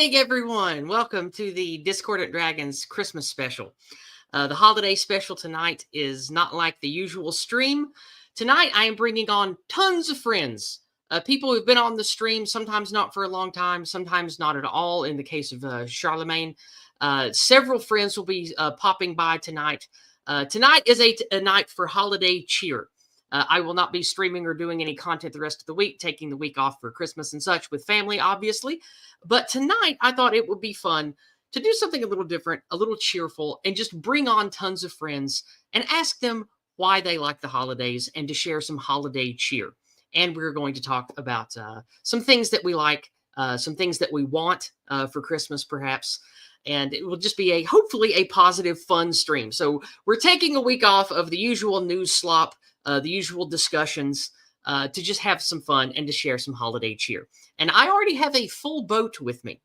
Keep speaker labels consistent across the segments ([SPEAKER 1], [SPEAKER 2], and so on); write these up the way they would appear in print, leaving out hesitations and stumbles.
[SPEAKER 1] evening, everyone. Welcome to the Discordant Dragons Christmas special. The holiday special tonight is not like the usual stream. Tonight, I am bringing on tons of friends. People who've been on the stream, sometimes not for a long time, sometimes not at all. In the case of Charlemagne, several friends will be popping by tonight. Tonight is a night for holiday cheer. I will not be streaming or doing any content the rest of the week, taking the week off for Christmas and such with family, obviously. But tonight, I thought it would be fun to do something a little different, a little cheerful, and just bring on tons of friends and ask them why they like the holidays and to share some holiday cheer. And we're going to talk about some things that we like, some things that we want for Christmas, perhaps. And it will just be hopefully a positive, fun stream. So we're taking a week off of the usual news slop, the usual discussions, to just have some fun and to share some holiday cheer. And I already have a full boat with me.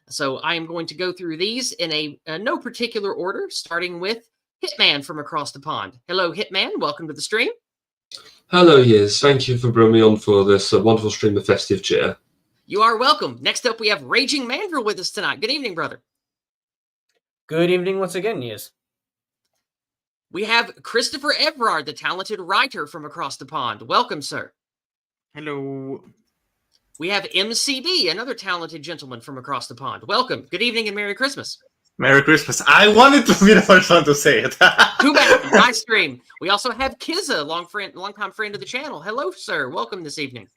[SPEAKER 1] So I am going to go through these in a no particular order, starting with Hitman from across the pond. Hello, Hitman. Welcome to the stream.
[SPEAKER 2] Hello, yes. Thank you for bringing me on for this wonderful stream of festive cheer.
[SPEAKER 1] You are welcome. Next up, we have Raging Mandrill with us tonight. Good evening, brother.
[SPEAKER 3] Good evening once again, yes.
[SPEAKER 1] We have Christopher Everard, the talented writer from across the pond. Welcome, sir.
[SPEAKER 4] Hello.
[SPEAKER 1] We have MCD, another talented gentleman from across the pond. Welcome. Good evening and Merry Christmas.
[SPEAKER 4] Merry Christmas. I wanted to be the first one to say it.
[SPEAKER 1] Too bad. Nice stream. We also have Kizza, long-time friend of the channel. Hello, sir. Welcome this evening.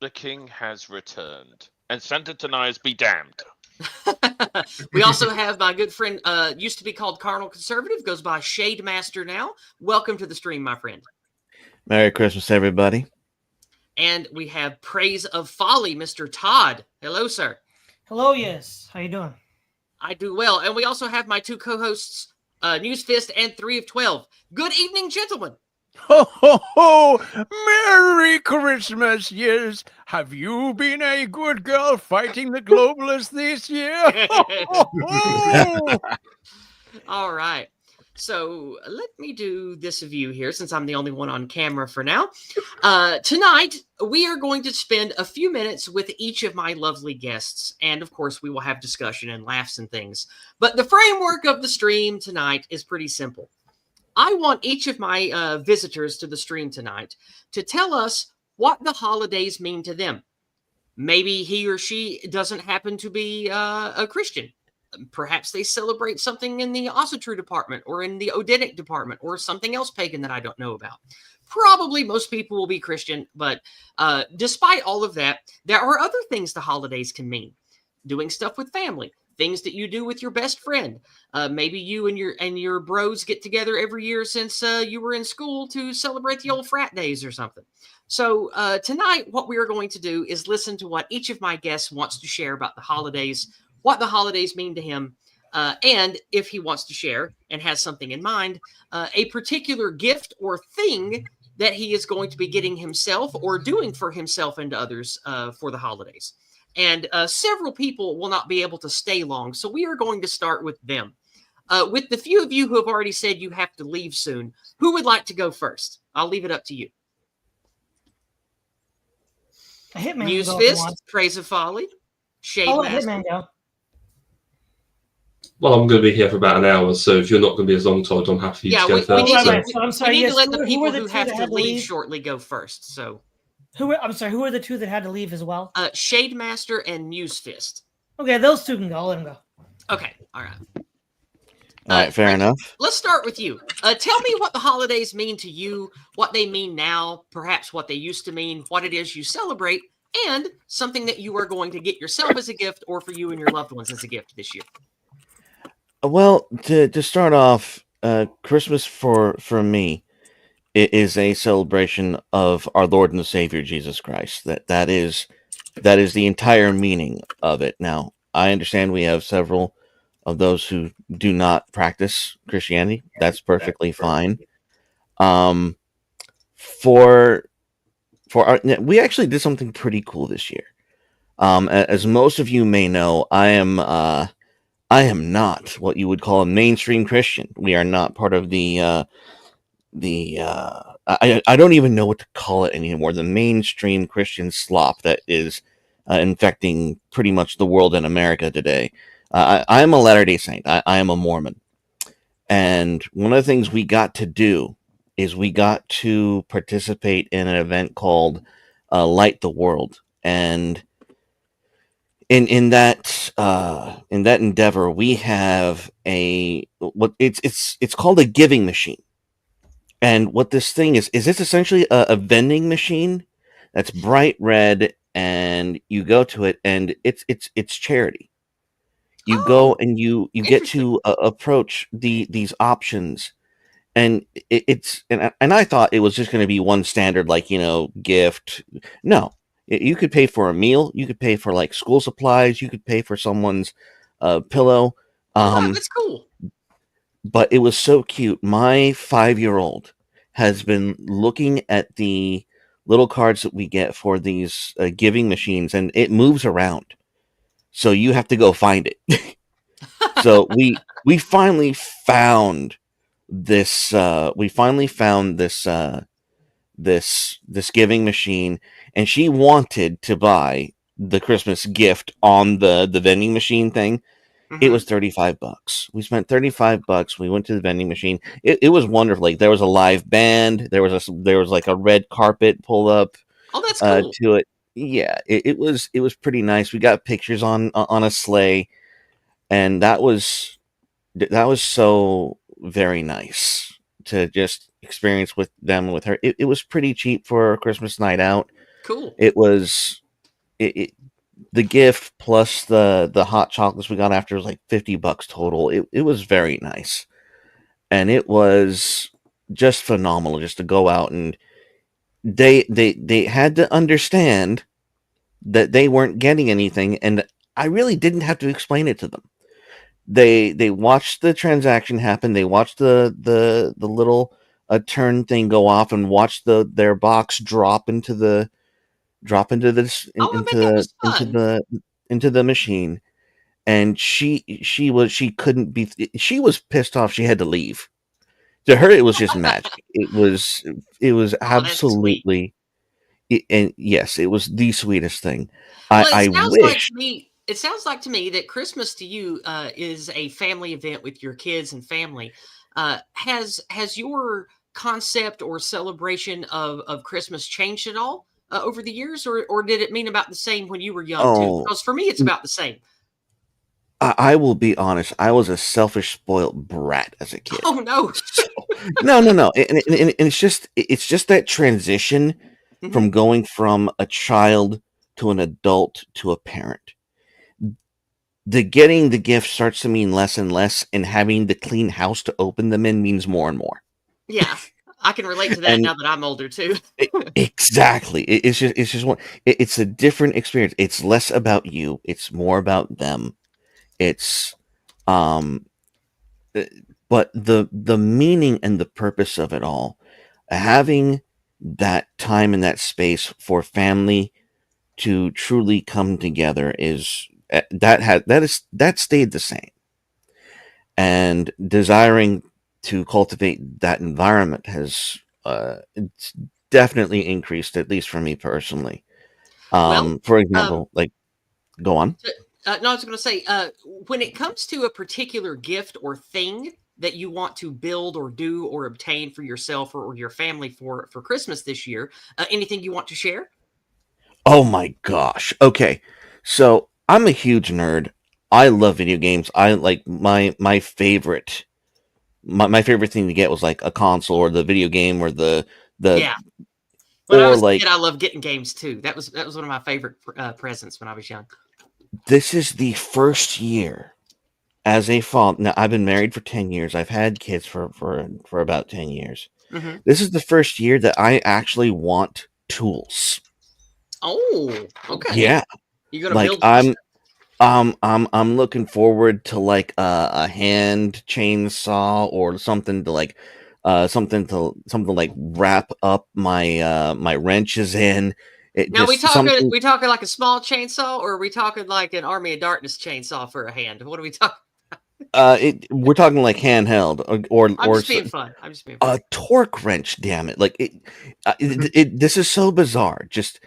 [SPEAKER 5] The king has returned, and Santa denies be damned.
[SPEAKER 1] We also have my good friend, used to be called Carnal Conservative, goes by Shade Master now. Welcome to the stream, my friend.
[SPEAKER 6] Merry Christmas, everybody.
[SPEAKER 1] And we have Praise of Folly, Mr. Todd. Hello, sir.
[SPEAKER 7] Hello, yes. How you doing?
[SPEAKER 1] I do well. And we also have my two co-hosts, Newsfist and 3 of 12. Good evening, gentlemen.
[SPEAKER 8] Ho, ho, ho! Merry Christmas, yes. Have you been a good girl fighting the globalists this year? Ho, ho, ho!
[SPEAKER 1] All right. So let me do this view here since I'm the only one on camera for now. Tonight, we are going to spend a few minutes with each of my lovely guests. And of course, we will have discussion and laughs and things. But the framework of the stream tonight is pretty simple. I want each of my visitors to the stream tonight to tell us what the holidays mean to them. Maybe he or she doesn't happen to be a Christian. Perhaps they celebrate something in the Ossetru department or in the Odinic department or something else pagan that I don't know about. Probably most people will be Christian, but despite all of that, there are other things the holidays can mean. Doing stuff with family. Things that you do with your best friend. Maybe you and your bros get together every year since you were in school to celebrate the old frat days or something. So tonight, what we are going to do is listen to what each of my guests wants to share about the holidays, what the holidays mean to him, and if he wants to share and has something in mind, a particular gift or thing that he is going to be getting himself or doing for himself and others for the holidays. And several people will not be able to stay long, so we are going to start with them. With the few of you who have already said you have to leave soon, who would like to go first? I'll leave it up to you. Newsfist, Praise of Folly, Shade Master.
[SPEAKER 7] Hitman go.
[SPEAKER 2] Well, I'm going to be here for about an hour, so if you're not going to be as long, Todd, I'm happy to go first.
[SPEAKER 7] So I'm sorry.
[SPEAKER 1] We need
[SPEAKER 7] Yes,
[SPEAKER 1] to let the
[SPEAKER 7] who
[SPEAKER 1] people
[SPEAKER 7] were the
[SPEAKER 1] who
[SPEAKER 7] two
[SPEAKER 1] have
[SPEAKER 7] that
[SPEAKER 1] to
[SPEAKER 7] had to
[SPEAKER 1] leave
[SPEAKER 7] leave?
[SPEAKER 1] shortly go first. So,
[SPEAKER 7] I'm sorry. Who are the two that had to leave as well?
[SPEAKER 1] Shade Master and Newsfist.
[SPEAKER 7] Okay, those two can go. I'll let them go.
[SPEAKER 1] Okay, all right.
[SPEAKER 6] All right, fair enough.
[SPEAKER 1] Let's start with you. Tell me what the holidays mean to you, what they mean now, perhaps what they used to mean, what it is you celebrate, and something that you are going to get yourself as a gift or for you and your loved ones as a gift this year.
[SPEAKER 6] Well, to start off, Christmas for me is a celebration of our Lord and the Savior Jesus Christ. That is the entire meaning of it. Now, I understand we have several of those who do not practice Christianity. That's perfectly fine. We actually did something pretty cool this year. As most of you may know, I am not what you would call a mainstream Christian. We are not part of I don't even know what to call it anymore. The mainstream Christian slop that is infecting pretty much the world and America today. I am a Latter-day Saint. I am a Mormon. And one of the things we got to do is we got to participate in an event called Light the World. And in that endeavor, we have it's called a giving machine. And what this thing is it's essentially a vending machine that's bright red, and you go to it, and it's charity. You go and you get
[SPEAKER 1] interesting.
[SPEAKER 6] to approach these options, and and I thought it was just going to be one standard, like, gift. No, you could pay for a meal, you could pay for like school supplies, you could pay for someone's pillow.
[SPEAKER 1] Oh, that's cool.
[SPEAKER 6] But it was so cute. My 5-year-old has been looking at the little cards that we get for these giving machines, and it moves around. So you have to go find it. So we finally found this. This giving machine, and she wanted to buy the Christmas gift on the vending machine thing. It was $35. We spent $35. We went to the vending machine. It was wonderful. Like, there was a live band. There was like a red carpet pulled up
[SPEAKER 1] Oh, that's cool.
[SPEAKER 6] to it. Yeah, it was pretty nice. We got pictures on a sleigh, and that was so very nice to just experience with them and with her. It was pretty cheap for a Christmas night out.
[SPEAKER 1] Cool.
[SPEAKER 6] It was the gift plus the hot chocolates we got after was like $50 total. It was very nice, and it was just phenomenal just to go out, and they had to understand that they weren't getting anything, and I really didn't have to explain it to them. They watched the transaction happen. They watched the little turn thing go off, and watched their box drop into the into the machine. And she couldn't be. She was pissed off. She had to leave. To her, it was just magic. It was absolutely. And yes, it was the sweetest thing.
[SPEAKER 1] Well,
[SPEAKER 6] I wish.
[SPEAKER 1] it sounds like to me that Christmas to you is a family event with your kids and family. Has your concept or celebration of Christmas changed at all over the years, or did it mean about the same when you were young too? Because for me, it's about the same.
[SPEAKER 6] I will be honest. I was a selfish, spoiled brat as a kid.
[SPEAKER 1] Oh no,
[SPEAKER 6] no, and it's just that transition from going from a child to an adult to a parent. The getting the gift starts to mean less and less, and having the clean house to open them in means more and more.
[SPEAKER 1] Yeah, I can relate to that now that I'm older too.
[SPEAKER 6] Exactly. It's just one. It's a different experience. It's less about you. It's more about them. It's but the meaning and the purpose of it all, having that time and that space for family to truly come together, is that stayed the same. And desiring to cultivate that environment has it's definitely increased, at least for me personally. For example, go on.
[SPEAKER 1] No, I was going to say, when it comes to a particular gift or thing that you want to build or do or obtain for yourself or your family for Christmas this year, anything you want to share?
[SPEAKER 6] Oh my gosh. Okay. So I'm a huge nerd. I love video games. I like my favorite thing to get was like a console or the video game or the
[SPEAKER 1] yeah. When I was a kid, I loved getting games too. That was one of my favorite presents when I was young.
[SPEAKER 6] This is the first year as a father. Now, I've been married for 10 years. I've had kids for about 10 years. This is the first year that I actually want tools.
[SPEAKER 1] Oh, okay.
[SPEAKER 6] Yeah.
[SPEAKER 1] You're gonna build.
[SPEAKER 6] I'm looking forward to like a hand chainsaw or something to like something like wrap up my wrenches in.
[SPEAKER 1] Now we talking like a small chainsaw, or are we talking like an Army of Darkness chainsaw for a hand? What are we talking?
[SPEAKER 6] We're talking like handheld or
[SPEAKER 1] I'm just being fun.
[SPEAKER 6] A torque wrench. Damn it! Like this is so bizarre. Just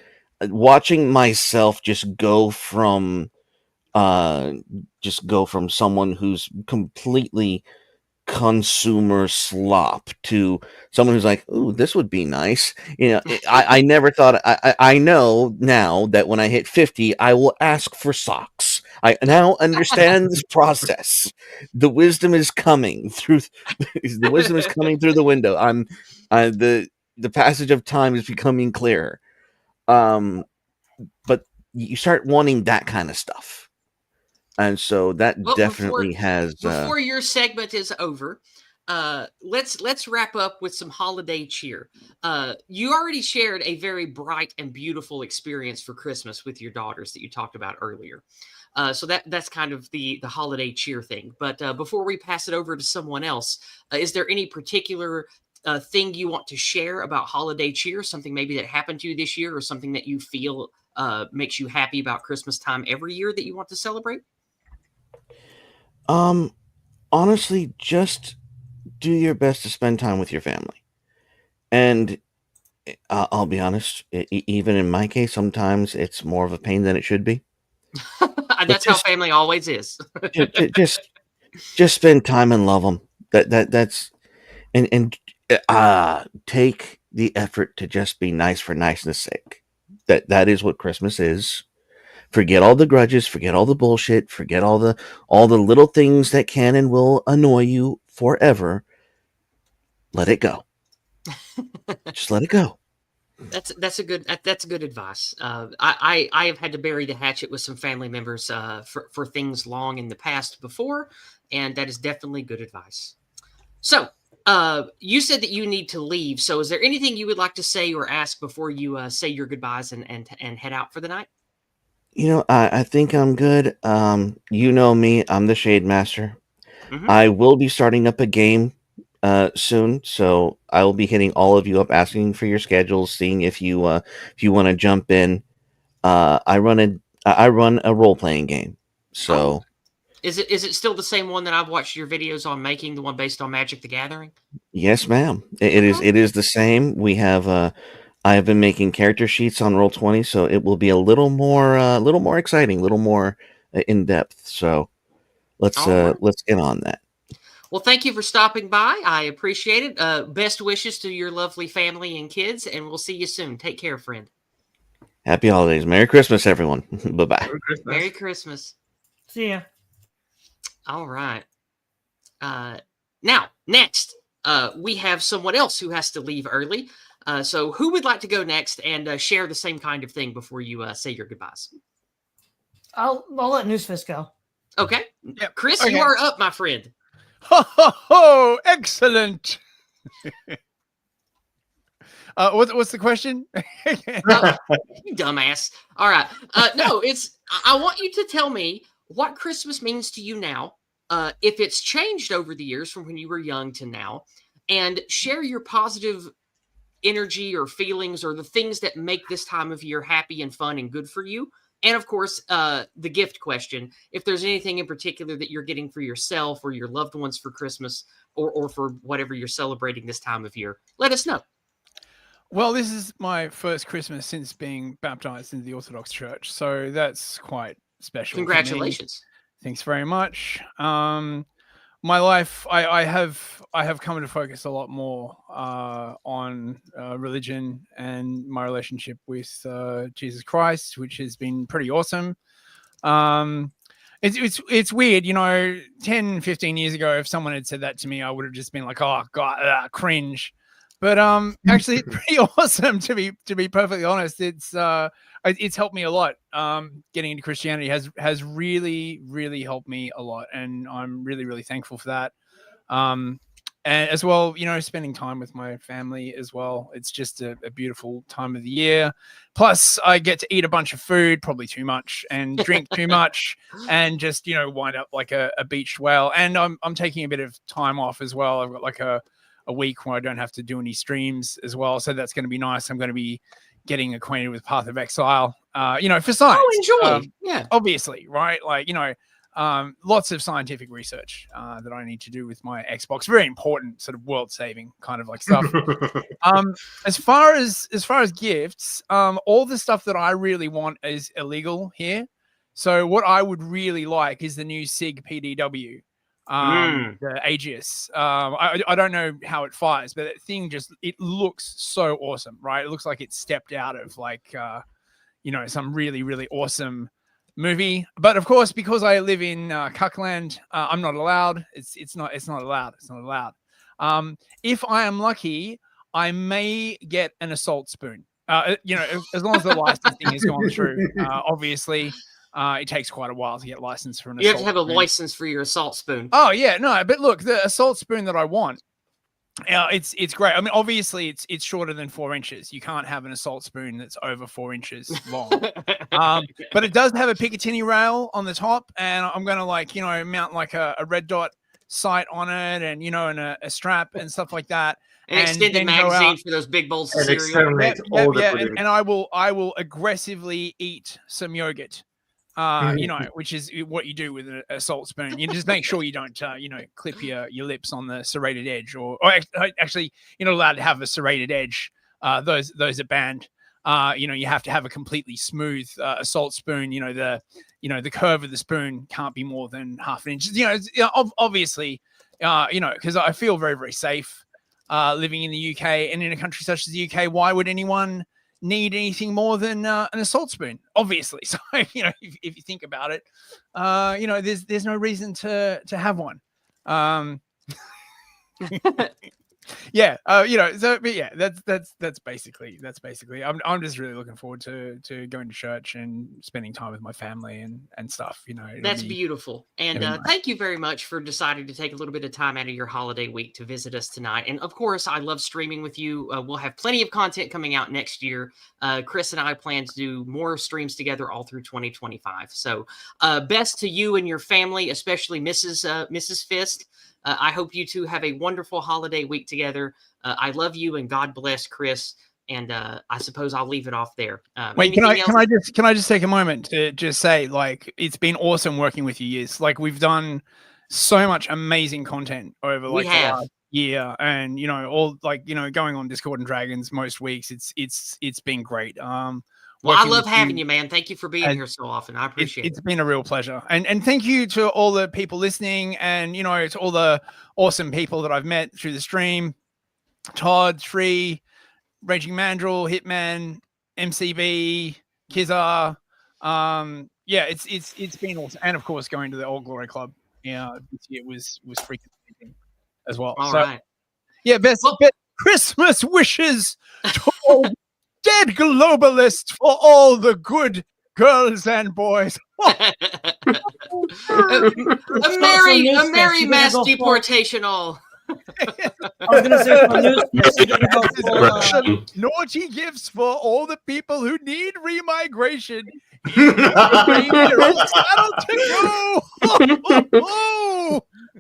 [SPEAKER 6] watching myself just go from someone who's completely consumer slop to someone who's like, "Ooh, this would be nice." I never thought. I know now that when I hit 50, I will ask for socks. I now understand this process. The wisdom is coming through. The wisdom is coming through the window. The passage of time is becoming clearer. But you start wanting that kind of stuff, and so that
[SPEAKER 1] Well,
[SPEAKER 6] definitely has.
[SPEAKER 1] Before your segment is over, let's wrap up with some holiday cheer. You already shared a very bright and beautiful experience for Christmas with your daughters that you talked about earlier. So that's kind of the holiday cheer thing. But before we pass it over to someone else, is there any particular thing you want to share about holiday cheer? Something maybe that happened to you this year, or something that you feel makes you happy about Christmas time every year that you want to celebrate?
[SPEAKER 6] Honestly, just do your best to spend time with your family. And I'll be honest, even in my case, sometimes it's more of a pain than it should be. But
[SPEAKER 1] That's how family always is.
[SPEAKER 6] just spend time and love them. That's and take the effort to just be nice for niceness sake. That is what Christmas is. Forget all the grudges, forget all the bullshit, forget all the little things that can and will annoy you forever. Let it go. Just let it go.
[SPEAKER 1] That's a good advice. I have had to bury the hatchet with some family members for things long in the past before, and that is definitely good advice. So, you said that you need to leave. So, is there anything you would like to say or ask before you say your goodbyes and head out for the night?
[SPEAKER 6] I think I'm good. You know me, I'm the Shade Master.
[SPEAKER 1] Mhm.
[SPEAKER 6] I will be starting up a game soon, so I will be hitting all of you up, asking for your schedules, seeing if you want to jump in. I run a role playing game, so
[SPEAKER 1] Is it still the same one that I've watched your videos on making, the one based on Magic the Gathering?
[SPEAKER 6] yes, ma'am.
[SPEAKER 1] Okay.
[SPEAKER 6] It is the same. We have I have been making character sheets on Roll20, so it will be a little more exciting, a little more in depth. So
[SPEAKER 1] All right.
[SPEAKER 6] let's get on that.
[SPEAKER 1] Well, thank you for stopping by. I appreciate it. Best wishes to your lovely family and kids, and we'll see you soon. Take care, friend.
[SPEAKER 6] Happy holidays. Merry Christmas, everyone. Bye-bye.
[SPEAKER 4] Merry Christmas.
[SPEAKER 1] Merry Christmas.
[SPEAKER 7] See ya.
[SPEAKER 1] All right. Now, next, we have someone else who has to leave early. So who would like to go next and share the same kind of thing before you say your goodbyes?
[SPEAKER 7] I'll let Newsfist go.
[SPEAKER 1] Okay.
[SPEAKER 8] Yep.
[SPEAKER 1] Chris,
[SPEAKER 8] Okay.
[SPEAKER 1] you are up, my friend.
[SPEAKER 8] Ho ho ho! Excellent. What's the question?
[SPEAKER 1] You dumbass. All right. No, I want you to tell me what Christmas means to you now, if it's changed over the years from when you were young to now, and share your positive energy or feelings or the things that make this time of year happy and fun and good for you. And of course, the gift question. If there's anything in particular that you're getting for yourself or your loved ones for Christmas or for whatever you're celebrating this time of year, let us know.
[SPEAKER 8] Well, this is my first Christmas since being baptized into the Orthodox Church, so that's quite special. for me.
[SPEAKER 1] Congratulations.
[SPEAKER 8] Thanks very much. My life, I have come to focus a lot more on religion and my relationship with Jesus Christ, which has been pretty awesome. It's weird, 10, 15 years ago, if someone had said that to me, I would have just been like, oh God, cringe. But actually, it's pretty awesome to be perfectly honest. It's helped me a lot. Getting into Christianity has really, really helped me a lot, and I'm really, really thankful for that. And as well, spending time with my family as well. It's just a beautiful time of the year. Plus, I get to eat a bunch of food, probably too much, and drink too much, and just wind up like a beached whale. And I'm taking a bit of time off as well. I've got like a week where I don't have to do any streams as well. So that's going to be nice. I'm going to be getting acquainted with Path of Exile, for science.
[SPEAKER 1] Oh, enjoy. Yeah.
[SPEAKER 8] Obviously, right? Like, lots of scientific research that I need to do with my Xbox. Very important, sort of world-saving kind of like stuff. As far as gifts, all the stuff that I really want is illegal here. So what I would really like is the new SIG PDW, the Aegis. I don't know how it fires, but that thing it looks so awesome, right? It looks like it stepped out of like some really, really awesome movie. But of course, because I live in Cuckland, I'm not allowed. It's not allowed. It's not allowed. If I am lucky, I may get an assault spoon. As long as the licensing has gone through. Obviously, it takes quite a while to get licensed for an assault.
[SPEAKER 1] You have to have a
[SPEAKER 8] spoon.
[SPEAKER 1] license for your assault spoon.
[SPEAKER 8] Oh yeah, no, but look, the assault spoon that I want. It's great. I mean, obviously, it's shorter than 4 inches. You can't have an assault spoon that's over 4 inches long. But it does have a Picatinny rail on the top, and I'm gonna mount like a red dot sight on it, and and a strap and stuff like that.
[SPEAKER 1] An extended magazine for those big bowls of
[SPEAKER 4] And
[SPEAKER 1] cereal.
[SPEAKER 4] exterminate all the pudding.
[SPEAKER 8] And I will aggressively eat some yogurt. Which is what you do with an assault spoon. You just make sure you don't, clip your lips on the serrated edge, or actually, you're not allowed to have a serrated edge. Those are banned. You have to have a completely smooth assault spoon. The curve of the spoon can't be more than half an inch. Obviously, because I feel very, very safe living in the UK, and in a country such as the UK. Why would anyone need anything more than an assault spoon? Obviously. So if you think about it, there's no reason to have one. That's basically I'm just really looking forward to going to church and spending time with my family and stuff.
[SPEAKER 1] That's beautiful. And thank you very much for deciding to take a little bit of time out of your holiday week to visit us tonight. And of course, I love streaming with you. We'll have plenty of content coming out next year. Chris and I plan to do more streams together all through 2025. So best to you and your family, especially Mrs. Fist. I hope you two have a wonderful holiday week together. I love you, and God bless Chris. And I suppose I'll leave it off there.
[SPEAKER 8] Wait, can I just take a moment to just say, like, it's been awesome working with you, Yiz. Like, we've done so much amazing content over the last year, and going on Discord and Dragons most weeks. It's been great.
[SPEAKER 1] Well, I love having you, man. Thank you for being here so often. I appreciate it.
[SPEAKER 8] It's been a real pleasure. And thank you to all the people listening, and, to all the awesome people that I've met through the stream. Todd, Free, Raging Mandrill, Hitman, MCB, Kizar. It's been awesome. And, of course, going to the Old Glory Club this year was freaking amazing as well.
[SPEAKER 1] All right.
[SPEAKER 8] Yeah, best Christmas wishes to all dead globalists for all the good girls and boys.
[SPEAKER 1] a merry mass deportation all.
[SPEAKER 7] I was going to say
[SPEAKER 8] naughty gifts for all the people who need remigration.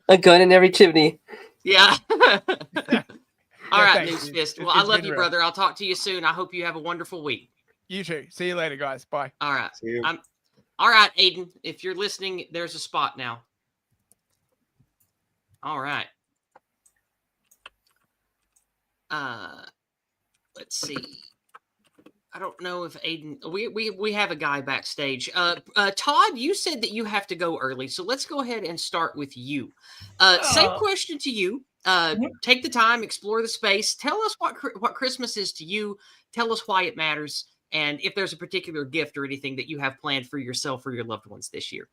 [SPEAKER 9] A gun in every chimney.
[SPEAKER 1] Yeah. All right, News Fist. Well, I love you, brother. I'll talk to you soon. I hope you have a wonderful week.
[SPEAKER 8] You too. See you later, guys. Bye.
[SPEAKER 1] All right.
[SPEAKER 4] See you.
[SPEAKER 1] All right, Aiden. If you're listening, there's a spot now. All right. Let's see. I don't know if Aiden. We have a guy backstage. Todd, you said that you have to go early, so let's go ahead and start with you. Same question to you. Take the time, explore the space. Tell us what Christmas is to you. Tell us why it matters, and if there's a particular gift or anything that you have planned for yourself or your loved ones this year.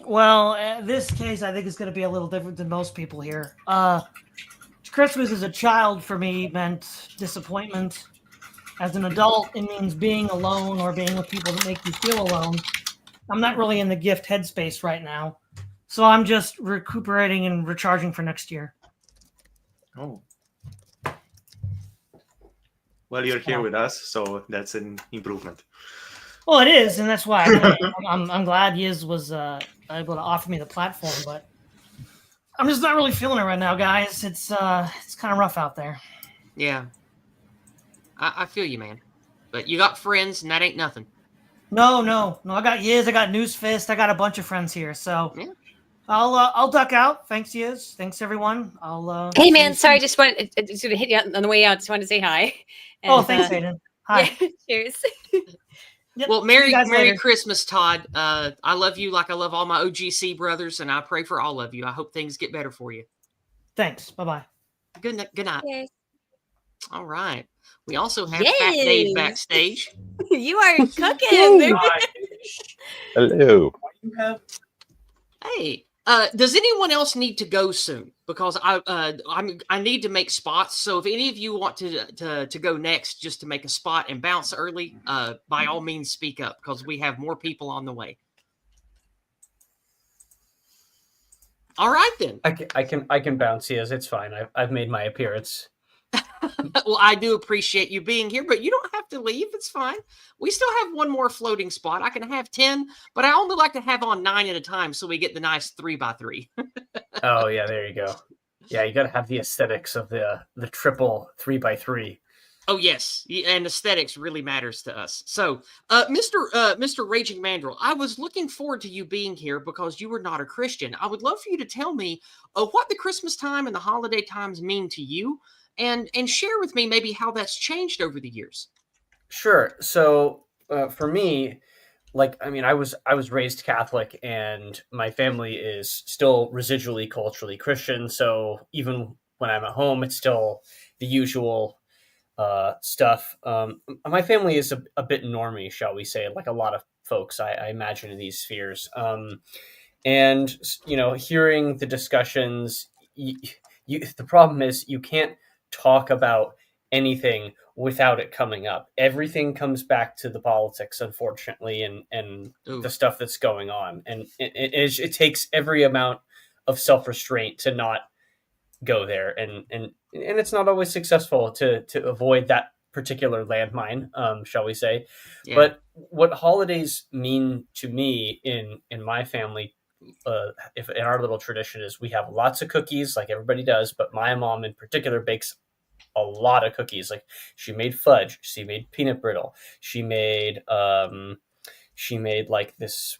[SPEAKER 7] Well, this case, I think is going to be a little different than most people here. Christmas as a child for me meant disappointment. As an adult, it means being alone or being with people that make you feel alone. I'm not really in the gift headspace right now, so I'm just recuperating and recharging for next year.
[SPEAKER 4] Oh. Well, you're here with us, so that's an improvement.
[SPEAKER 7] Well, it is, and that's why I'm glad Yiz was able to offer me the platform, but I'm just not really feeling it right now, guys. It's kind of rough out there.
[SPEAKER 1] Yeah. I feel you, man. But you got friends, and that ain't nothing.
[SPEAKER 7] No. I got Yiz. I got Newsfist. I got a bunch of friends here. So
[SPEAKER 1] Yeah.
[SPEAKER 7] I'll duck out. Thanks, Yiz. Thanks, everyone. I'll.
[SPEAKER 10] Hey
[SPEAKER 7] see
[SPEAKER 10] man,
[SPEAKER 7] you
[SPEAKER 10] sorry,
[SPEAKER 7] soon.
[SPEAKER 10] just wanted to sort of hit you on the way out. Just wanted to say hi.
[SPEAKER 7] Oh, thanks, Aiden. Hi.
[SPEAKER 10] Yeah, cheers.
[SPEAKER 7] Yep,
[SPEAKER 1] Well,
[SPEAKER 7] see you guys
[SPEAKER 1] Merry
[SPEAKER 7] later.
[SPEAKER 1] Christmas, Todd. I love you like I love all my OGC brothers, and I pray for all of you. I hope things get better for you.
[SPEAKER 7] Thanks. Bye bye.
[SPEAKER 1] Good night.
[SPEAKER 10] Yes.
[SPEAKER 1] All right. We also have Fat Dave
[SPEAKER 10] Yes.
[SPEAKER 1] backstage.
[SPEAKER 10] You are cooking.
[SPEAKER 11] Hello.
[SPEAKER 1] Hey, does anyone else need to go soon? Because I need to make spots. So if any of you want to go next, just to make a spot and bounce early, by all means speak up, because we have more people on the way. All right then.
[SPEAKER 3] I can bounce Yiz. It's fine. I've made my appearance.
[SPEAKER 1] Well, I do appreciate you being here, but you don't have to leave. It's fine. We still have one more floating spot. I can have 10, but I only like to have on 9 at a time, so we get the nice 3x3.
[SPEAKER 3] Oh yeah, there you go. Yeah, you got to have the aesthetics of the triple 3x3.
[SPEAKER 1] Oh yes, and aesthetics really matters to us. So, Mr. Raging Mandrill, I was looking forward to you being here because you were not a Christian. I would love for you to tell me what the Christmas time and the holiday times mean to you, and share with me maybe how that's changed over the years.
[SPEAKER 3] Sure. So for me, I was raised Catholic, and my family is still residually culturally Christian. So even when I'm at home, it's still the usual stuff. My family is a bit normie, shall we say, like a lot of folks I imagine in these spheres. And hearing the discussions, the problem is you can't talk about anything without it coming up. Everything comes back to the politics, unfortunately, and the stuff that's going on. And it takes every amount of self-restraint to not go there. And it's not always successful to avoid that particular landmine, shall we say. Yeah. But what holidays mean to me in my family, if in our little tradition, is we have lots of cookies like everybody does, but my mom in particular bakes a lot of cookies. Like she made fudge, she made peanut brittle, she made like this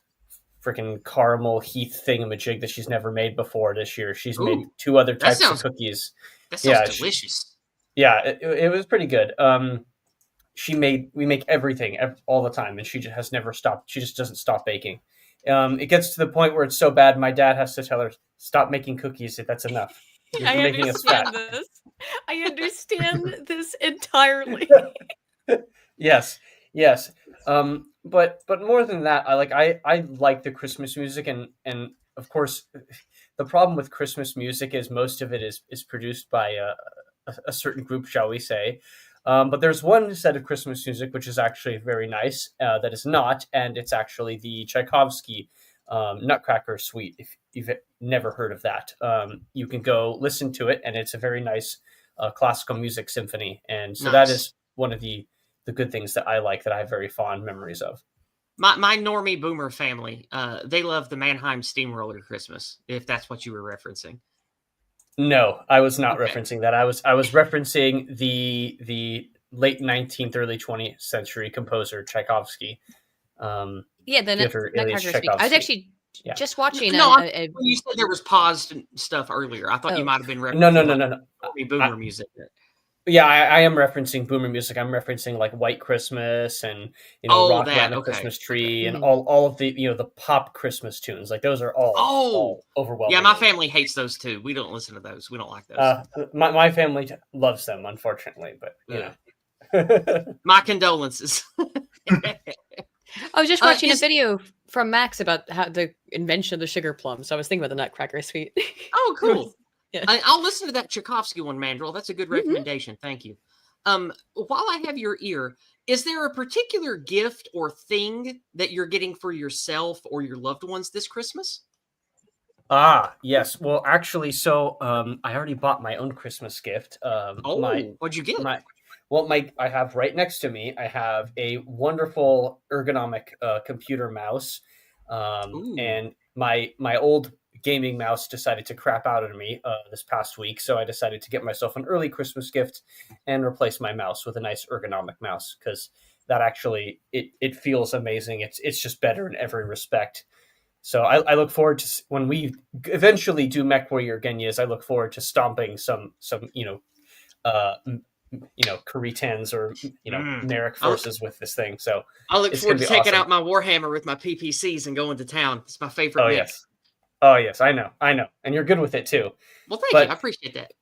[SPEAKER 3] freaking caramel Heath thingamajig that she's never made before this year. She's made 2 other types of cookies.
[SPEAKER 1] That sounds delicious.
[SPEAKER 3] It was pretty good. We make everything all the time, and she just has never stopped. She just doesn't stop baking. It gets to the point where it's so bad, my dad has to tell her, stop making cookies. That's enough.
[SPEAKER 10] I understand this. I understand this entirely.
[SPEAKER 3] Yes. But more than that, I like the Christmas music, and of course, the problem with Christmas music is most of it is produced by a certain group, shall we say. But there's one set of Christmas music which is actually very nice, that is not, and it's actually the Tchaikovsky Nutcracker Suite. If you've never heard of that, you can go listen to it, and it's a very nice classical music symphony. And so that is one of the good things that I like, that I have very fond memories of.
[SPEAKER 1] My normie boomer family, they love the Mannheim Steamroller Christmas, if that's what you were referencing.
[SPEAKER 3] No, I was not referencing that. I was referencing the late 19th, early 20th century composer Tchaikovsky.
[SPEAKER 10] The Nutcracker Suite. I was actually just watching.
[SPEAKER 1] You said there was paused stuff earlier. I thought you might have been referencing
[SPEAKER 3] no.
[SPEAKER 1] Boomer music.
[SPEAKER 3] Yeah, I am referencing boomer music. I'm referencing like White Christmas and Rock Around the Christmas Tree and all of the the pop Christmas tunes. Like those are all overwhelming.
[SPEAKER 1] Yeah, my family hates those too. We don't listen to those. We don't like those.
[SPEAKER 3] My family loves them, unfortunately, but
[SPEAKER 1] my condolences.
[SPEAKER 10] I was just watching a video from Max about how the invention of the sugar plum. So I was thinking about the Nutcracker Suite.
[SPEAKER 1] Oh, cool. Yeah. I'll listen to that Tchaikovsky one, Mandrill. That's a good recommendation. Thank you. While I have your ear, is there a particular gift or thing that you're getting for yourself or your loved ones this Christmas?
[SPEAKER 3] Yes. Well, actually, so I already bought my own Christmas gift.
[SPEAKER 1] What'd you get?
[SPEAKER 3] I have right next to me, I have a wonderful ergonomic computer mouse. And my old gaming mouse decided to crap out on me this past week, so I decided to get myself an early Christmas gift and replace my mouse with a nice ergonomic mouse, because that actually it feels amazing. It's just better in every respect. So I look forward to when we eventually do Mech Warrior Genyas. I look forward to stomping some Kuritans or Narek forces with this thing. So
[SPEAKER 1] I look
[SPEAKER 3] it's
[SPEAKER 1] forward to
[SPEAKER 3] gonna be
[SPEAKER 1] taking
[SPEAKER 3] awesome.
[SPEAKER 1] out my Warhammer with my PPCs and going to town. It's my favorite.
[SPEAKER 3] Oh
[SPEAKER 1] mech.
[SPEAKER 3] yes, oh yes, I know, and you're good with it too.
[SPEAKER 1] Well, thank you. I appreciate that.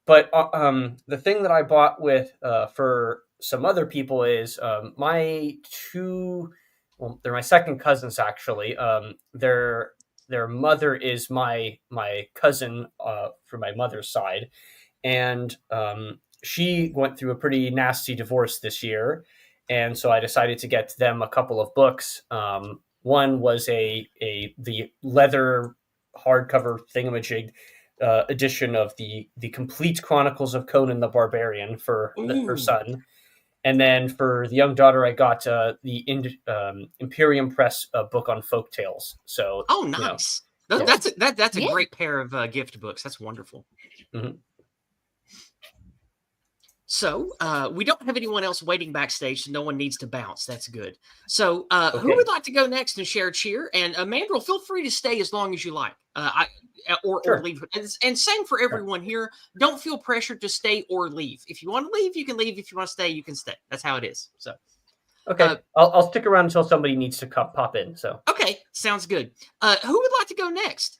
[SPEAKER 3] But the thing that I bought with for some other people is my two. Well, they're my second cousins actually. Their mother is my cousin from my mother's side, and she went through a pretty nasty divorce this year, and so I decided to get them a couple of books. One was the leather hardcover thingamajig edition of the complete Chronicles of Conan the Barbarian for her son. And then for the young daughter, I got the Imperium Press book on folk tales. So,
[SPEAKER 1] nice. That's a great pair of gift books. That's wonderful.
[SPEAKER 3] Mm-hmm.
[SPEAKER 1] So we don't have anyone else waiting backstage, so no one needs to bounce. That's good. So who would like to go next and share a cheer? And Mandrill, feel free to stay as long as you like. Or leave. And same for everyone here. Don't feel pressured to stay or leave. If you want to leave, you can leave. If you want to stay, you can stay. That's how it is. So,
[SPEAKER 3] okay, I'll stick around until somebody needs to pop in. So,
[SPEAKER 1] okay, sounds good. Who would like to go next?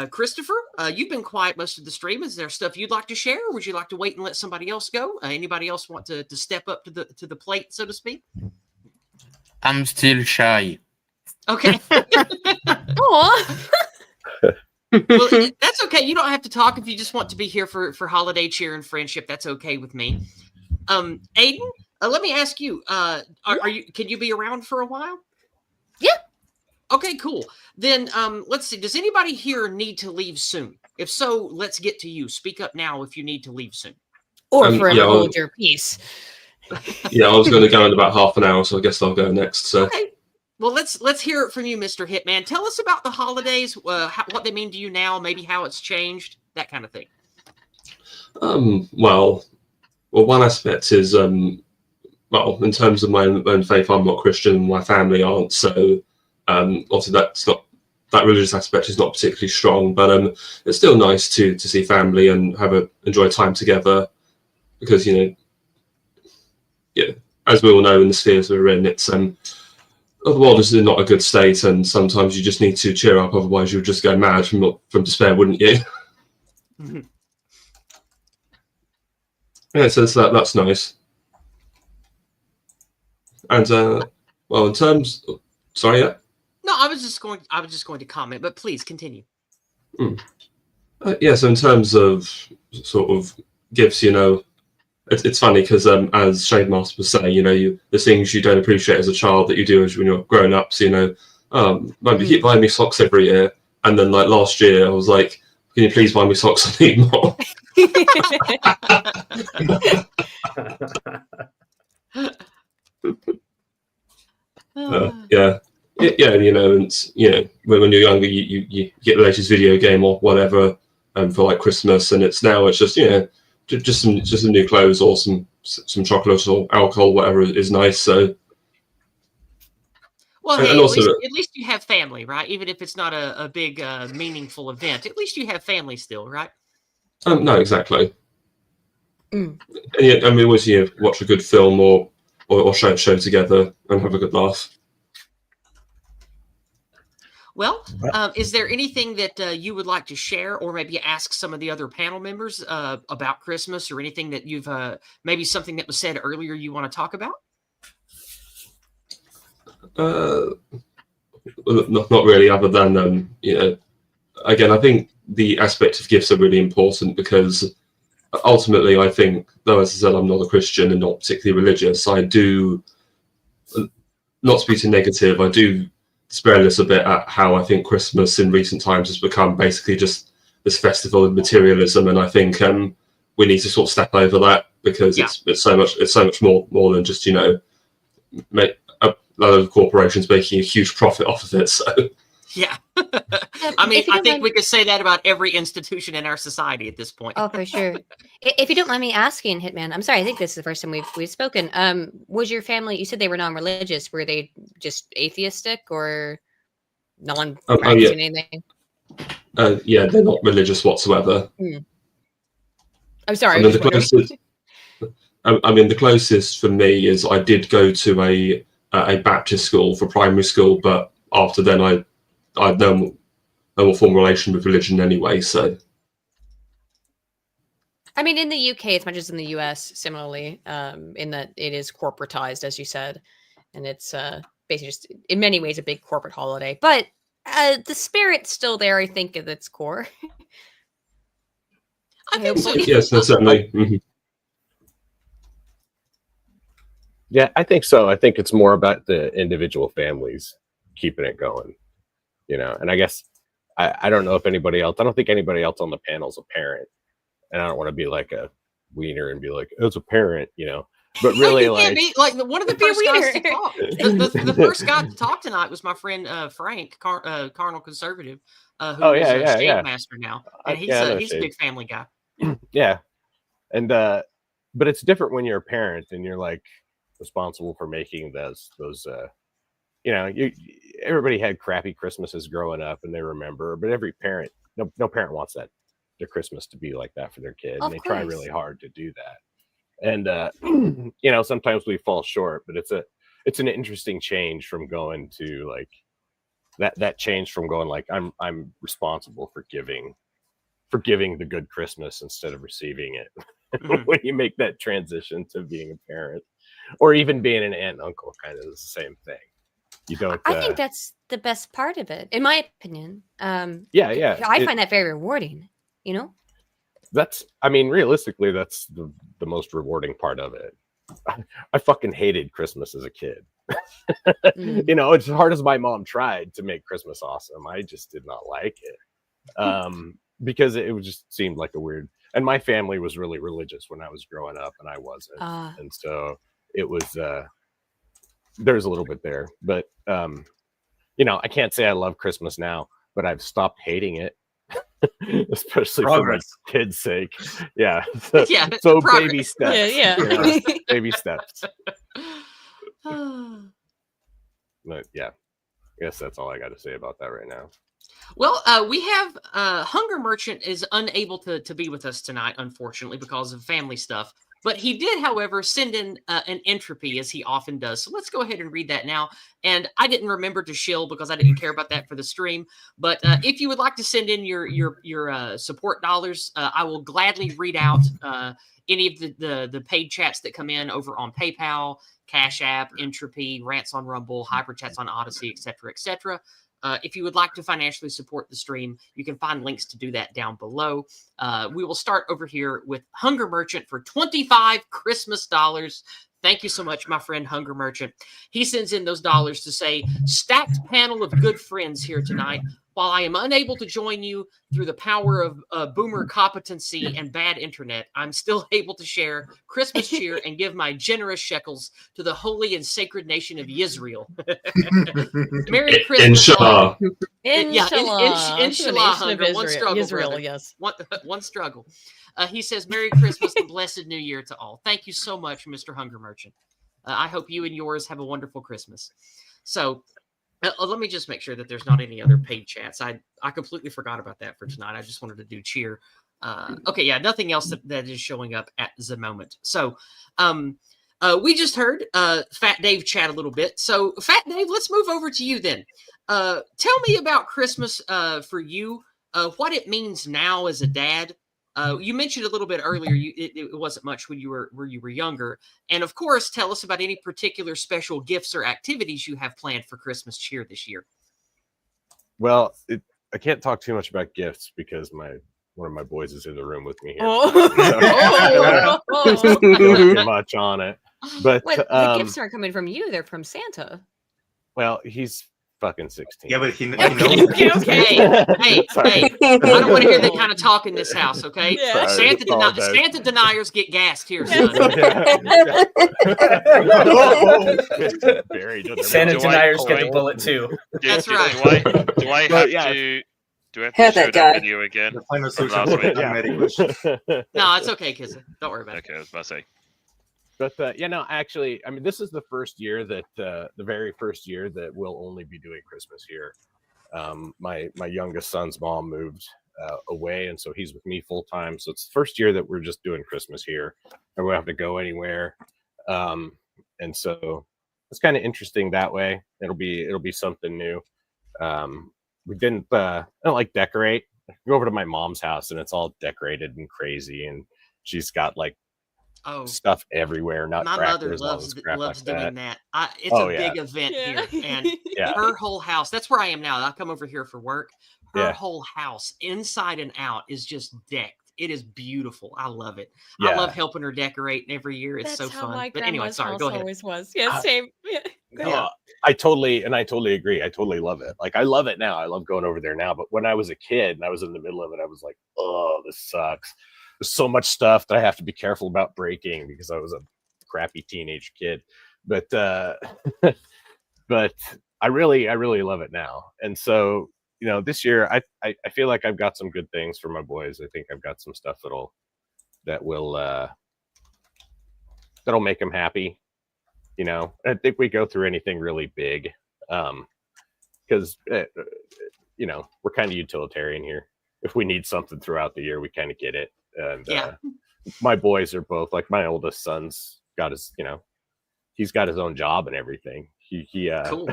[SPEAKER 1] Christopher, you've been quiet most of the stream. Is there stuff you'd like to share, or would you like to wait and let somebody else go? Anybody else want to step up to the plate, so to speak?
[SPEAKER 12] I'm still shy.
[SPEAKER 1] Okay.
[SPEAKER 10] Aw.
[SPEAKER 1] Well, that's okay. You don't have to talk if you just want to be here for holiday cheer and friendship. That's okay with me. Aiden, let me ask you: are you? Can you be around for a while?
[SPEAKER 10] Yeah.
[SPEAKER 1] Okay, cool. Then let's see. Does anybody here need to leave soon? If so, let's get to you. Speak up now if you need to leave soon.
[SPEAKER 10] Or forever hold your peace.
[SPEAKER 2] Yeah, I was going to go in about half an hour, so I guess I'll go next. So.
[SPEAKER 1] Okay. Well, let's hear it from you, Mr. Hitman. Tell us about the holidays, what they mean to you now, maybe how it's changed, that kind of thing.
[SPEAKER 2] Well, one aspect is, in terms of my own faith, I'm not Christian, my family aren't, so obviously that religious aspect is not particularly strong, but it's still nice to see family and enjoy time together, because as we all know in the spheres we're in, it's the world is in not a good state, and sometimes you just need to cheer up, otherwise you'll just go mad from despair, wouldn't you?
[SPEAKER 1] Mm-hmm.
[SPEAKER 2] Yeah, so that's nice. And in terms, sorry, yeah.
[SPEAKER 1] No, I was just going to comment, but please continue.
[SPEAKER 2] Yeah, so in terms of sort of gifts, it's funny because as Shade Master was saying, the things you don't appreciate as a child that you do when you're growing up. So you keep buying me socks every year, and then like last year I was like, can you please buy me socks? I need more. Yeah, and when you're younger, you get the latest video game or whatever for like Christmas, and it's just just some new clothes or some chocolate or alcohol, whatever is nice. So,
[SPEAKER 1] well, hey, at least you have family, right? Even if it's not a big meaningful event, at least you have family still, right?
[SPEAKER 2] No, exactly. And we always watch a good film or show together and have a good laugh.
[SPEAKER 1] Well, is there anything that you would like to share, or maybe ask some of the other panel members about Christmas, or anything that you've maybe something that was said earlier you want to talk about?
[SPEAKER 2] Not really, other than again, I think the aspect of gifts are really important, because ultimately, I think, though, as I said, I'm not a Christian and not particularly religious, I do, not to be too negative, I do despair a little bit at how I think Christmas in recent times has become basically just this festival of materialism, and I think we need to sort of step over that, because it's so much more than just make a lot of corporations making a huge profit off of it. So
[SPEAKER 1] Yeah.
[SPEAKER 10] I
[SPEAKER 1] mean, I think we could say that about every institution in our society at this point.
[SPEAKER 10] Oh, for sure. If you don't mind me asking, Hitman, I'm sorry. I think this is the first time we've spoken. Was your family? You said they were non-religious. Were they just atheistic or non-practicing anything?
[SPEAKER 2] Yeah, they're not religious whatsoever.
[SPEAKER 10] I'm sorry.
[SPEAKER 2] I mean, the closest for me is I did go to a Baptist school for primary school, but after then I had no more formal relation with religion anyway. So,
[SPEAKER 10] I mean, in the UK, as much as in the US, similarly, in that it is corporatized, as you said, and it's basically just in many ways a big corporate holiday. But the spirit's still there, I think, at its core.
[SPEAKER 1] I think so.
[SPEAKER 2] Yes, certainly. Mm-hmm.
[SPEAKER 11] Yeah, I think so. I think it's more about the individual families keeping it going, you know. And I guess I don't know if anybody else. I don't think anybody else on the panel is a parent, and I don't want to be like a wiener and be like, "It's a parent," you know. But really,
[SPEAKER 1] you can't be like one of the first guys to talk. The first guy to talk tonight was my friend Frank, Carnal Conservative, who is a Shade Master now, and he's a big family guy.
[SPEAKER 11] Yeah, and but it's different when you're a parent and you're like responsible for making those you know, everybody had crappy Christmases growing up and they remember, but every parent, no parent wants their Christmas to be like that for their kid, and they try really hard to do that. And you know, sometimes we fall short, but it's an interesting change from going to like that change from going like I'm responsible for giving the good Christmas instead of receiving it. When you make that transition to being a parent or even being an aunt and uncle, kind of the same thing. You don't.
[SPEAKER 10] I think that's the best part of it, in my opinion.
[SPEAKER 11] Yeah.
[SPEAKER 10] I find that very rewarding. You know.
[SPEAKER 11] I mean, realistically, that's the most rewarding part of it. I fucking hated Christmas as a kid. You know, as hard as my mom tried to make Christmas awesome, I just did not like it. Because it just seemed like a weird, and my family was really religious when I was growing up and I wasn't. And so it was, there's a little bit there, but, you know, I can't say I love Christmas now, but I've stopped hating it, especially for my kids' sake. Yeah. So baby steps.
[SPEAKER 10] Yeah.
[SPEAKER 11] You know, baby steps. But yeah, I guess that's all I got to say about that right now.
[SPEAKER 1] Well, we have Hunger Merchant is unable to be with us tonight, unfortunately, because of family stuff. But he did, however, send in an entropy, as he often does. So let's go ahead and read that now. And I didn't remember to shill because I didn't care about that for the stream. But if you would like to send in your support dollars, I will gladly read out any of the paid chats that come in over on PayPal, Cash App, Entropy, Rants on Rumble, Hyper Chats on Odyssey, etc., etc. If you would like to financially support the stream, you can find links to do that down below. We will start over here with Hunger Merchant for 25 Christmas dollars. Thank you so much, my friend Hunger Merchant. He sends in those dollars to say, stacked panel of good friends here tonight. While I am unable to join you through the power of boomer competency and bad internet, I'm still able to share Christmas cheer and give my generous shekels to the holy and sacred nation of Israel. Merry Christmas.
[SPEAKER 2] Inshallah.
[SPEAKER 1] Inshallah, Hunger. One struggle,
[SPEAKER 10] Israel,
[SPEAKER 1] brother.
[SPEAKER 10] yes.
[SPEAKER 1] One struggle. He says, Merry Christmas and Blessed New Year to all. Thank you so much, Mr. Hunger Merchant. I hope you and yours have a wonderful Christmas. So, let me just make sure that there's not any other paid chats. I completely forgot about that for tonight. I just wanted to do cheer. Okay, yeah, nothing else that is showing up at the moment. So, we just heard Fat Dave chat a little bit. So, Fat Dave, let's move over to you then. Tell me about Christmas for you, what it means now as a dad. You mentioned a little bit earlier, it wasn't much when you were younger. And of course, tell us about any particular special gifts or activities you have planned for Christmas cheer this year.
[SPEAKER 11] Well, I can't talk too much about gifts because one of my boys is in the room with me here. Too much on it. But
[SPEAKER 10] the gifts aren't coming from you; they're from Santa.
[SPEAKER 11] Well, he's fucking 16.
[SPEAKER 4] Yeah, but he knows.
[SPEAKER 1] Hey, I don't want to hear that kind of talk in this house, okay?
[SPEAKER 10] Yeah.
[SPEAKER 11] Sorry,
[SPEAKER 1] Santa deniers get gassed here, son.
[SPEAKER 3] Santa
[SPEAKER 5] Do
[SPEAKER 3] deniers
[SPEAKER 5] I-
[SPEAKER 3] get the bullet too.
[SPEAKER 1] That's right.
[SPEAKER 5] Do I
[SPEAKER 11] Well,
[SPEAKER 5] have
[SPEAKER 11] yeah.
[SPEAKER 5] to? Do I have
[SPEAKER 9] Have
[SPEAKER 5] to show
[SPEAKER 9] that guy.
[SPEAKER 5] that video again?
[SPEAKER 4] The final
[SPEAKER 5] From
[SPEAKER 4] social
[SPEAKER 5] last week?
[SPEAKER 11] Yeah.
[SPEAKER 1] No, it's okay, Kizza. Don't worry about it.
[SPEAKER 5] Okay, I was about to say.
[SPEAKER 11] But yeah, no, actually, I mean, this is the first year that the very first year that we'll only be doing Christmas here. My youngest son's mom moved away, and so he's with me full time. So it's the first year that we're just doing Christmas here, and we don't have to go anywhere. And so it's kind of interesting that way. It'll be something new. We didn't I don't like decorate. I go over to my mom's house and it's all decorated and crazy, and she's got like stuff everywhere.
[SPEAKER 1] My mother loves doing that. It's a big event here, and her whole house. That's where I am now. I come over here for work. Her whole house, inside and out, is just decked. It is beautiful. I love it. I love helping her decorate every year. It's so fun. But anyway, sorry. Go ahead.
[SPEAKER 10] Always was. Yeah, same. Yeah.
[SPEAKER 11] I totally agree. I totally love it. Like I love it now. I love going over there now. But when I was a kid and I was in the middle of it, I was like, oh, this sucks. There's so much stuff that I have to be careful about breaking because I was a crappy teenage kid. But but I really love it now. And so, you know, this year I feel like I've got some good things for my boys. I think I've got some stuff that'll make them happy. You know, I think we go through anything really big because you know, we're kind of utilitarian here. If we need something throughout the year, we kind of get it. And my boys are both, like, my oldest son's got his, you know, he's got his own job and everything. He cool.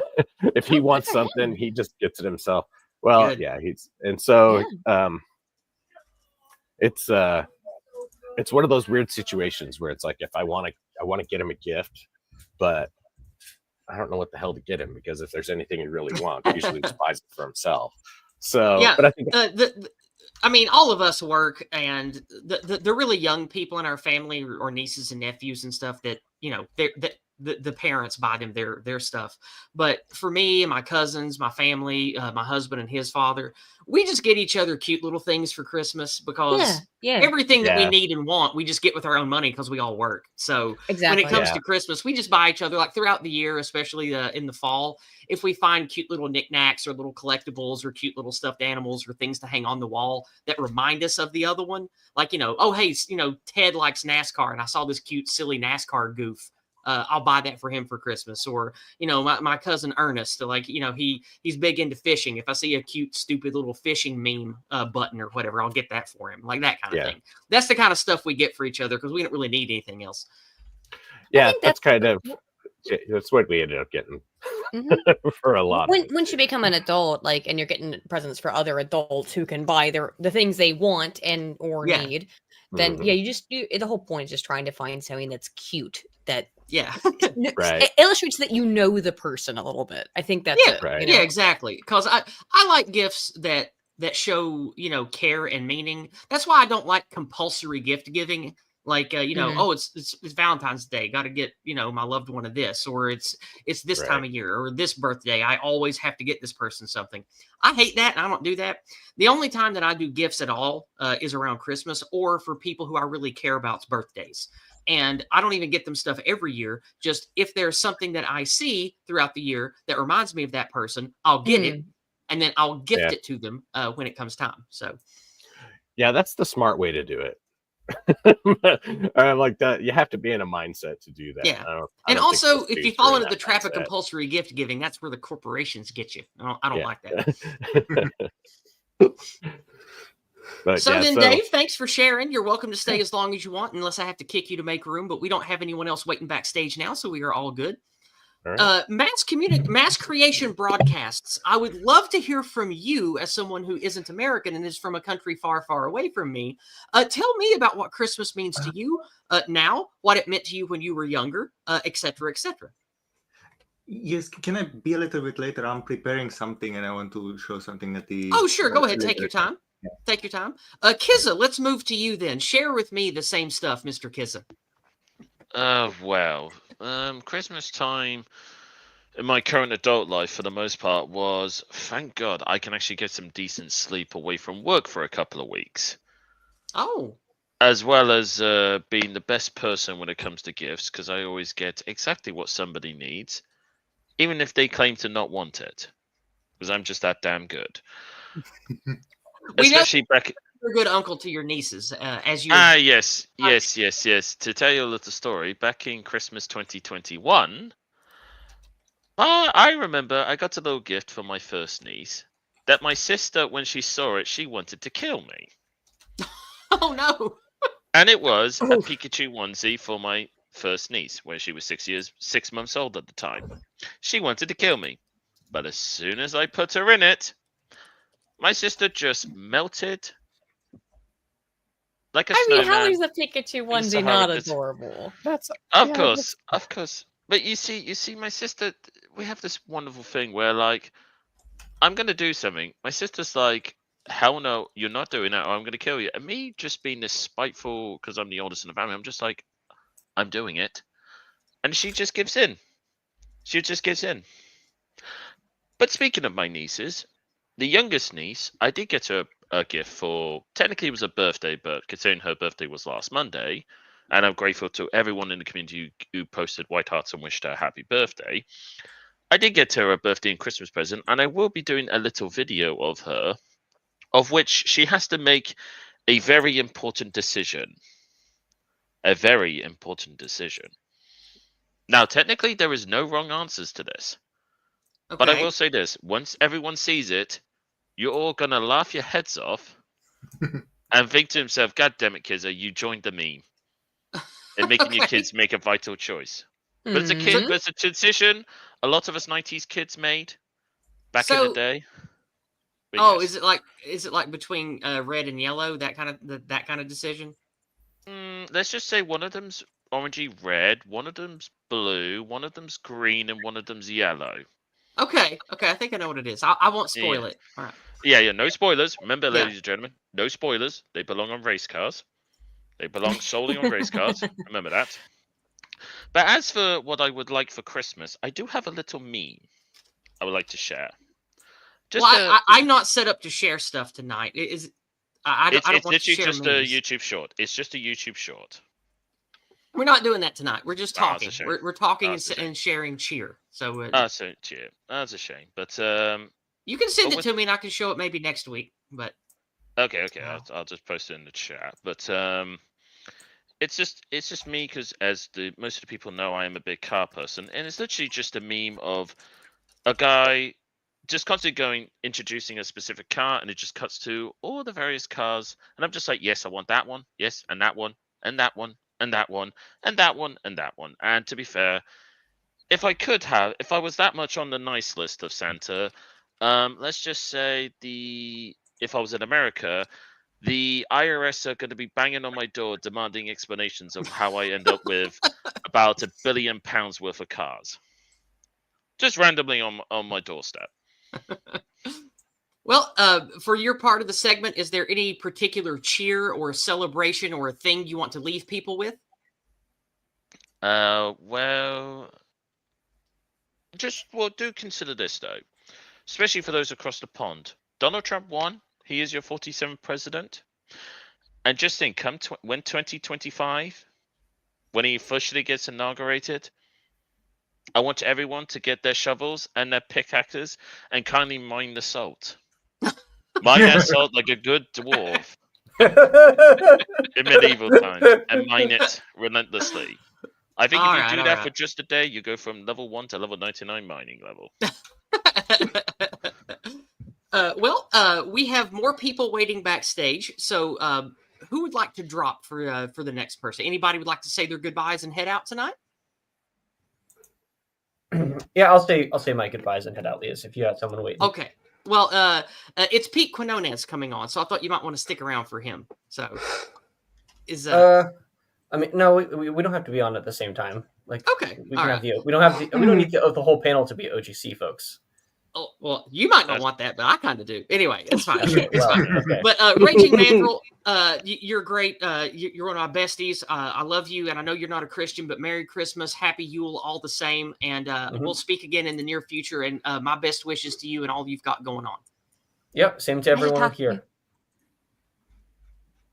[SPEAKER 11] If he wants something, he just gets it himself. Well, good. Yeah, it's one of those weird situations where it's like, if I want to get him a gift, but I don't know what the hell to get him, because if there's anything he really wants, he usually just buys it for himself. So,
[SPEAKER 1] yeah,
[SPEAKER 11] but I think
[SPEAKER 1] I mean, all of us work, and the really young people in our family, or nieces and nephews and stuff, that, you know, the parents buy them their stuff. But for me and my cousins, my family, my husband and his father, we just get each other cute little things for Christmas, because everything that we need and want, we just get with our own money because we all work. So when it comes to Christmas, we just buy each other, like, throughout the year, especially in the fall. If we find cute little knickknacks or little collectibles or cute little stuffed animals or things to hang on the wall that remind us of the other one, like, you know, oh, hey, you know, Ted likes NASCAR, and I saw this cute, silly NASCAR goof. I'll buy that for him for Christmas. Or, you know, my cousin Ernest, like, you know, he's big into fishing. If I see a cute, stupid little fishing meme button or whatever, I'll get that for him, like that kind of thing. That's the kind of stuff we get for each other, because we don't really need anything else.
[SPEAKER 11] Yeah, that's kind of that's what we ended up getting for a lot.
[SPEAKER 10] Once you become an adult, like, and you're getting presents for other adults who can buy the things they want or need, then the whole point is just trying to find something that's cute, that illustrates that you know the person a little bit. I think that's it.
[SPEAKER 1] Right. You know? Yeah, exactly. Because I like gifts that show, you know, care and meaning. That's why I don't like compulsory gift giving. Like, you know, oh, it's Valentine's Day, got to get, you know, my loved one of this, or it's this time of year, or this birthday, I always have to get this person something. I hate that, and I don't do that. The only time that I do gifts at all is around Christmas, or for people who I really care about's birthdays. And I don't even get them stuff every year. Just if there's something that I see throughout the year that reminds me of that person, I'll get it, and then I'll gift it to them when it comes time. So,
[SPEAKER 11] yeah, that's the smart way to do it. Like that, you have to be in a mindset to do that.
[SPEAKER 1] Yeah, and also, if you fall into the trap of compulsory gift giving, that's where the corporations get you. I don't like that.
[SPEAKER 11] But,
[SPEAKER 1] so Dave, thanks for sharing. You're welcome to stay as long as you want, unless I have to kick you to make room. But we don't have anyone else waiting backstage now, so we are all good. Right. Mass creation broadcasts. I would love to hear from you, as someone who isn't American and is from a country far, far away from me. Tell me about what Christmas means to you now, what it meant to you when you were younger, etc., etc.
[SPEAKER 4] Yes, can I be a little bit later? I'm preparing something and I want to show something at the...
[SPEAKER 1] Oh, sure. Go ahead. Take your time. Yeah. Take your time. Kizza, let's move to you then. Share with me the same stuff, Mr. Kizza.
[SPEAKER 5] Well, Christmas time, my current adult life, for the most part, was thank God I can actually get some decent sleep away from work for a couple of weeks.
[SPEAKER 1] Oh.
[SPEAKER 5] As well as being the best person when it comes to gifts, because I always get exactly what somebody needs, even if they claim to not want it, because I'm just that damn good.
[SPEAKER 1] We know
[SPEAKER 5] Especially back.
[SPEAKER 1] you're a good uncle to your nieces, as you.
[SPEAKER 5] Yes. To tell you a little story, back in Christmas 2021, I remember I got a little gift for my first niece that my sister, when she saw it, she wanted to kill me.
[SPEAKER 1] Oh no!
[SPEAKER 5] And it was a Pikachu onesie for my first niece, when she was 6 months old at the time. She wanted to kill me, but as soon as I put her in it, my sister just melted like a
[SPEAKER 10] I mean, how
[SPEAKER 5] snowman.
[SPEAKER 10] is a Pikachu
[SPEAKER 5] in
[SPEAKER 10] onesie
[SPEAKER 5] Sahara
[SPEAKER 10] not
[SPEAKER 5] Desert.
[SPEAKER 10] adorable?
[SPEAKER 5] Of course. But you see, my sister, we have this wonderful thing where, like, I'm gonna do something. My sister's like, hell no, you're not doing that, or I'm gonna kill you. And me just being this spiteful, because I'm the oldest in the family, I'm just like, I'm doing it. And she just gives in. She just gives in. But speaking of my nieces, the youngest niece, I did get her a gift for, technically it was a birthday, but considering her birthday was last Monday, and I'm grateful to everyone in the community who posted white hearts and wished her a happy birthday. I did get her a birthday and Christmas present, and I will be doing a little video of her, of which she has to make a very important decision. A very important decision. Now, technically, there is no wrong answers to this.
[SPEAKER 1] Okay.
[SPEAKER 5] But I will say this, once everyone sees it, you're all going to laugh your heads off and think to himself, God damn it, Kizza, you joined the meme. And making your kids make a vital choice. But it's a kid, but it's a decision a lot of us 90s kids made back in the day. But
[SPEAKER 1] is it like between red and yellow, that kind of decision?
[SPEAKER 5] Let's just say one of them's orangey red, one of them's blue, one of them's green, and one of them's yellow.
[SPEAKER 1] Okay, I think I know what it is. I won't spoil it. All right.
[SPEAKER 5] Yeah, no spoilers. Remember, ladies and gentlemen, no spoilers. They belong on race cars. They belong solely on race cars. Remember that. But as for what I would like for Christmas, I do have a little meme I would like to share.
[SPEAKER 1] I'm not set up to share stuff tonight. I don't want to share
[SPEAKER 5] just
[SPEAKER 1] memes.
[SPEAKER 5] a YouTube short. It's just a YouTube short.
[SPEAKER 1] We're not doing that tonight. We're just talking.
[SPEAKER 5] Shame.
[SPEAKER 1] We're talking and sharing cheer. So
[SPEAKER 5] cheer. That's a shame. But
[SPEAKER 1] you can send it to me and I can show it maybe next week. But
[SPEAKER 5] okay. I'll just post it in the chat. But it's just me, because as most of the people know, I am a big car person, and it's literally just a meme of a guy just constantly introducing a specific car, and it just cuts to all the various cars, and I'm just like, yes, I want that one, yes, and that one, and that one, and that one, and that one, and that one. And to be fair, if I was that much on the nice list of Santa, let's just say if I was in America, the IRS are going to be banging on my door demanding explanations of how I end up with about £1 billion worth of cars. Just randomly on my doorstep.
[SPEAKER 1] Well, for your part of the segment, is there any particular cheer or celebration or a thing you want to leave people with?
[SPEAKER 5] Well, do consider this, though. Especially for those across the pond. Donald Trump won. He is your 47th president. And just think, when 2025, when he officially gets inaugurated, I want everyone to get their shovels and their pickaxes and kindly mine the salt. Mine that salt like a good dwarf in medieval times, and mine it relentlessly. I think if you do that for just a day, you go from level 1 to level 99 mining level.
[SPEAKER 1] We have more people waiting backstage. So who would like to drop for the next person? Anybody would like to say their goodbyes and head out tonight?
[SPEAKER 3] Yeah, I'll say my goodbyes and head out, Leas, if you had someone waiting.
[SPEAKER 1] Okay. Well, it's Pete Quinonez coming on, so I thought you might want to stick around for him. So,
[SPEAKER 3] I mean, no, we don't have to be on at the same time. Like,
[SPEAKER 1] okay,
[SPEAKER 3] we can have we don't need the whole panel to be OGC folks.
[SPEAKER 1] Oh, well, you might not
[SPEAKER 5] That's-
[SPEAKER 1] want that, but I kind of do. Anyway, it's fine.
[SPEAKER 3] Okay,
[SPEAKER 1] It's
[SPEAKER 3] well,
[SPEAKER 1] fine.
[SPEAKER 3] okay.
[SPEAKER 1] But Raging Mandrill, you're great. You're one of my besties. I love you, and I know you're not a Christian, but Merry Christmas, Happy Yule, all the same. And we'll speak again in the near future. And my best wishes to you and all you've got going on.
[SPEAKER 3] Yep, same to everyone here.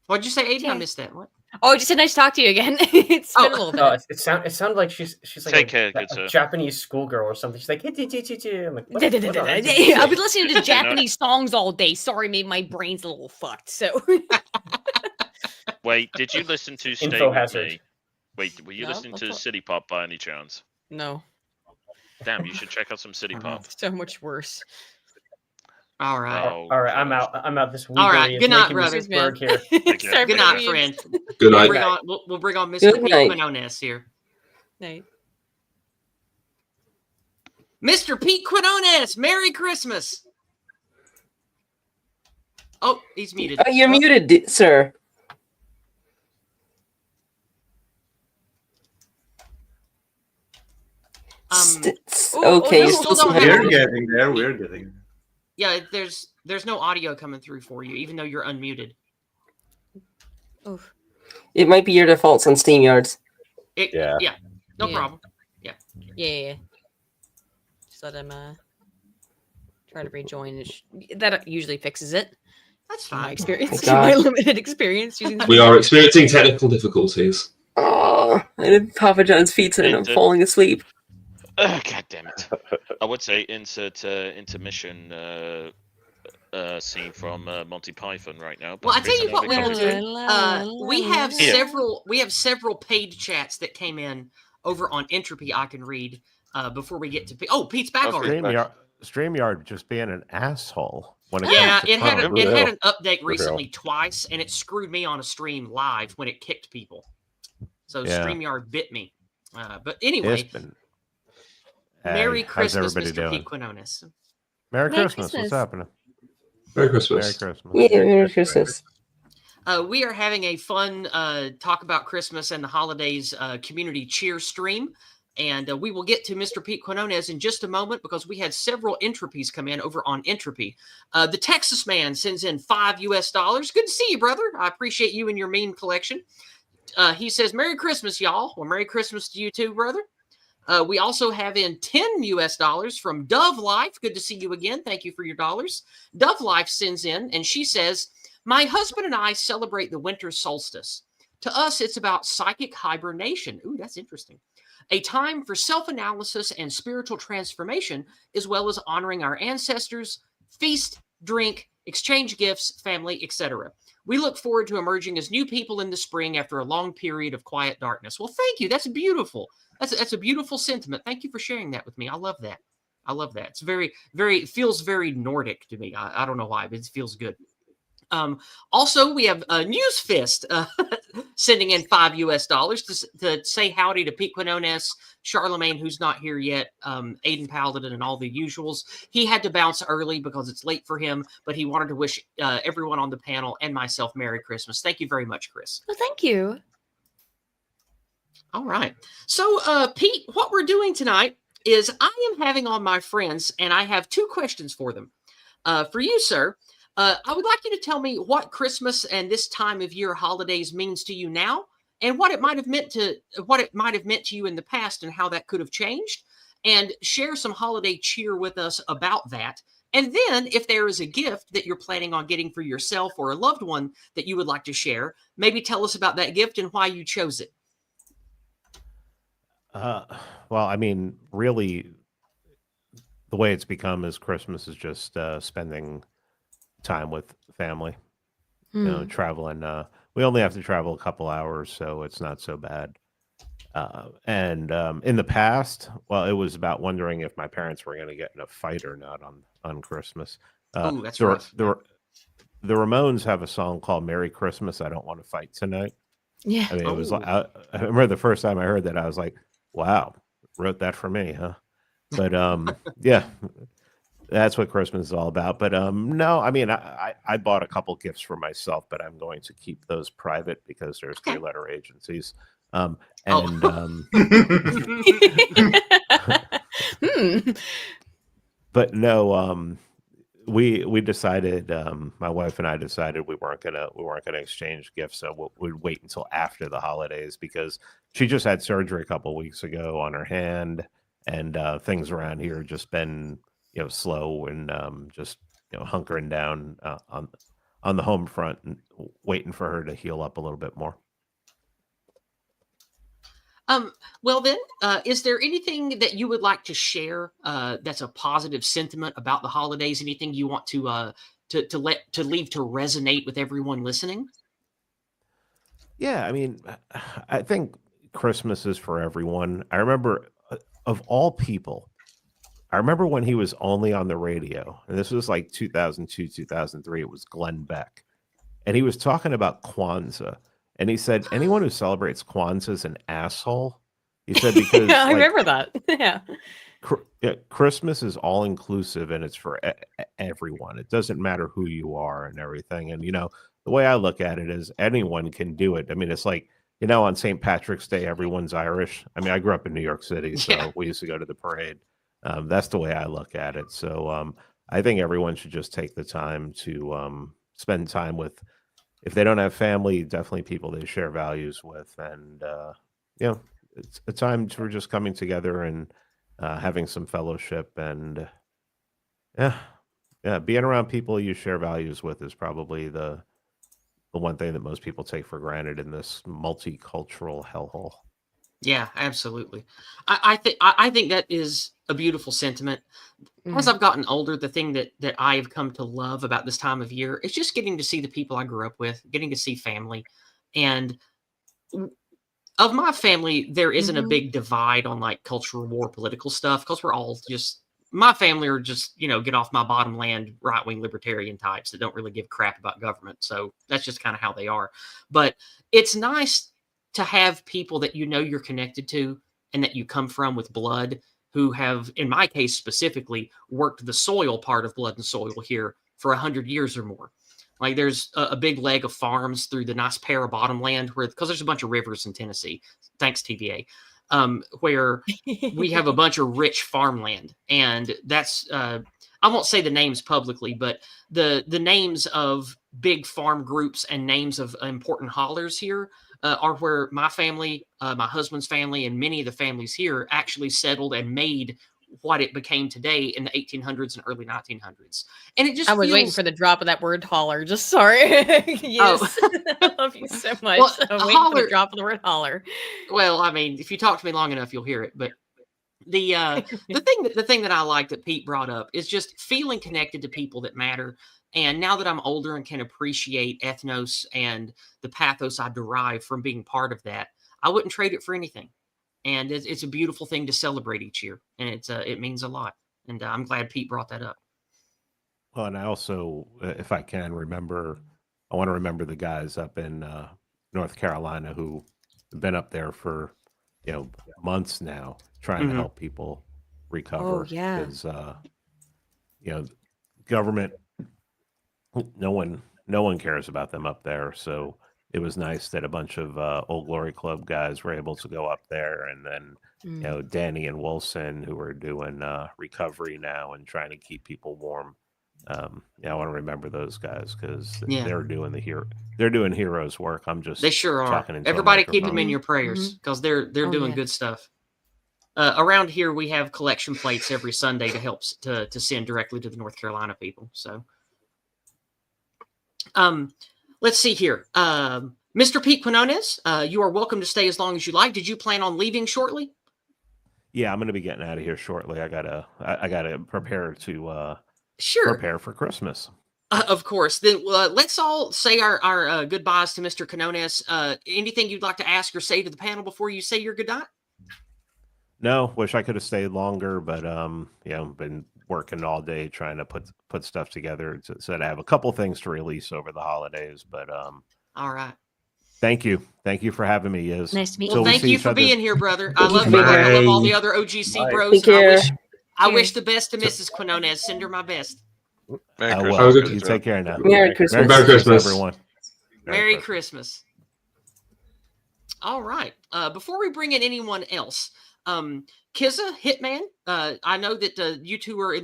[SPEAKER 1] What'd you say, Aiden? I
[SPEAKER 10] Yeah.
[SPEAKER 1] missed that. What?
[SPEAKER 10] Oh, just a nice to talk to you again. It's been a little bit.
[SPEAKER 3] Oh, it sounded like she's like
[SPEAKER 5] Take care, good
[SPEAKER 3] a
[SPEAKER 5] sir.
[SPEAKER 3] Japanese schoolgirl or something. She's like, I'm like, what
[SPEAKER 10] I've been listening to Japanese songs all day. Sorry, made my brain's a little fucked. So
[SPEAKER 5] Wait, did you listen to Stay
[SPEAKER 3] Info
[SPEAKER 5] With
[SPEAKER 3] hazard.
[SPEAKER 5] Me? Wait, were you
[SPEAKER 10] No,
[SPEAKER 5] listening
[SPEAKER 10] what's
[SPEAKER 5] to
[SPEAKER 10] up?
[SPEAKER 5] City Pop by any chance?
[SPEAKER 10] no,
[SPEAKER 5] Damn, you should check out some City Pop.
[SPEAKER 10] so much worse.
[SPEAKER 1] All right.
[SPEAKER 5] Oh,
[SPEAKER 3] all right, I'm
[SPEAKER 5] gosh.
[SPEAKER 3] out. I'm out. This
[SPEAKER 1] All right,
[SPEAKER 3] weebery
[SPEAKER 1] good
[SPEAKER 3] is
[SPEAKER 1] night,
[SPEAKER 3] making me
[SPEAKER 1] brother.
[SPEAKER 10] Cheers, man.
[SPEAKER 3] Pittsburgh here.
[SPEAKER 5] Take care.
[SPEAKER 10] Sorry
[SPEAKER 1] Good
[SPEAKER 10] for the
[SPEAKER 1] night,
[SPEAKER 10] weebs.
[SPEAKER 1] friend.
[SPEAKER 2] Good
[SPEAKER 1] We'll
[SPEAKER 2] night.
[SPEAKER 1] bring on, we'll bring on Mr.
[SPEAKER 9] Good
[SPEAKER 1] Pete
[SPEAKER 9] night.
[SPEAKER 1] Quinones here.
[SPEAKER 10] Night.
[SPEAKER 1] Mr. Pete Quinones, Merry Christmas. Oh, he's muted.
[SPEAKER 9] Oh, you're muted, sir. Okay.
[SPEAKER 10] no.
[SPEAKER 9] you're
[SPEAKER 10] Still
[SPEAKER 9] supposed
[SPEAKER 10] don't
[SPEAKER 9] to
[SPEAKER 10] have
[SPEAKER 4] We're
[SPEAKER 9] have-
[SPEAKER 4] getting there. We're getting there.
[SPEAKER 1] Yeah, there's no audio coming through for you, even though you're unmuted.
[SPEAKER 10] Oof.
[SPEAKER 9] It might be your defaults on SteamYards.
[SPEAKER 3] Yeah.
[SPEAKER 1] No
[SPEAKER 10] Yeah.
[SPEAKER 1] problem.
[SPEAKER 10] Yeah. Just let him try to rejoin. That usually fixes it.
[SPEAKER 1] That's
[SPEAKER 10] In my
[SPEAKER 1] fine.
[SPEAKER 10] experience,
[SPEAKER 9] God.
[SPEAKER 10] my limited experience using.
[SPEAKER 2] We are experiencing technical difficulties.
[SPEAKER 9] Oh, I did Papa John's pizza and I'm
[SPEAKER 5] It did.
[SPEAKER 9] falling asleep.
[SPEAKER 5] God damn it! I would say insert intermission scene from Monty Python right now.
[SPEAKER 1] Well, I
[SPEAKER 5] but
[SPEAKER 1] tell you
[SPEAKER 5] please
[SPEAKER 1] what we
[SPEAKER 5] allow
[SPEAKER 1] will
[SPEAKER 5] me to
[SPEAKER 1] do. We have
[SPEAKER 5] Here.
[SPEAKER 1] several paid chats that came in over on Entropy. I can read before we get to. Pete's back
[SPEAKER 5] Okay.
[SPEAKER 1] already.
[SPEAKER 11] StreamYard just being an asshole when it
[SPEAKER 1] Yeah,
[SPEAKER 11] comes to
[SPEAKER 1] it had
[SPEAKER 11] phone.
[SPEAKER 1] it had an update
[SPEAKER 11] real.
[SPEAKER 1] recently twice, and it screwed me on a stream live when it kicked people. So
[SPEAKER 11] Yeah.
[SPEAKER 1] StreamYard bit me. But anyway,
[SPEAKER 11] It's been.
[SPEAKER 1] Merry
[SPEAKER 11] How's
[SPEAKER 1] Christmas,
[SPEAKER 11] everybody
[SPEAKER 1] Mr.
[SPEAKER 11] doing?
[SPEAKER 1] Pete Quinones.
[SPEAKER 11] Merry
[SPEAKER 10] Merry
[SPEAKER 11] Christmas.
[SPEAKER 10] Christmas.
[SPEAKER 11] What's happening?
[SPEAKER 2] Merry
[SPEAKER 11] Merry
[SPEAKER 2] Christmas.
[SPEAKER 11] Christmas.
[SPEAKER 9] Yeah, Merry Christmas.
[SPEAKER 1] We are having a fun talk about Christmas and the holidays community cheer stream. And we will get to Mr. Pete Quinones in just a moment because we had several entropies come in over on Entropy. The Texas man sends in $5. Good to see you, brother. I appreciate you and your meme collection. He says, Merry Christmas, y'all. Well, Merry Christmas to you too, brother. We also have in $10 from Dove Life. Good to see you again. Thank you for your dollars. Dove Life sends in, and she says, my husband and I celebrate the winter solstice. To us, it's about psychic hibernation. Ooh, that's interesting. A time for self-analysis and spiritual transformation, as well as honoring our ancestors, feast, drink, exchange gifts, family, etc. We look forward to emerging as new people in the spring after a long period of quiet darkness. Well, thank you. That's beautiful. That's a beautiful sentiment. Thank you for sharing that with me. I love that. I love that. It's it feels very Nordic to me. I don't know why, but it feels good. Also, we have News Fist sending in $5 to say howdy to Pete Quinones, Charlemagne, who's not here yet, Aiden Paladin, and all the usuals. He had to bounce early because it's late for him, but he wanted to wish everyone on the panel and myself Merry Christmas. Thank you very much, Chris.
[SPEAKER 10] Well, thank you.
[SPEAKER 1] All right. So, Pete, what we're doing tonight is I am having on my friends, and I have two questions for them. For you, sir, I would like you to tell me what Christmas and this time of year holidays means to you now, and what it might have meant to you in the past, and how that could have changed, and share some holiday cheer with us about that. And then, if there is a gift that you're planning on getting for yourself or a loved one that you would like to share, maybe tell us about that gift and why you chose it.
[SPEAKER 11] Well, I mean, really, the way it's become is Christmas is just spending time with family. You know, traveling. We only have to travel a couple hours, so it's not so bad. And in the past, well, it was about wondering if my parents were going to get in a fight or not on Christmas.
[SPEAKER 1] Ooh, that's rough.
[SPEAKER 11] The Ramones have a song called "Merry Christmas, I Don't Want to Fight Tonight."
[SPEAKER 10] Yeah.
[SPEAKER 11] I mean, it was like I remember the first time I heard that, I was like, "Wow, wrote that for me, huh?" But yeah, that's what Christmas is all about. But no, I mean, I bought a couple gifts for myself, but I'm going to keep those private because there's
[SPEAKER 1] Okay.
[SPEAKER 11] 3-letter agencies.
[SPEAKER 13] but no, we decided, my wife and I decided we weren't gonna exchange gifts, so we'd wait until after the holidays because she just had surgery a couple weeks ago on her hand, and things around here have just been slow and just hunkering down on the home front and waiting for her to heal up a little bit more.
[SPEAKER 1] Well then, is there anything that you would like to share that's a positive sentiment about the holidays? Anything you want to leave to resonate with everyone listening?
[SPEAKER 13] Yeah, I mean, I think Christmas is for everyone. I remember, of all people, I remember when he was only on the radio, and this was like 2002, 2003. It was Glenn Beck, and he was talking about Kwanzaa, and he said anyone who celebrates Kwanzaa is an asshole. He said because
[SPEAKER 10] Yeah, I remember that. Yeah.
[SPEAKER 13] Christmas is all inclusive and it's for everyone. It doesn't matter who you are and everything. And the way I look at it is anyone can do it. I mean, it's like on St. Patrick's Day, everyone's Irish. I mean, I grew up in New York City, so we used to go to the parade. That's the way I look at it. So I think everyone should just take the time to spend time with. If they don't have family, definitely people they share values with, and it's a time for just coming together and having some fellowship, and being around people you share values with is probably the one thing that most people take for granted in this multicultural hellhole.
[SPEAKER 1] Yeah, absolutely. I think that is a beautiful sentiment. As I've gotten older, the thing that I have come to love about this time of year is just getting to see the people I grew up with, getting to see family. And of my family, there isn't a big divide on like cultural war, political stuff, because we're all just, my family are just, get off my bottom land, right-wing libertarian types that don't really give a crap about government. So that's just kind of how they are. But it's nice to have people that you're connected to and that you come from with blood, who have, in my case specifically, worked the soil part of Blood and Soil here for 100 years or more. Like there's a big leg of farms through the nice Para bottomland because there's a bunch of rivers in Tennessee, thanks TVA, where we have a bunch of rich farmland. And that's, I won't say the names publicly, but the names of big farm groups and names of important hollers here are where my family, my husband's family, and many of the families here actually settled and made what it became today in the 1800s and early 1900s. And it just
[SPEAKER 10] I was waiting for the drop of that word holler. Just sorry. Yes. I love you so much.
[SPEAKER 1] Well,
[SPEAKER 10] I'm waiting for the drop of the word holler.
[SPEAKER 1] Well, I mean, if you talk to me long enough, you'll hear it. But the thing that I like that Pete brought up is just feeling connected to people that matter. And now that I'm older and can appreciate ethnos and the pathos I derive from being part of that, I wouldn't trade it for anything. And it's a beautiful thing to celebrate each year, and it means a lot. And I'm glad Pete brought that up.
[SPEAKER 13] Well, and I also, if I can remember, I want to remember the guys up in North Carolina who have been up there for months now, trying to help people recover.
[SPEAKER 10] Oh yeah,
[SPEAKER 13] because government, no one cares about them up there. So it was nice that a bunch of Old Glory Club guys were able to go up there, and then Danny and Wilson, who are doing recovery now and trying to keep people warm. I want to remember those guys because they're doing heroes work. I'm just
[SPEAKER 1] they sure are.
[SPEAKER 13] Talking into
[SPEAKER 1] Everybody keep them in your prayers because they're doing good stuff. Around here, we have collection plates every Sunday to help to send directly to the North Carolina people. So, let's see here. Mr. Pete Quinones, you are welcome to stay as long as you like. Did you plan on leaving shortly?
[SPEAKER 13] Yeah, I'm going to be getting out of here shortly. I gotta prepare to prepare for Christmas.
[SPEAKER 1] Of course. Then let's all say our goodbyes to Mr. Quinones. Anything you'd like to ask or say to the panel before you say your goodnight?
[SPEAKER 13] No, wish I could have stayed longer, but been working all day trying to put stuff together. So I have a couple things to release over the holidays, but
[SPEAKER 1] all right.
[SPEAKER 13] Thank you for having me. Is
[SPEAKER 10] nice to meet
[SPEAKER 1] you. Well, thank you for being here, brother. I love
[SPEAKER 9] you.
[SPEAKER 1] I love all the other OGC bros. I wish the best to Mrs. Quinones. Send her my best.
[SPEAKER 11] Merry Christmas.
[SPEAKER 13] You take care now.
[SPEAKER 9] Merry Christmas.
[SPEAKER 2] Merry Christmas,
[SPEAKER 13] everyone.
[SPEAKER 1] Merry Christmas. All right. Before we bring in anyone else, Kizza, Hitman, I know that you two are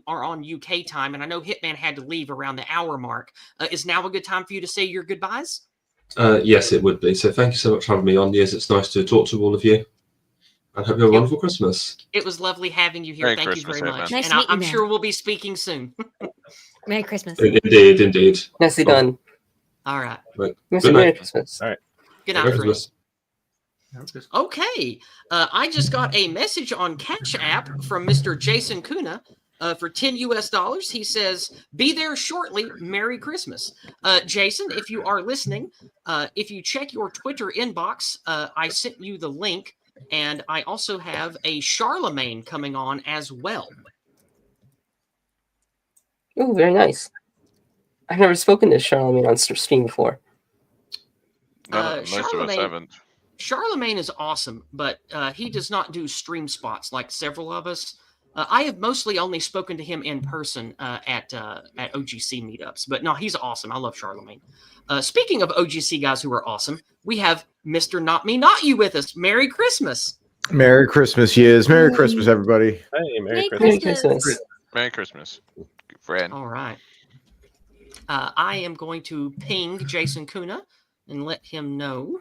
[SPEAKER 1] are on UK time, and I know Hitman had to leave around the hour mark. Is now a good time for you to say your goodbyes?
[SPEAKER 2] Yes, it would be. So thank you so much for having me on. Yes, it's nice to talk to all of you. And hope you have a wonderful Christmas.
[SPEAKER 1] It was lovely having you here.
[SPEAKER 5] Merry
[SPEAKER 1] Thank
[SPEAKER 5] Christmas,
[SPEAKER 1] you very much.
[SPEAKER 5] Hitman.
[SPEAKER 10] Nice
[SPEAKER 1] and
[SPEAKER 10] to meet you,
[SPEAKER 1] I'm
[SPEAKER 10] man.
[SPEAKER 1] sure we'll be speaking soon.
[SPEAKER 10] Merry Christmas.
[SPEAKER 2] Indeed.
[SPEAKER 9] Nicely done.
[SPEAKER 1] All right.
[SPEAKER 2] Right.
[SPEAKER 9] Merry
[SPEAKER 2] Good night.
[SPEAKER 9] Christmas.
[SPEAKER 11] All right.
[SPEAKER 1] Good
[SPEAKER 2] Merry
[SPEAKER 1] night, friends.
[SPEAKER 2] Christmas.
[SPEAKER 1] Okay. I just got a message on Cash App from Mr. Jason Kuna for $10 US. He says, "Be there shortly. Merry Christmas." Jason, if you are listening, if you check your Twitter inbox, I sent you the link, and I also have a Charlemagne coming on as well.
[SPEAKER 9] Oh, very nice. I've never spoken to Charlemagne on stream before.
[SPEAKER 5] Most of us haven't.
[SPEAKER 1] Charlemagne is awesome, but he does not do stream spots like several of us. I have mostly only spoken to him in person at OGC meetups, but no, he's awesome. I love Charlemagne. Speaking of OGC guys who are awesome, we have Mr. Not Me, Not You with us. Merry Christmas.
[SPEAKER 14] Merry Christmas, Yiz. Merry Christmas, everybody.
[SPEAKER 11] Hey,
[SPEAKER 10] Merry Christmas.
[SPEAKER 5] Merry Christmas, friend.
[SPEAKER 1] All right. I am going to ping Jason Kuna and let him know.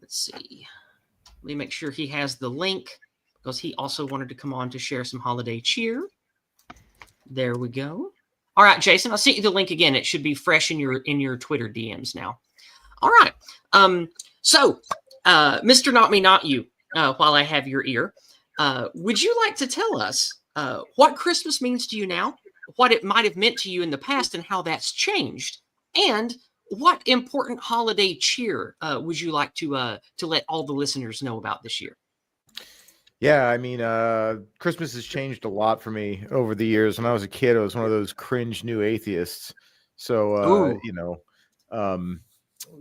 [SPEAKER 1] Let's see. Let me make sure he has the link because he also wanted to come on to share some holiday cheer. There we go. All right, Jason, I'll send you the link again. It should be fresh in your Twitter DMs now. All right. So, Mr. Not Me, Not You, while I have your ear, would you like to tell us what Christmas means to you now, what it might have meant to you in the past, and how that's changed? And what important holiday cheer would you like to let all the listeners know about this year?
[SPEAKER 14] Yeah, I mean, Christmas has changed a lot for me over the years. When I was a kid, I was one of those cringe new atheists. So,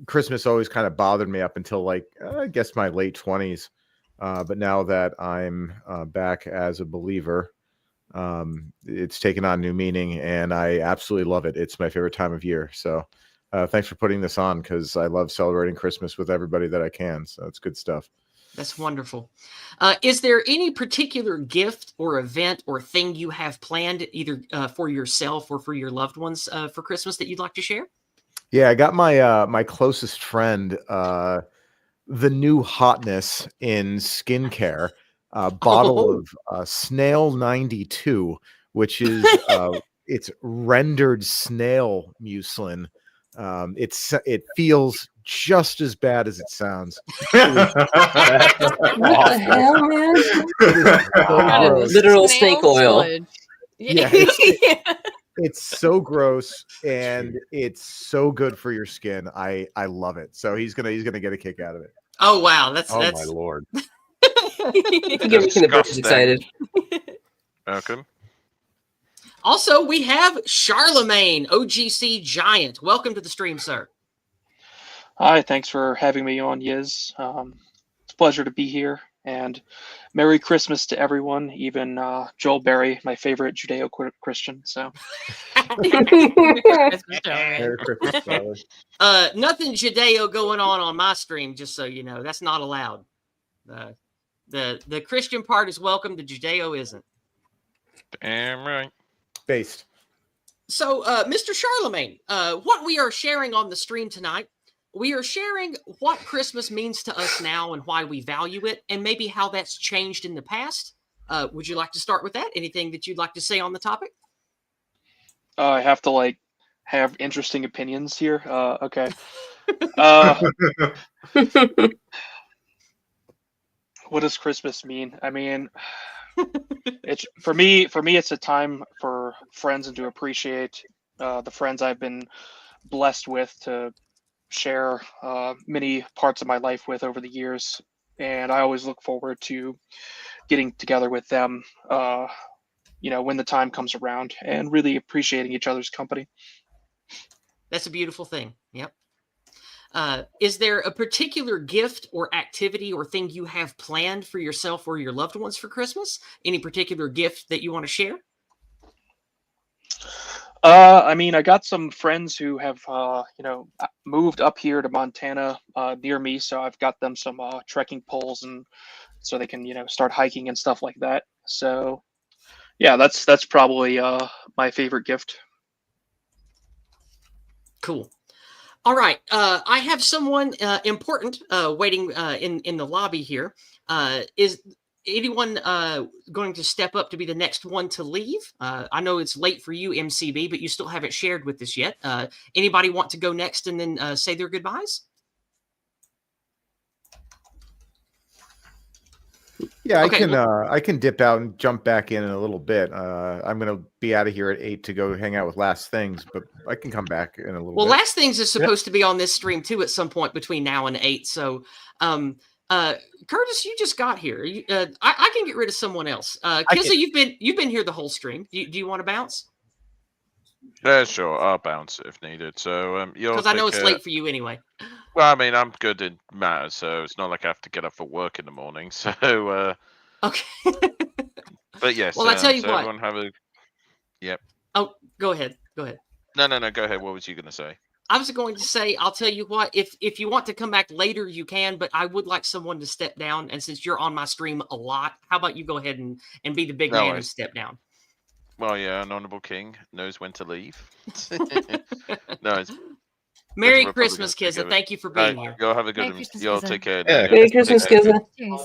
[SPEAKER 14] Christmas always kind of bothered me up until like, I guess my late 20s. But now that I'm back as a believer, it's taken on new meaning, and I absolutely love it. It's my favorite time of year. So thanks for putting this on, because I love celebrating Christmas with everybody that I can. So it's good stuff.
[SPEAKER 1] That's wonderful. Is there any particular gift or event or thing you have planned either for yourself or for your loved ones for Christmas that you'd like to share?
[SPEAKER 14] Yeah, I got my my closest friend the new hotness in skincare, bottle of Snail 92, which is it's rendered snail mucilin. It feels just as bad as it sounds.
[SPEAKER 9] What the hell, man? Literal snake oil.
[SPEAKER 14] Yeah, it's so gross, and it's so good for your skin. I love it. So he's gonna get a kick out of it.
[SPEAKER 1] Oh wow, that's
[SPEAKER 11] my lord.
[SPEAKER 9] You're making the birds excited.
[SPEAKER 5] Welcome.
[SPEAKER 1] Also, we have Charlemagne, OGC Giant. Welcome to the stream, sir.
[SPEAKER 15] Hi, thanks for having me on, Yiz. It's a pleasure to be here, and Merry Christmas to everyone, even Joel Berry, my favorite Judeo-Christian. So,
[SPEAKER 14] Merry Christmas, brother.
[SPEAKER 1] Nothing Judeo going on my stream, just so you know. That's not allowed. The Christian part is welcome, the Judeo isn't.
[SPEAKER 5] Damn right.
[SPEAKER 14] Based.
[SPEAKER 1] So, Mr. Charlemagne, what we are sharing on the stream tonight, we are sharing what Christmas means to us now and why we value it, and maybe how that's changed in the past. Would you like to start with that? Anything that you'd like to say on the topic?
[SPEAKER 15] I have to have interesting opinions here. Okay. What does Christmas mean? I mean, it's for me. It's a time for friends and to appreciate the friends I've been blessed with to share many parts of my life with over the years, and I always look forward to getting together with them. When the time comes around, and really appreciating each other's company.
[SPEAKER 1] That's a beautiful thing. Yep. Is there a particular gift or activity or thing you have planned for yourself or your loved ones for Christmas? Any particular gift that you want to share?
[SPEAKER 15] I mean, I got some friends who have, moved up here to Montana near me, so I've got them some trekking poles and so they can start hiking and stuff like that. So yeah, that's probably my favorite gift.
[SPEAKER 1] Cool. All right. I have someone important waiting in the lobby here. Is anyone going to step up to be the next one to leave? I know it's late for you, MCB, but you still haven't shared with us yet. Anybody want to go next and then say their goodbyes?
[SPEAKER 14] Yeah,
[SPEAKER 1] Okay,
[SPEAKER 14] I can dip out and jump back in a little bit. I'm going to be out of here at 8 to go hang out with Last Things, but I can come back in a little
[SPEAKER 1] Well,
[SPEAKER 14] bit.
[SPEAKER 1] Last Things is supposed to be on this stream too at some point between now and 8. So, Curtis, you just got here. I can get rid of someone else. Kizza, you've been here the whole stream. Do you want to bounce?
[SPEAKER 5] Yeah, sure. I'll bounce if needed. So
[SPEAKER 1] Because I know it's late for you anyway.
[SPEAKER 5] Well, I mean, I'm good in matters, so it's not like I have to get up for work in the morning. So
[SPEAKER 1] okay.
[SPEAKER 5] But yes.
[SPEAKER 1] Well, I tell you
[SPEAKER 5] so
[SPEAKER 1] what.
[SPEAKER 5] Everyone have a. Yep.
[SPEAKER 1] Oh, go ahead. Go ahead.
[SPEAKER 5] No. Go ahead. What was you going to say?
[SPEAKER 1] I was going to say, I'll tell you what. If you want to come back later, you can. But I would like someone to step down. And since you're on my stream a lot, how about you go ahead and be the big
[SPEAKER 5] No
[SPEAKER 1] man
[SPEAKER 5] worries.
[SPEAKER 1] and step down?
[SPEAKER 5] Well, yeah, an honourable king knows when to leave. No, it's
[SPEAKER 1] Merry Christmas, Kizza. Thank you for being
[SPEAKER 5] No,
[SPEAKER 1] here.
[SPEAKER 5] Y'all have a good one. Y'all take care.
[SPEAKER 9] Yeah, Merry Christmas, Kizza.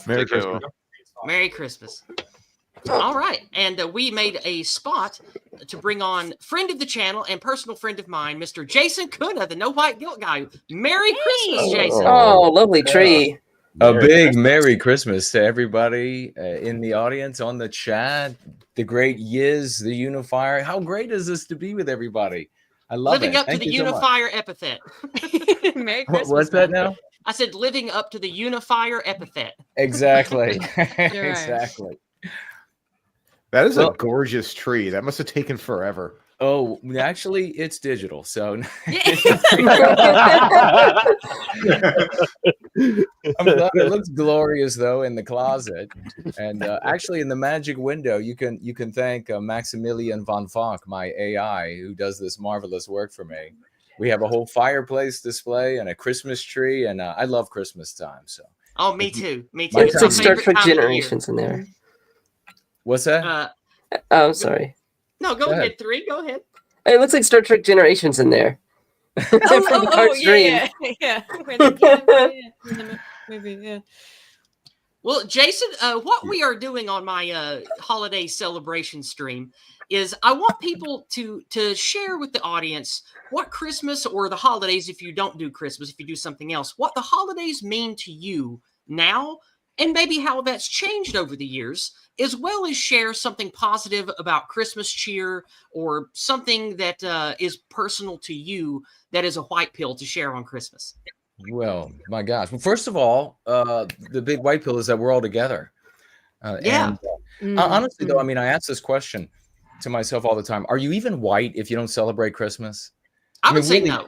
[SPEAKER 14] Merry
[SPEAKER 5] Take care.
[SPEAKER 14] Christmas.
[SPEAKER 1] Merry Christmas. All right. And we made a spot to bring on friend of the channel and personal friend of mine, Mr. Jason Kuna, the No White Guilt guy. Merry Christmas, Jason.
[SPEAKER 9] Oh, lovely tree.
[SPEAKER 16] A big Merry Christmas to everybody in the audience, on the chat, the great Yiz, the Unifier. How great is this to be with everybody? I love
[SPEAKER 1] Living
[SPEAKER 16] it.
[SPEAKER 1] up to
[SPEAKER 16] Thank
[SPEAKER 1] the
[SPEAKER 16] you so much.
[SPEAKER 1] unifier epithet.
[SPEAKER 10] Merry Christmas.
[SPEAKER 16] What's that now?
[SPEAKER 1] I said living up to the unifier epithet.
[SPEAKER 16] Exactly.
[SPEAKER 10] right.
[SPEAKER 16] Exactly.
[SPEAKER 14] That is
[SPEAKER 16] Well-
[SPEAKER 14] a gorgeous tree. That must have taken forever.
[SPEAKER 16] Oh, actually, it's digital. So I'm glad it looks glorious though in the closet, and actually in the magic window, you can thank Maximilian von Fock, my AI, who does this marvelous work for me. We have a whole fireplace display and a Christmas tree, and I love Christmas time. So
[SPEAKER 1] Oh, me too. Me too.
[SPEAKER 16] My
[SPEAKER 9] It's
[SPEAKER 1] It's my
[SPEAKER 9] like Star
[SPEAKER 1] favorite
[SPEAKER 9] Trek
[SPEAKER 1] time of the year.
[SPEAKER 9] Generations in there.
[SPEAKER 16] what's that?
[SPEAKER 9] Oh, sorry.
[SPEAKER 1] No, go
[SPEAKER 16] Go
[SPEAKER 1] ahead,
[SPEAKER 16] ahead.
[SPEAKER 1] 3. Go ahead.
[SPEAKER 9] It looks like Star Trek Generations in there. From Picard's dream.
[SPEAKER 10] yeah. Where the camera, in the movie, yeah.
[SPEAKER 1] Well, Jason, what we are doing on my holiday celebration stream is I want people to share with the audience what Christmas or the holidays, if you don't do Christmas, if you do something else, what the holidays mean to you now, and maybe how that's changed over the years, as well as share something positive about Christmas cheer or something that is personal to you that is a white pill to share on Christmas.
[SPEAKER 16] Well, my gosh. Well, first of all, the big white pill is that we're all together.
[SPEAKER 1] Yeah.
[SPEAKER 16] And honestly, though, I mean, I ask this question to myself all the time. Are you even white if you don't celebrate Christmas?
[SPEAKER 1] I would say no.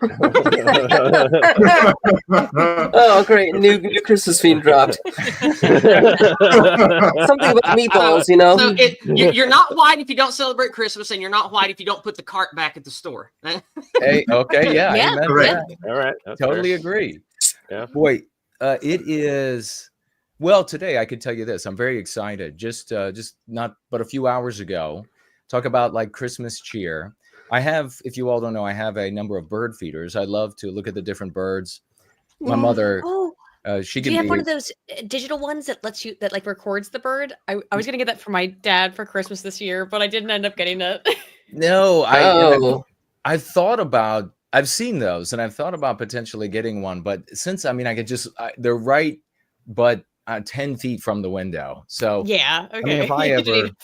[SPEAKER 9] Oh, great. New Christmas theme dropped. Something about meatballs, you know?
[SPEAKER 1] So you're not white if you don't celebrate Christmas, and you're not white if you don't put the cart back at the store.
[SPEAKER 16] Hey, okay, yeah,
[SPEAKER 10] Yeah.
[SPEAKER 16] amen to
[SPEAKER 11] Correct.
[SPEAKER 16] that.
[SPEAKER 11] All right. That's
[SPEAKER 16] Totally
[SPEAKER 11] fair.
[SPEAKER 16] agree.
[SPEAKER 11] Yeah.
[SPEAKER 16] Boy, it is. Well, today I could tell you this. I'm very excited. Just not but a few hours ago, talk about like Christmas cheer. I have, if you all don't know, I have a number of bird feeders. I love to look at the different birds. My mother,
[SPEAKER 10] Oh,
[SPEAKER 16] she
[SPEAKER 10] do
[SPEAKER 16] can
[SPEAKER 10] you have
[SPEAKER 16] be.
[SPEAKER 10] one of those digital ones that lets you that like records the bird? I was gonna get that for my dad for Christmas this year, but I didn't end up getting that.
[SPEAKER 16] No,
[SPEAKER 9] Oh.
[SPEAKER 16] I've thought about. I've seen those, and I've thought about potentially getting one. But since I mean, I could just they're right, but 10 feet from the window. So
[SPEAKER 10] Yeah. Okay.
[SPEAKER 16] I mean, if I
[SPEAKER 10] You didn't
[SPEAKER 16] ever,
[SPEAKER 10] even-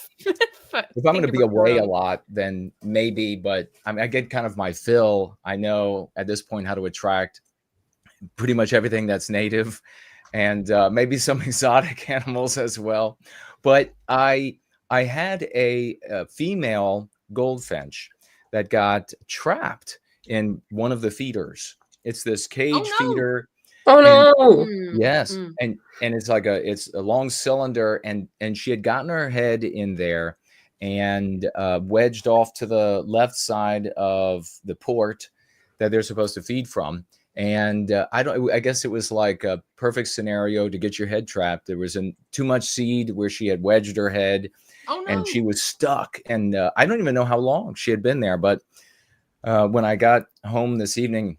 [SPEAKER 16] if I'm going to
[SPEAKER 10] think
[SPEAKER 16] be
[SPEAKER 10] of record
[SPEAKER 16] away a
[SPEAKER 10] on.
[SPEAKER 16] lot, then maybe. But I mean, I get kind of my fill. I know at this point how to attract pretty much everything that's native, and maybe some exotic animals as well. But I had a female goldfinch that got trapped in one of the feeders. It's this cage feeder.
[SPEAKER 9] Oh no!
[SPEAKER 16] Yes, and it's like it's a long cylinder, and she had gotten her head in there and wedged off to the left side of the port that they're supposed to feed from, And I guess it was like a perfect scenario to get your head trapped. There was too much seed where she had wedged her head, and she was stuck. And I don't even know how long she had been there. But when I got home this evening,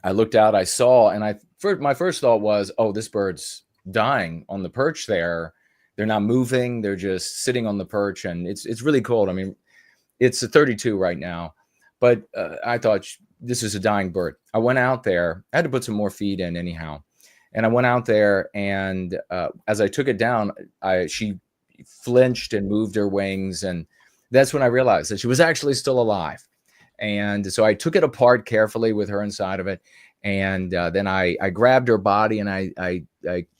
[SPEAKER 16] I looked out, I saw, and my first thought was, oh, this bird's dying on the perch there. They're not moving. They're just sitting on the perch, and it's really cold. I mean, it's a 32 right now, but I thought this is a dying bird. I went out there. I had to put some more feed in anyhow. And I went out there, and as I took it down, she flinched and moved her wings. And that's when I realized that she was actually still alive. And so I took it apart carefully with her inside of it. And then I grabbed her body, and I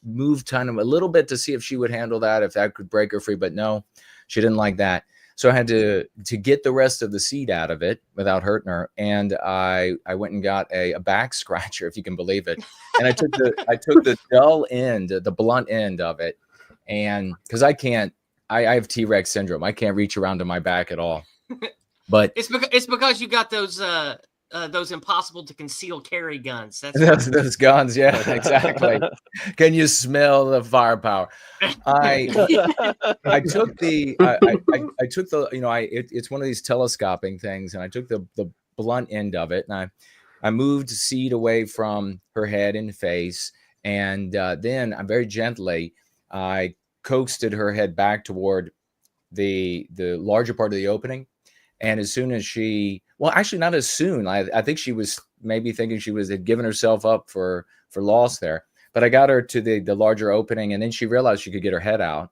[SPEAKER 16] moved kind of a little bit to see if she would handle that, if that could break her free. But no, she didn't like that. So I had to get the rest of the seed out of it without hurting her. And I went and got a back scratcher, if you can believe it. And I took the dull end, the blunt end of it. And because I have T-Rex syndrome. I can't reach around to my back at all. But
[SPEAKER 1] it's because you got those impossible to conceal carry guns. That's
[SPEAKER 16] those guns, yeah, exactly. Can you smell the firepower? I took the it's one of these telescoping things, and I took the blunt end of it, and I moved seed away from her head and face, and then I very gently I coaxed her head back toward the larger part of the opening. And as soon as actually not as soon. I think she was maybe thinking had given herself up for loss there. But I got her to the larger opening, and then she realized she could get her head out,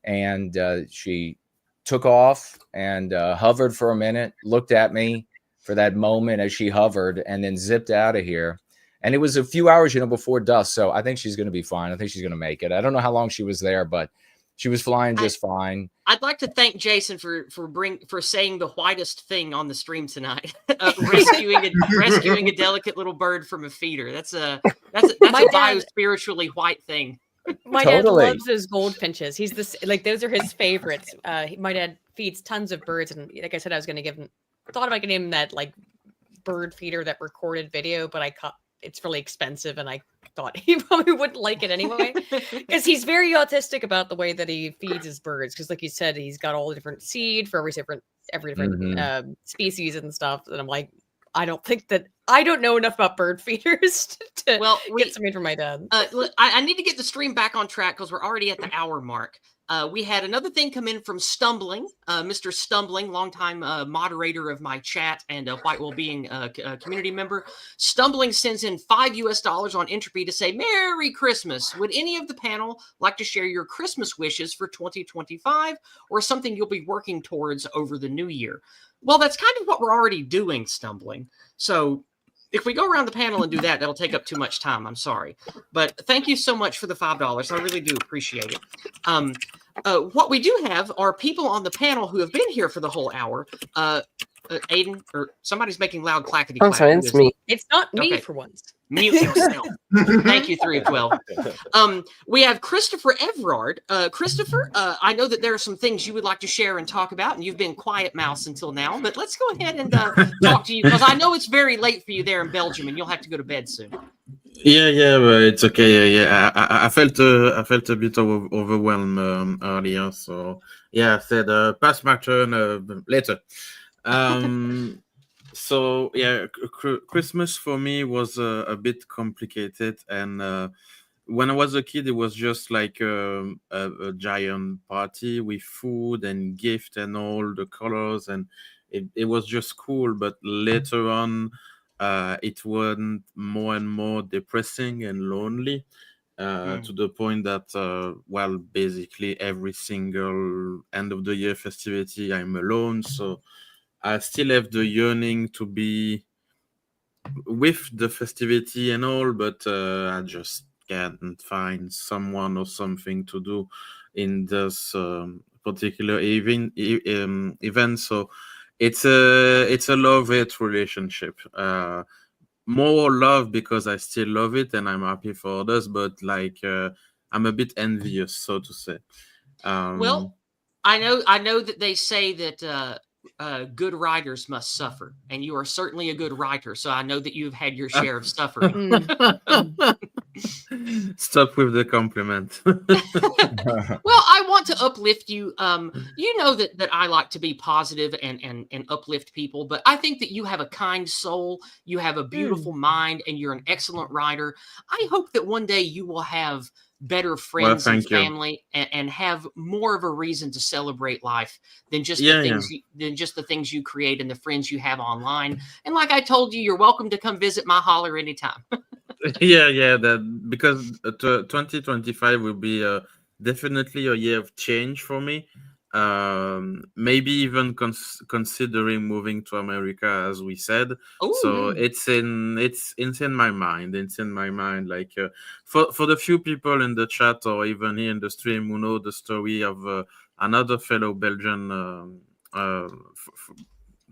[SPEAKER 16] and she took off and hovered for a minute, looked at me for that moment as she hovered, and then zipped out of here. And it was a few hours, before dusk. So I think she's going to be fine. I think she's going to make it. I don't know how long she was there, but she was flying just fine.
[SPEAKER 1] I'd like to thank Jason for saying the whitest thing on the stream tonight, rescuing a delicate little bird from a feeder. That's a bio-spiritually white thing.
[SPEAKER 10] My dad loves those goldfinches. He's those are his favorites. My dad feeds tons of birds, and like I said, I was going to thought about getting him that bird feeder, that recorded video, but it's really expensive, and I thought he probably wouldn't like it anyway, because he's very autistic about the way that he feeds his birds. Because, like you said, he's got all the different seed for every different species and stuff. And I'm like, I don't know enough about bird feeders to get something from my dad.
[SPEAKER 1] I need to get the stream back on track because we're already at the hour mark. We had another thing come in from Stumbling, Mr. Stumbling, longtime moderator of my chat and a White Wellbeing community member. Stumbling sends in $5 on Entropy to say, Merry Christmas. Would any of the panel like to share your Christmas wishes for 2025 or something you'll be working towards over the new year? Well, that's kind of what we're already doing, Stumbling. So if we go around the panel and do that, that'll take up too much time. I'm sorry. But thank you so much for the $5. I really do appreciate it. What we do have are people on the panel who have been here for the whole hour. Aiden, or somebody's making loud clackety clack.
[SPEAKER 9] I'm sorry, it's me.
[SPEAKER 10] It's not me for once.
[SPEAKER 1] Mute yourself. Thank you, 3 of 12. We have Christopher Everard. Christopher, I know that there are some things you would like to share and talk about, and you've been quiet mouse until now, but let's go ahead and talk to you, because I know it's very late for you there in Belgium, and you'll have to go to bed soon.
[SPEAKER 12] Yeah, but it's okay. Yeah, I felt a bit overwhelmed earlier, so yeah, I said pass my turn later. So yeah, Christmas for me was a bit complicated, and when I was a kid, it was just like a giant party with food and gift and all the colors, and it was just cool. But later on, it went more and more depressing and lonely, to the point that basically every single end of the year festivity, I'm alone. So I still have the yearning to be with the festivity and all, but I just can't find someone or something to do in this particular event. So it's a love-hate relationship. More love because I still love it and I'm happy for others, but I'm a bit envious, so to say.
[SPEAKER 1] Well, I know that they say that good writers must suffer, and you are certainly a good writer. So I know that you've had your share of suffering.
[SPEAKER 12] Stop with the compliment.
[SPEAKER 1] Well, I want to uplift you. You know that I like to be positive and uplift people, but I think that you have a kind soul, you have a beautiful mind, and you're an excellent writer. I hope that one day you will have better friends and
[SPEAKER 12] thank you.
[SPEAKER 1] family and have more of a reason to celebrate life than just
[SPEAKER 12] Yeah,
[SPEAKER 1] the things than just the things you create and the friends you have online. And like I told you, you're welcome to come visit my holler anytime.
[SPEAKER 12] Yeah, that because 2025 will be definitely a year of change for me. Maybe even considering moving to America, as we said. So it's in my mind. It's in my mind. Like for the few people in the chat or even here in the stream who know the story of another fellow Belgian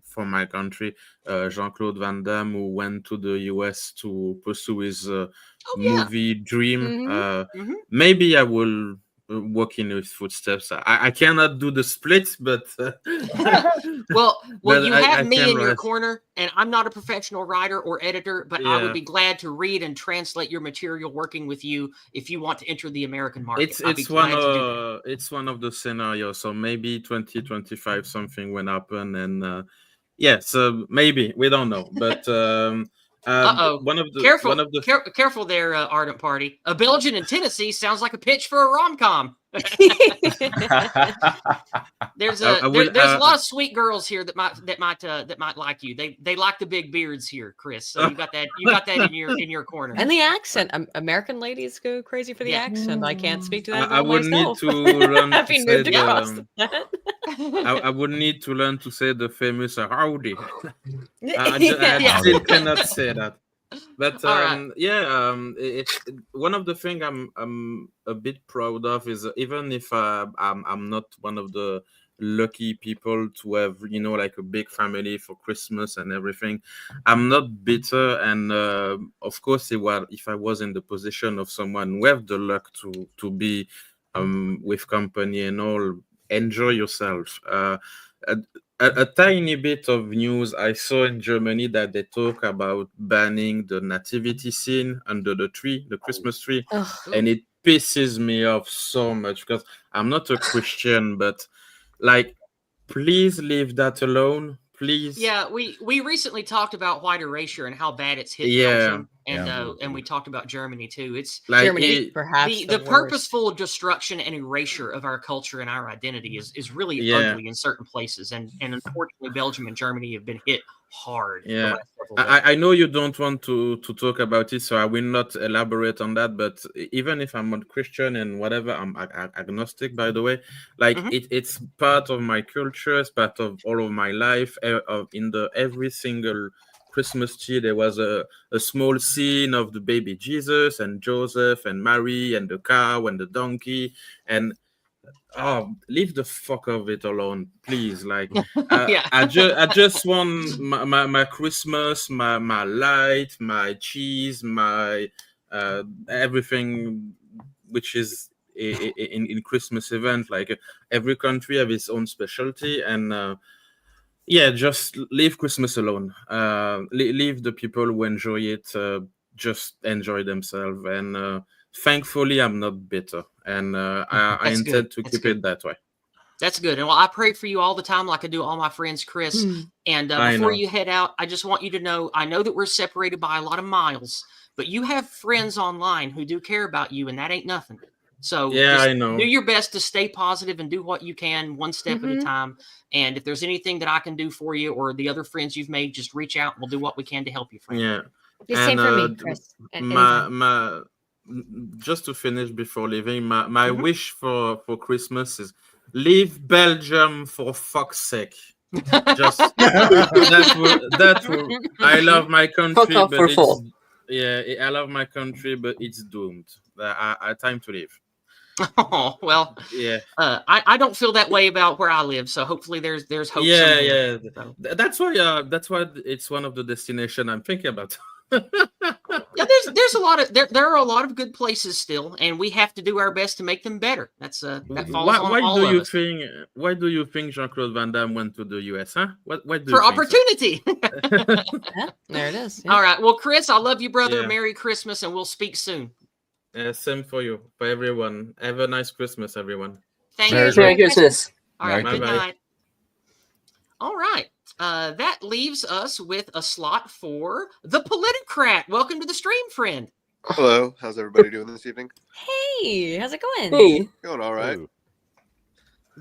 [SPEAKER 12] from my country, Jean-Claude Van Damme, who went to the US to pursue his movie dream. Maybe I will walk in his footsteps. I cannot do the split, but
[SPEAKER 1] well,
[SPEAKER 12] but
[SPEAKER 1] you
[SPEAKER 12] I
[SPEAKER 1] have me
[SPEAKER 12] can
[SPEAKER 1] in your
[SPEAKER 12] write.
[SPEAKER 1] corner, and I'm not a professional writer or editor, but I would be glad to read and translate your material working with you if you want to enter the American market. I'd be glad to do that.
[SPEAKER 12] It's one of the scenarios. So maybe 2025 something will happen, and yeah, so maybe we don't know, but one of the
[SPEAKER 1] Careful there, Ardent Party. A Belgian in Tennessee sounds like a pitch for a rom-com. There's a lot of sweet girls here that might like you. They like the big beards here, Chris. So you got that in your corner.
[SPEAKER 10] And the accent. American ladies go crazy for the accent. I can't speak to that
[SPEAKER 12] I would
[SPEAKER 10] myself.
[SPEAKER 12] need to learn to
[SPEAKER 10] Having
[SPEAKER 12] say
[SPEAKER 10] moved across that.
[SPEAKER 12] I would need to learn to say the famous howdy.
[SPEAKER 10] Yeah.
[SPEAKER 12] I still cannot say that. But
[SPEAKER 1] right.
[SPEAKER 12] it's one of the things I'm a bit proud of is even if I'm not one of the lucky people to have like a big family for Christmas and everything, I'm not bitter, and of course if I was in the position of someone who have the luck to be with company and all, enjoy yourself. A tiny bit of news I saw in Germany that they talk about banning the nativity scene under the tree, the Christmas tree, and it pisses me off so much because I'm not a Christian, but like, please leave that alone, please.
[SPEAKER 1] Yeah, we recently talked about white erasure and how bad it's hit
[SPEAKER 12] Yeah.
[SPEAKER 1] Belgium, and we talked about Germany too. It's
[SPEAKER 12] Like
[SPEAKER 10] Germany, perhaps
[SPEAKER 1] the
[SPEAKER 10] worst.
[SPEAKER 1] purposeful destruction and erasure of our culture and our identity is really ugly in certain places, and unfortunately Belgium and Germany have been hit hard.
[SPEAKER 12] Yeah,
[SPEAKER 1] the last several days.
[SPEAKER 12] I know you don't want to talk about it, so I will not elaborate on that. But even if I'm not Christian and whatever, I'm agnostic, by the way. Like it's part of my culture, it's part of all of my life. In every single Christmas tree, there was a small scene of the baby Jesus and Joseph and Mary and the cow and the donkey, and leave the fuck of it alone, please. Like I just want my Christmas, my light, my cheese, my everything which is in Christmas event. Like every country have its own specialty, and just leave Christmas alone. Leave the people who enjoy it just enjoy themselves, and thankfully I'm not bitter, and I intend to keep it that way.
[SPEAKER 1] That's good. And well, I pray for you all the time, like I do all my friends, Chris. And before you head out, I just want you to know, I know that we're separated by a lot of miles, but you have friends online who do care about you, and that ain't nothing. So
[SPEAKER 12] I know.
[SPEAKER 1] Do your best to stay positive and do what you can one step at a time. And if there's anything that I can do for you or the other friends you've made, just reach out and we'll do what we can to help you, friend.
[SPEAKER 12] Yeah.
[SPEAKER 10] The same for me, Chris.
[SPEAKER 12] My just to finish before leaving, my wish for Christmas is leave Belgium for fuck's sake. Just that will I love my country, but I love my country, but it's doomed. I time to leave.
[SPEAKER 1] Oh well,
[SPEAKER 12] yeah.
[SPEAKER 1] I don't feel that way about where I live, so hopefully there's hope.
[SPEAKER 12] Yeah. That's why it's one of the destination I'm thinking about.
[SPEAKER 1] Yeah, there's a lot of there are a lot of good places still, and we have to do our best to make them better. That falls on all of us.
[SPEAKER 12] Why do you think Jean-Claude Van Damme went to the US? Huh? What do
[SPEAKER 1] For
[SPEAKER 12] you think, sir?
[SPEAKER 1] opportunity.
[SPEAKER 10] Yeah, there it is.
[SPEAKER 1] All right. Well, Chris, I love you, brother.
[SPEAKER 12] Yeah.
[SPEAKER 1] Merry Christmas, and we'll speak soon.
[SPEAKER 12] Same for you, for everyone. Have a nice Christmas, everyone.
[SPEAKER 1] Thank
[SPEAKER 9] Merry
[SPEAKER 1] you.
[SPEAKER 9] Merry Christmas.
[SPEAKER 1] All right.
[SPEAKER 12] Merry
[SPEAKER 1] Good
[SPEAKER 12] Christmas.
[SPEAKER 1] night. All right. That leaves us with a slot for the Politicrat. Welcome to the stream, friend.
[SPEAKER 17] Hello, how's everybody doing this evening?
[SPEAKER 10] Hey, how's it going?
[SPEAKER 9] Hey.
[SPEAKER 17] Going all right.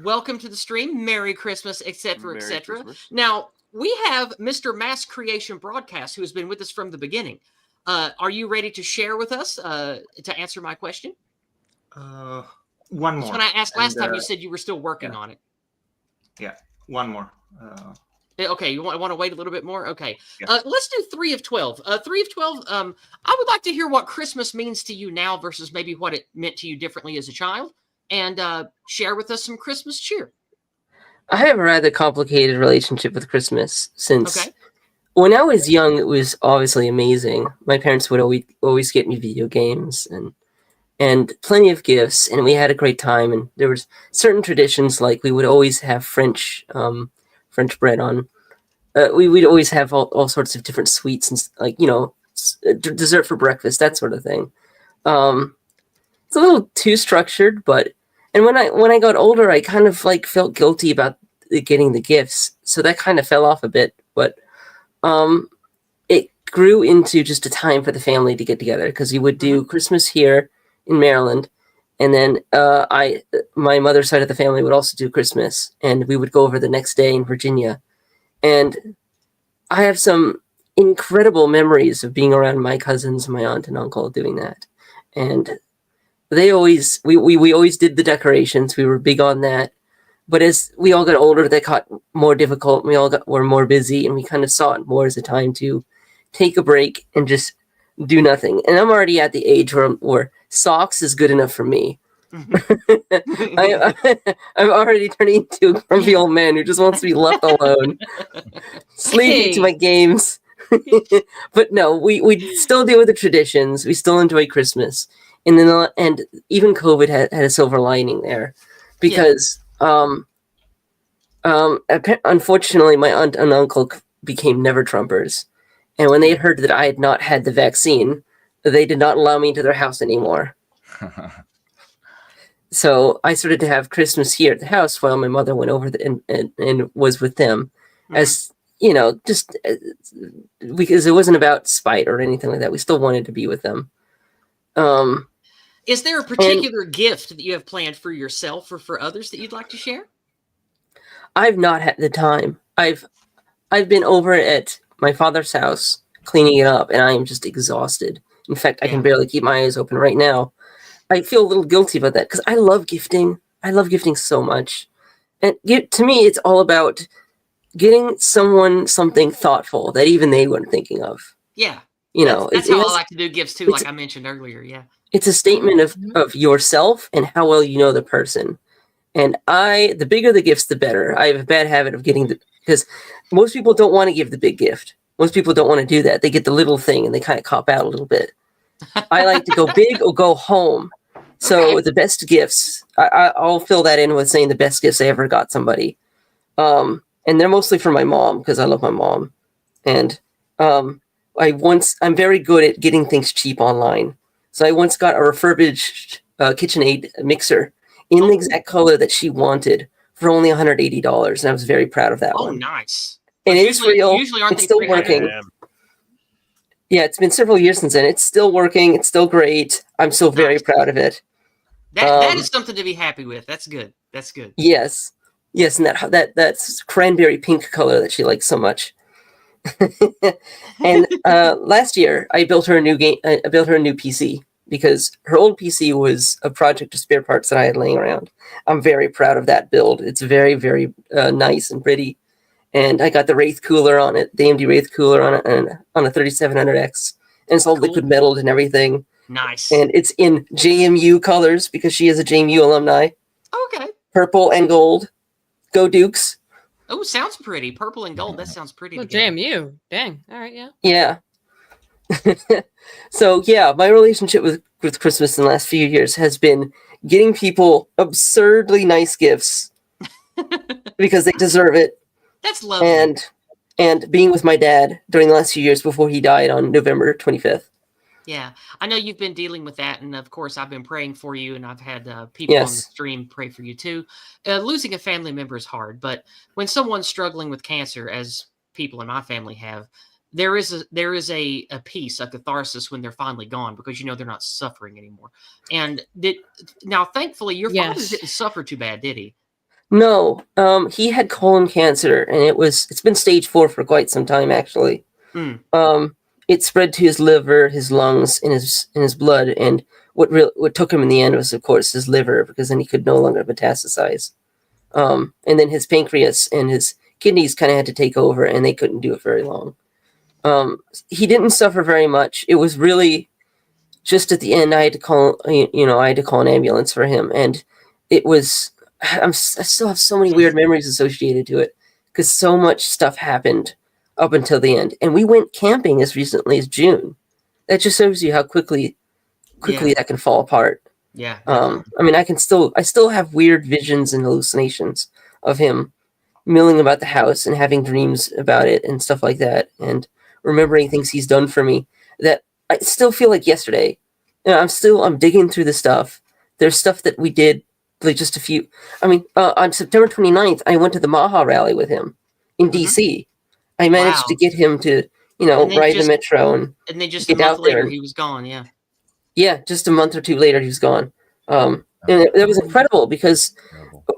[SPEAKER 1] Welcome to the stream. Merry Christmas, etc.,
[SPEAKER 17] Merry
[SPEAKER 1] etc.
[SPEAKER 17] Christmas.
[SPEAKER 1] Now, we have Mr. Mass Creation Broadcast, who has been with us from the beginning. Are you ready to share with us to answer my question?
[SPEAKER 4] One
[SPEAKER 1] That's
[SPEAKER 4] more.
[SPEAKER 1] when I asked last
[SPEAKER 4] And,
[SPEAKER 1] time, you said you were still working on it.
[SPEAKER 4] Yeah, one more.
[SPEAKER 1] Okay, you want to wait a little bit more? Okay.
[SPEAKER 4] Yeah.
[SPEAKER 1] Let's do 3 of 12. 3 of 12, I would like to hear what Christmas means to you now versus maybe what it meant to you differently as a child, and share with us some Christmas cheer.
[SPEAKER 9] I have a rather complicated relationship with Christmas since
[SPEAKER 1] Okay.
[SPEAKER 9] when I was young, it was obviously amazing. My parents would always get me video games and plenty of gifts, and we had a great time. And there was certain traditions, like we would always have French bread on. We'd always have all sorts of different sweets and like dessert for breakfast, that sort of thing. It's a little too structured, and when I got older, I kind of like felt guilty about getting the gifts, so that kind of fell off a bit. But it grew into just a time for the family to get together because you would do Christmas here in Maryland, and then my mother's side of the family would also do Christmas, and we would go over the next day in Virginia. And I have some incredible memories of being around my cousins, my aunt and uncle doing that. And we always did the decorations. We were big on that. But as we all got older, that got more difficult. We all were more busy, and we kind of saw it more as a time to take a break and just do nothing. And I'm already at the age where socks is good enough for me. I'm already turning into a grumpy old man who just wants to be left alone, sleeping to my games. But no, we still deal with the traditions. We still enjoy Christmas, and then even COVID had a silver lining there, because unfortunately, my aunt and uncle became never Trumpers, and when they heard that I had not had the vaccine, they did not allow me into their house anymore. So I started to have Christmas here at the house while my mother went over and was with them, as just because it wasn't about spite or anything like that. We still wanted to be with them.
[SPEAKER 1] Is there a particular gift that you have planned for yourself or for others that you'd like to share?
[SPEAKER 9] I've not had the time. I've been over at my father's house cleaning it up, and I am just exhausted. In fact, I can barely keep my eyes open right now. I feel a little guilty about that because I love gifting. I love gifting so much. And to me, it's all about getting someone something thoughtful that even they weren't thinking of.
[SPEAKER 1] Yeah.
[SPEAKER 9] That's
[SPEAKER 1] how I like to do gifts too, like I mentioned earlier. Yeah.
[SPEAKER 9] It's a statement of yourself and how well you know the person. And the bigger the gifts, the better. I have a bad habit of because most people don't want to give the big gift. Most people don't want to do that. They get the little thing and they kind of cop out a little bit. I like to go big or go home. So the best gifts, I'll fill that in with saying the best gifts I ever got somebody. And they're mostly for my mom because I love my mom. And I'm very good at getting things cheap online. So I once got a refurbished KitchenAid mixer in the exact color that she wanted for only $180. And I was very proud of that one.
[SPEAKER 1] Oh, nice.
[SPEAKER 9] And it's real.
[SPEAKER 1] Usually aren't
[SPEAKER 9] it's
[SPEAKER 1] they
[SPEAKER 9] still
[SPEAKER 1] pretty high?
[SPEAKER 9] working. Yeah, it's been several years since then. It's still working. It's still great. I'm so very proud of it.
[SPEAKER 1] That is something to be happy with. That's good. That's good.
[SPEAKER 9] Yes, and that's cranberry pink color that she likes so much. And last year, I built her a new PC because her old PC was a project of spare parts that I had laying around. I'm very proud of that build. It's very, very nice and pretty. And I got the Wraith cooler on it, the AMD Wraith cooler on it, and on a 3700X. And it's all liquid metalled and everything.
[SPEAKER 1] Nice.
[SPEAKER 9] And it's in JMU colors because she is a JMU alumni.
[SPEAKER 1] Okay.
[SPEAKER 9] Purple and gold. Go Dukes.
[SPEAKER 1] Oh, sounds pretty. Purple and gold. That sounds pretty.
[SPEAKER 10] Well,
[SPEAKER 1] together.
[SPEAKER 10] JMU. Dang. All right. Yeah.
[SPEAKER 9] Yeah. So yeah, my relationship with Christmas in the last few years has been getting people absurdly nice gifts because they deserve it.
[SPEAKER 1] That's lovely.
[SPEAKER 9] And being with my dad during the last few years before he died on November 25th.
[SPEAKER 1] Yeah, I know you've been dealing with that, and of course, I've been praying for you, and I've had people on the
[SPEAKER 9] Yes.
[SPEAKER 1] stream pray for you too. Losing a family member is hard, but when someone's struggling with cancer, as people in my family have, there is a peace, a catharsis when they're finally gone because you know they're not suffering anymore. And now, thankfully, your father
[SPEAKER 9] Yes.
[SPEAKER 1] didn't suffer too bad, did he?
[SPEAKER 9] No, he had colon cancer, and it's been stage 4 for quite some time actually.
[SPEAKER 1] Mm.
[SPEAKER 9] It spread to his liver, his lungs, and his blood. And what took him in the end was, of course, his liver, because then he could no longer metastasize. And then his pancreas and his kidneys kind of had to take over, and they couldn't do it very long. He didn't suffer very much. It was really just at the end I had to call an ambulance for him, and it was. I still have so many weird memories associated to it because so much stuff happened up until the end. And we went camping as recently as June. That just shows you how quickly that can fall apart.
[SPEAKER 1] Yeah.
[SPEAKER 9] I mean, I still have weird visions and hallucinations of him milling about the house and having dreams about it and stuff like that, and remembering things he's done for me that I still feel like yesterday. I'm digging through the stuff. There's stuff that we did like just a few. I mean, on September 29th, I went to the Maha rally with him in DC. I managed to get him to, ride the metro and
[SPEAKER 1] then just
[SPEAKER 9] get
[SPEAKER 1] a month
[SPEAKER 9] out there.
[SPEAKER 1] later, he was gone. Yeah.
[SPEAKER 9] Yeah, just a month or two later, he was gone. And it was incredible because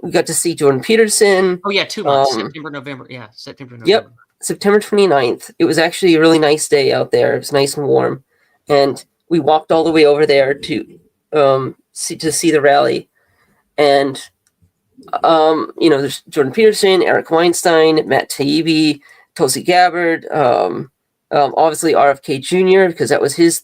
[SPEAKER 9] we got to see Jordan Peterson.
[SPEAKER 1] Oh yeah, 2 months. September, November. Yeah, September, November.
[SPEAKER 9] Yep, September 29th. It was actually a really nice day out there. It was nice and warm, and we walked all the way over there to see the rally. And there's Jordan Peterson, Eric Weinstein, Matt Taibbi, Tulsi Gabbard, obviously RFK Jr. because that was his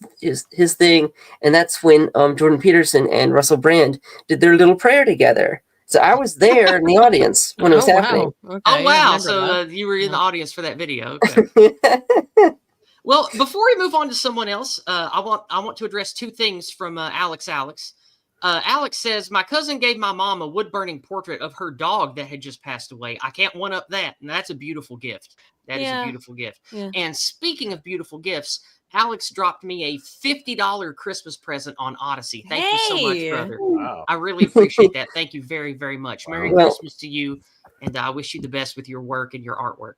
[SPEAKER 9] thing, and that's when Jordan Peterson and Russell Brand did their little prayer together. So I was there in the audience when it was happening.
[SPEAKER 1] Wow. Oh wow! So you were in the audience for that video. Okay. Well, before we move on to someone else, I want to address two things from Alex. Alex says, my cousin gave my mom a wood-burning portrait of her dog that had just passed away. I can't one-up that, and that's a beautiful gift. That is a beautiful gift.
[SPEAKER 10] Yeah.
[SPEAKER 1] And speaking of beautiful gifts, Alex dropped me a $50 Christmas present on Odyssey. Thank you so much, brother.
[SPEAKER 11] Wow.
[SPEAKER 1] I really appreciate that. Thank you very, very much. Merry
[SPEAKER 9] Well-
[SPEAKER 1] Christmas to you, and I wish you the best with your work and your artwork.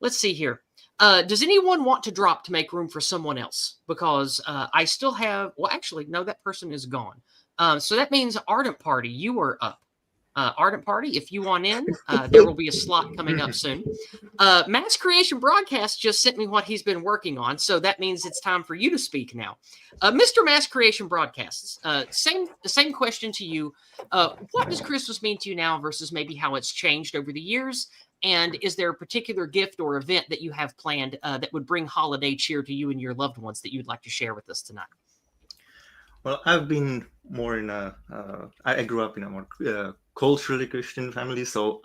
[SPEAKER 1] Let's see here. Does anyone want to drop to make room for someone else? Because I still have, well, actually, no, that person is gone. So that means Ardent Party, you are up. Ardent Party, if you want in, there will be a slot coming up soon. Mass Creation Broadcast just sent me what he's been working on, so that means it's time for you to speak now. Mr. Mass Creation Broadcasts, same question to you. What does Christmas mean to you now versus maybe how it's changed over the years? And is there a particular gift or event that you have planned that would bring holiday cheer to you and your loved ones that you'd like to share with us tonight?
[SPEAKER 4] Well, I've been more in I grew up in a more culturally Christian family, so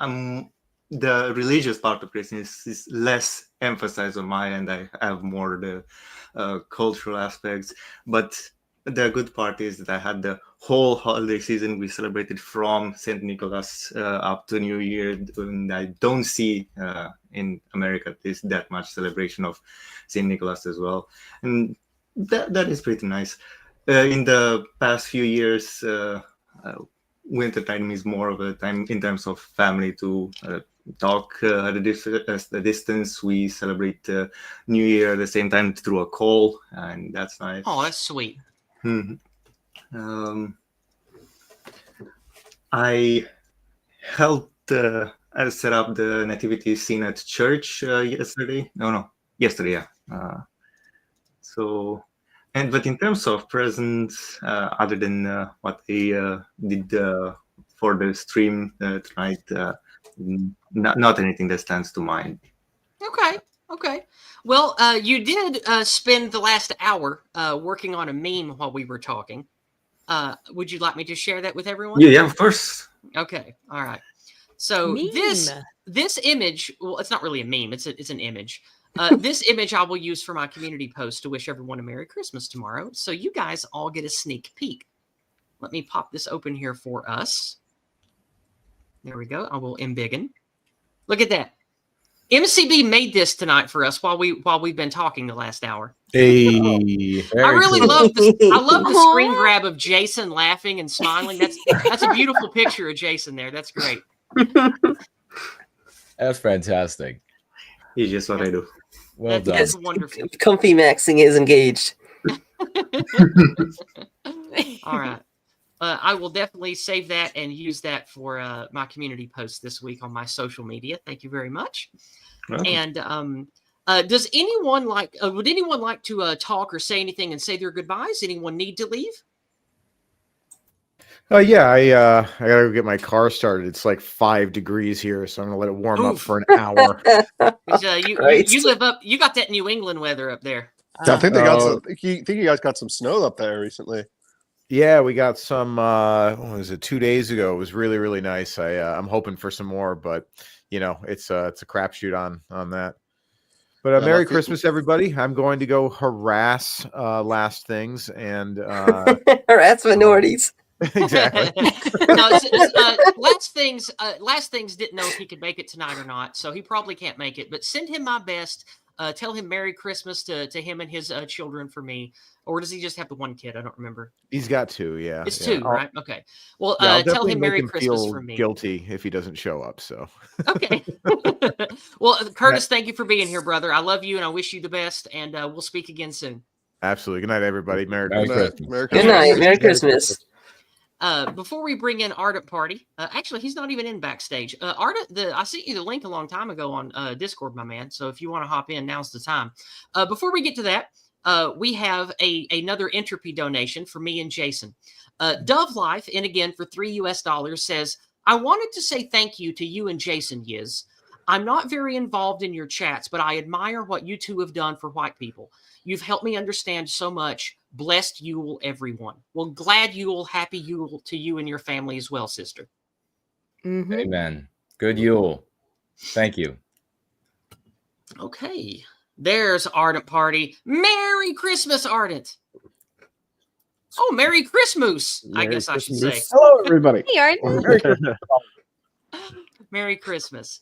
[SPEAKER 4] the religious part of Christmas is less emphasized on my end. I have more the cultural aspects, but the good part is that I had the whole holiday season. We celebrated from St. Nicholas up to New Year, and I don't see in America there's that much celebration of St. Nicholas as well, and that is pretty nice. In the past few years, winter time is more of a time in terms of family to talk at a distance. We celebrate New Year at the same time through a call, and that's nice.
[SPEAKER 1] Oh, that's sweet.
[SPEAKER 4] Mm-hmm. I helped set up the nativity scene at church yesterday. Yesterday, yeah. But in terms of presents, other than what they did for the stream tonight, not anything that stands to mind.
[SPEAKER 1] Okay. Well, you did spend the last hour working on a meme while we were talking. Would you like me to share that with everyone?
[SPEAKER 4] Yeah, of course.
[SPEAKER 1] Okay. All right. So
[SPEAKER 10] Meme.
[SPEAKER 1] this image, well, it's not really a meme. It's an image. This image I will use for my community post to wish everyone a Merry Christmas tomorrow. So you guys all get a sneak peek. Let me pop this open here for us. There we go. I will embiggen. Look at that. MCB made this tonight for us while we've been talking the last hour.
[SPEAKER 14] Hey,
[SPEAKER 1] I really love this. I love the screen grab of Jason laughing and smiling. That's a beautiful picture of Jason there. That's great.
[SPEAKER 16] That's fantastic.
[SPEAKER 4] It's just what I do.
[SPEAKER 16] Well done.
[SPEAKER 1] That's wonderful.
[SPEAKER 9] Comfy maxing is engaged.
[SPEAKER 1] All right. I will definitely save that and use that for my community post this week on my social media. Thank you very much.
[SPEAKER 4] Welcome.
[SPEAKER 1] And does anyone would anyone like to talk or say anything and say their goodbyes? Anyone need to leave?
[SPEAKER 14] Yeah, I gotta go get my car started. It's like 5 degrees here, so I'm gonna let it warm up for an hour.
[SPEAKER 1] You live up. You got that New England weather up there.
[SPEAKER 17] I think they got. I think you guys got some snow up there recently.
[SPEAKER 14] Yeah, we got some. What was it? 2 days ago. It was really, really nice. I'm hoping for some more, but it's a crapshoot on that. But Merry Christmas, everybody! I'm going to go harass last things and
[SPEAKER 9] harass minorities.
[SPEAKER 14] Exactly.
[SPEAKER 1] No, last things didn't know if he could make it tonight or not, so he probably can't make it. But send him my best. Tell him Merry Christmas to him and his children for me. Or does he just have the one kid? I don't remember.
[SPEAKER 14] He's got 2. Yeah,
[SPEAKER 1] it's 2, right? Okay. Well,
[SPEAKER 14] I'll
[SPEAKER 1] tell him Merry
[SPEAKER 14] make
[SPEAKER 1] Christmas
[SPEAKER 14] feel
[SPEAKER 1] from me.
[SPEAKER 14] Guilty if he doesn't show up. So.
[SPEAKER 1] Okay. Well, Curtis, thank you for being here, brother. I love you, and I wish you the best. And we'll speak again soon.
[SPEAKER 14] Absolutely. Good night, everybody. Merry
[SPEAKER 9] Christmas.
[SPEAKER 14] Christmas.
[SPEAKER 9] Good night. Merry Christmas.
[SPEAKER 1] Before we bring in Ardent Party, actually, he's not even in backstage. Ardent, I sent you the link a long time ago on Discord, my man. So if you want to hop in, now's the time. Before we get to that, we have another entropy donation for me and Jason. Dove Life, and again for $3 says, I wanted to say thank you to you and Jason Yiz. I'm not very involved in your chats, but I admire what you two have done for white people. You've helped me understand so much. Blessed Yule, everyone. Well, glad Yule, happy Yule to you and your family as well, sister.
[SPEAKER 10] Mm-hmm.
[SPEAKER 16] Amen. Good Yule. Thank you.
[SPEAKER 1] Okay. There's Ardent Party. Merry Christmas, Ardent. Oh, Merry Christmas, I guess I should say.
[SPEAKER 18] Hello, everybody.
[SPEAKER 10] Hey, Ardent.
[SPEAKER 1] Merry Christmas.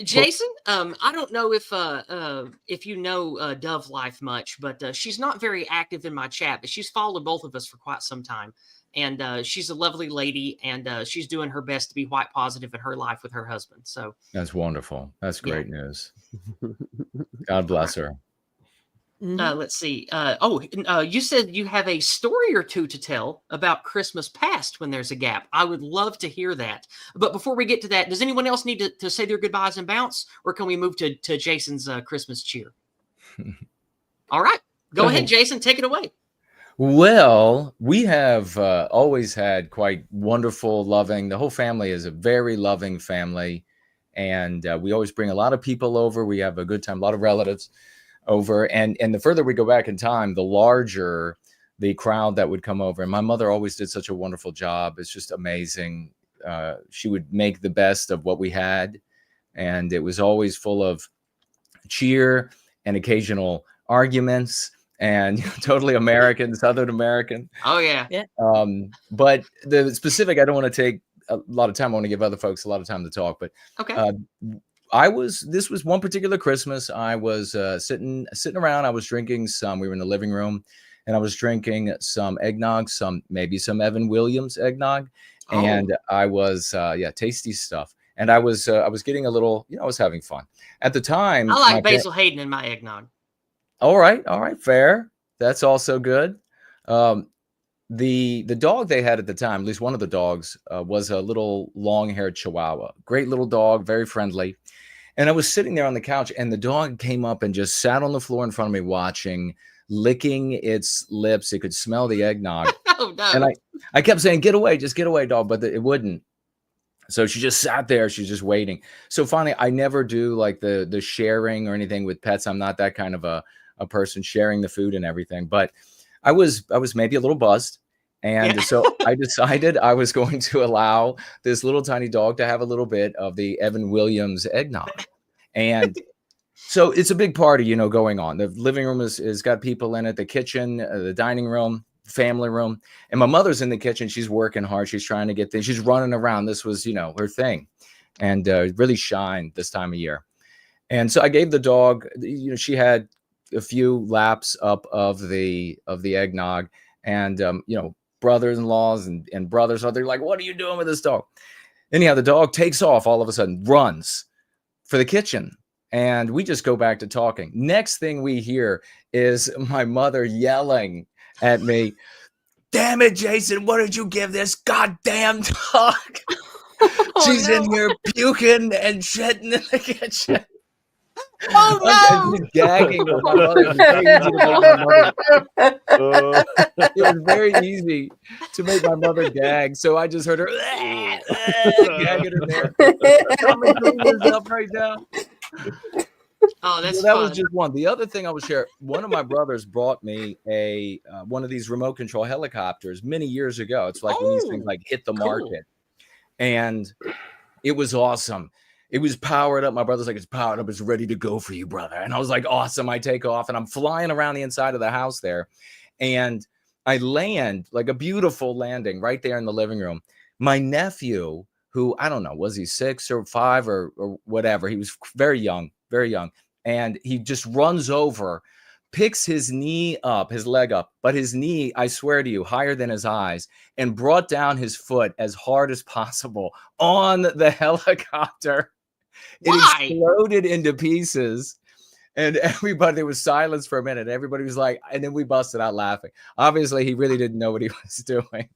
[SPEAKER 1] Jason, I don't know if you know Dove Life much, but she's not very active in my chat, but she's followed both of us for quite some time. And she's a lovely lady, and she's doing her best to be white positive in her life with her husband. So
[SPEAKER 16] that's wonderful. That's great news. God bless her.
[SPEAKER 1] Let's see. You said you have a story or two to tell about Christmas past when there's a gap. I would love to hear that. But before we get to that, does anyone else need to say their goodbyes and bounce? Or can we move to Jason's Christmas cheer? All right. Go ahead, Jason. Take it away.
[SPEAKER 16] Well, we have always had quite wonderful, loving. The whole family is a very loving family. And we always bring a lot of people over. We have a good time, a lot of relatives over. And the further we go back in time, the larger the crowd that would come over. And my mother always did such a wonderful job. It's just amazing. She would make the best of what we had. And it was always full of cheer and occasional arguments and totally American, Southern American.
[SPEAKER 1] Oh, yeah.
[SPEAKER 16] But the specific, I don't want to take a lot of time. I want to give other folks a lot of time to talk. But
[SPEAKER 1] okay.
[SPEAKER 16] This was one particular Christmas. I was sitting around. I was drinking some. We were in the living room, and I was drinking some eggnog, maybe some Evan Williams eggnog, and I was tasty stuff. And I was getting a little, I was having fun at the time.
[SPEAKER 1] I like Basil Hayden in my eggnog.
[SPEAKER 16] All right, fair. That's also good. The dog they had at the time, at least one of the dogs, was a little long-haired Chihuahua. Great little dog, very friendly. And I was sitting there on the couch, and the dog came up and just sat on the floor in front of me watching, licking its lips. It could smell the eggnog.
[SPEAKER 1] Oh, no.
[SPEAKER 16] And I kept saying, get away, dog, but it wouldn't. So she just sat there. She's just waiting. So finally, I never do like the sharing or anything with pets. I'm not that kind of a person sharing the food and everything. But I was maybe a little buzzed. And so I decided I was going to allow this little tiny dog to have a little bit of the Evan Williams eggnog. And So it's a big party, you know, going on. The living room is got people in it, the kitchen, the dining room, family room. And my mother's in the kitchen. She's working hard. She's trying to get things. She's running around. This was, you know, her thing. And really shined this time of year. And so I gave the dog, you know, she had a few laps up of the eggnog, and you know, brothers-in-laws and brothers, so they're like, what are you doing with this dog? Anyhow, the dog takes off all of a sudden, runs for the kitchen, and we just go back to talking. Next thing we hear is my mother yelling at me, damn it, Jason, what did you give this goddamn dog? She's in here puking and shitting in the kitchen.
[SPEAKER 10] Oh no!
[SPEAKER 16] Just gagging with my mother. It was very easy to make my mother gag. So I just heard her gagging her there. I'm gonna clean this up right now.
[SPEAKER 1] Oh, that's
[SPEAKER 16] so that
[SPEAKER 1] fun.
[SPEAKER 16] was just one. The other thing I would share, one of my brothers brought me a one of these remote control helicopters many years ago. It's like when these things like hit the market. And it was awesome. It was powered up. My brother's like, it's powered up. It's ready to go for you, brother. And I was like, awesome. I take off and I'm flying around the inside of the house there. And I land like a beautiful landing right there in the living room. My nephew, who I don't know, was he 6 or 5 or whatever? He was very young. And he just runs over, picks his knee up, his leg up, but his knee, I swear to you, higher than his eyes, and brought down his foot as hard as possible on the helicopter.
[SPEAKER 1] Why?
[SPEAKER 16] It exploded into pieces. And everybody, there was silence for a minute. Everybody was like, and then we busted out laughing. Obviously, he really didn't know what he was doing.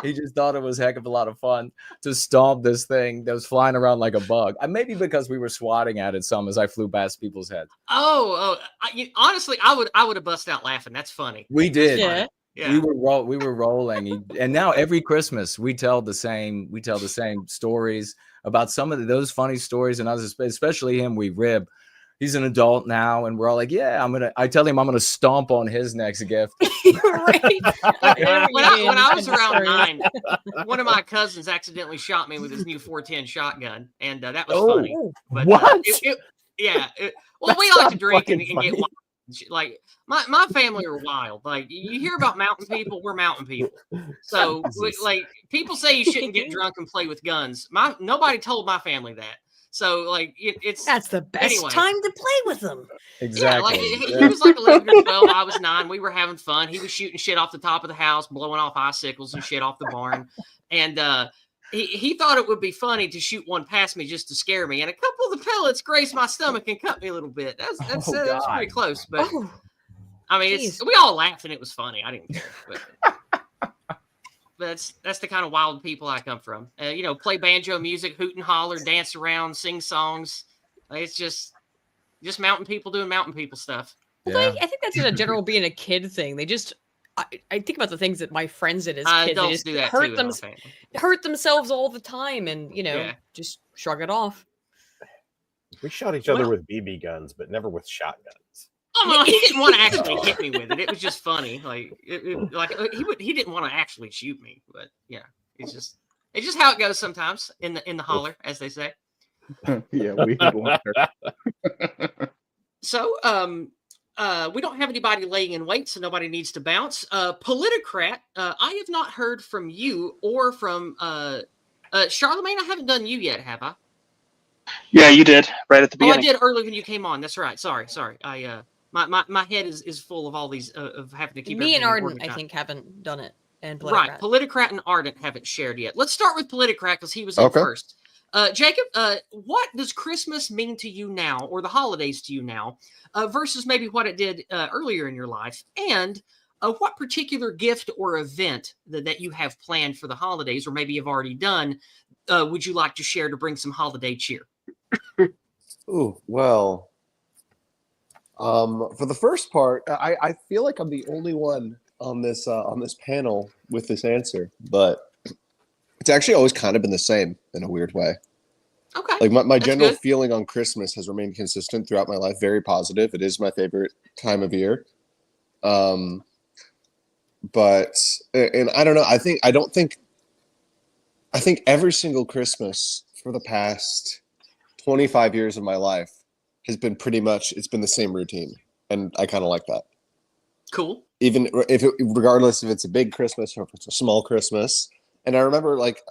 [SPEAKER 16] He just thought it was a heck of a lot of fun to stomp this thing that was flying around like a bug. Maybe because we were swatting at it some as I flew past people's heads.
[SPEAKER 1] Honestly, I would have busted out laughing. That's funny.
[SPEAKER 16] We did.
[SPEAKER 1] Yeah.
[SPEAKER 16] We were rolling, and now every Christmas we tell the same stories about some of those funny stories, and others, especially him. We rib. He's an adult now, and we're all like, yeah, I tell him I'm gonna stomp on his next gift.
[SPEAKER 1] When I was around 9, one of my cousins accidentally shot me with his new 410 shotgun, and that was funny. But,
[SPEAKER 14] what?
[SPEAKER 1] Well, we like to drink and get wild. Like my family are wild. Like you hear about mountain people, we're mountain people. So like people say you shouldn't get drunk and play with guns. Nobody told my family that. So like
[SPEAKER 10] that's the best time to play with them.
[SPEAKER 16] Exactly.
[SPEAKER 1] Yeah, like he was like 11 or 12. I was 9. We were having fun. He was shooting shit off the top of the house, blowing off icicles and shit off the barn. And he thought it would be funny to shoot one past me just to scare me. And a couple of the pellets grazed my stomach and cut me a little bit. That's pretty close. But I mean, we all laughed and it was funny. I didn't care. But that's the kind of wild people I come from. You know, play banjo music, hoot and holler, dance around, sing songs. It's just mountain people doing mountain people stuff.
[SPEAKER 10] Well, I think that's just a general being a kid thing. They just, I think about the things that my friends did as kids. They just
[SPEAKER 1] do that
[SPEAKER 10] hurt themselves all the time, and just shrug it off.
[SPEAKER 11] We shot each other with BB guns, but never with shotguns.
[SPEAKER 1] Oh no, he didn't want to actually hit me with it. It was just funny. Like, he didn't want to actually shoot me, but yeah, it's just how it goes sometimes in the holler, as they say.
[SPEAKER 18] Yeah, we want her.
[SPEAKER 1] So, we don't have anybody laying in wait, so nobody needs to bounce. Politicrat, I have not heard from you or from Charlemagne. I haven't done you yet, have I?
[SPEAKER 15] Yeah, you did right at the beginning.
[SPEAKER 1] Oh, I did earlier when you came on. That's right. Sorry. My head is full of all these of having to keep.
[SPEAKER 10] Me and Ardent, I think, haven't done it, and Politicrat.
[SPEAKER 1] Right, Politicrat and Ardent haven't shared yet. Let's start with Politicrat because he was in first. Jacob, what does Christmas mean to you now, or the holidays to you now, versus maybe what it did earlier in your life? And what particular gift or event that you have planned for the holidays, or maybe you've already done, would you like to share to bring some holiday cheer?
[SPEAKER 17] Oh, well, for the first part, I feel like I'm the only one on this panel with this answer, but it's actually always kind of been the same in a weird way.
[SPEAKER 1] Okay.
[SPEAKER 17] Like my general feeling on Christmas has remained consistent throughout my life, very positive. It is my favorite time of year. But I don't know. I think every single Christmas for the past 25 years of my life has been it's been the same routine, and I kind of like that.
[SPEAKER 1] Cool.
[SPEAKER 17] Even regardless if it's a big Christmas or if it's a small Christmas. And I remember, like,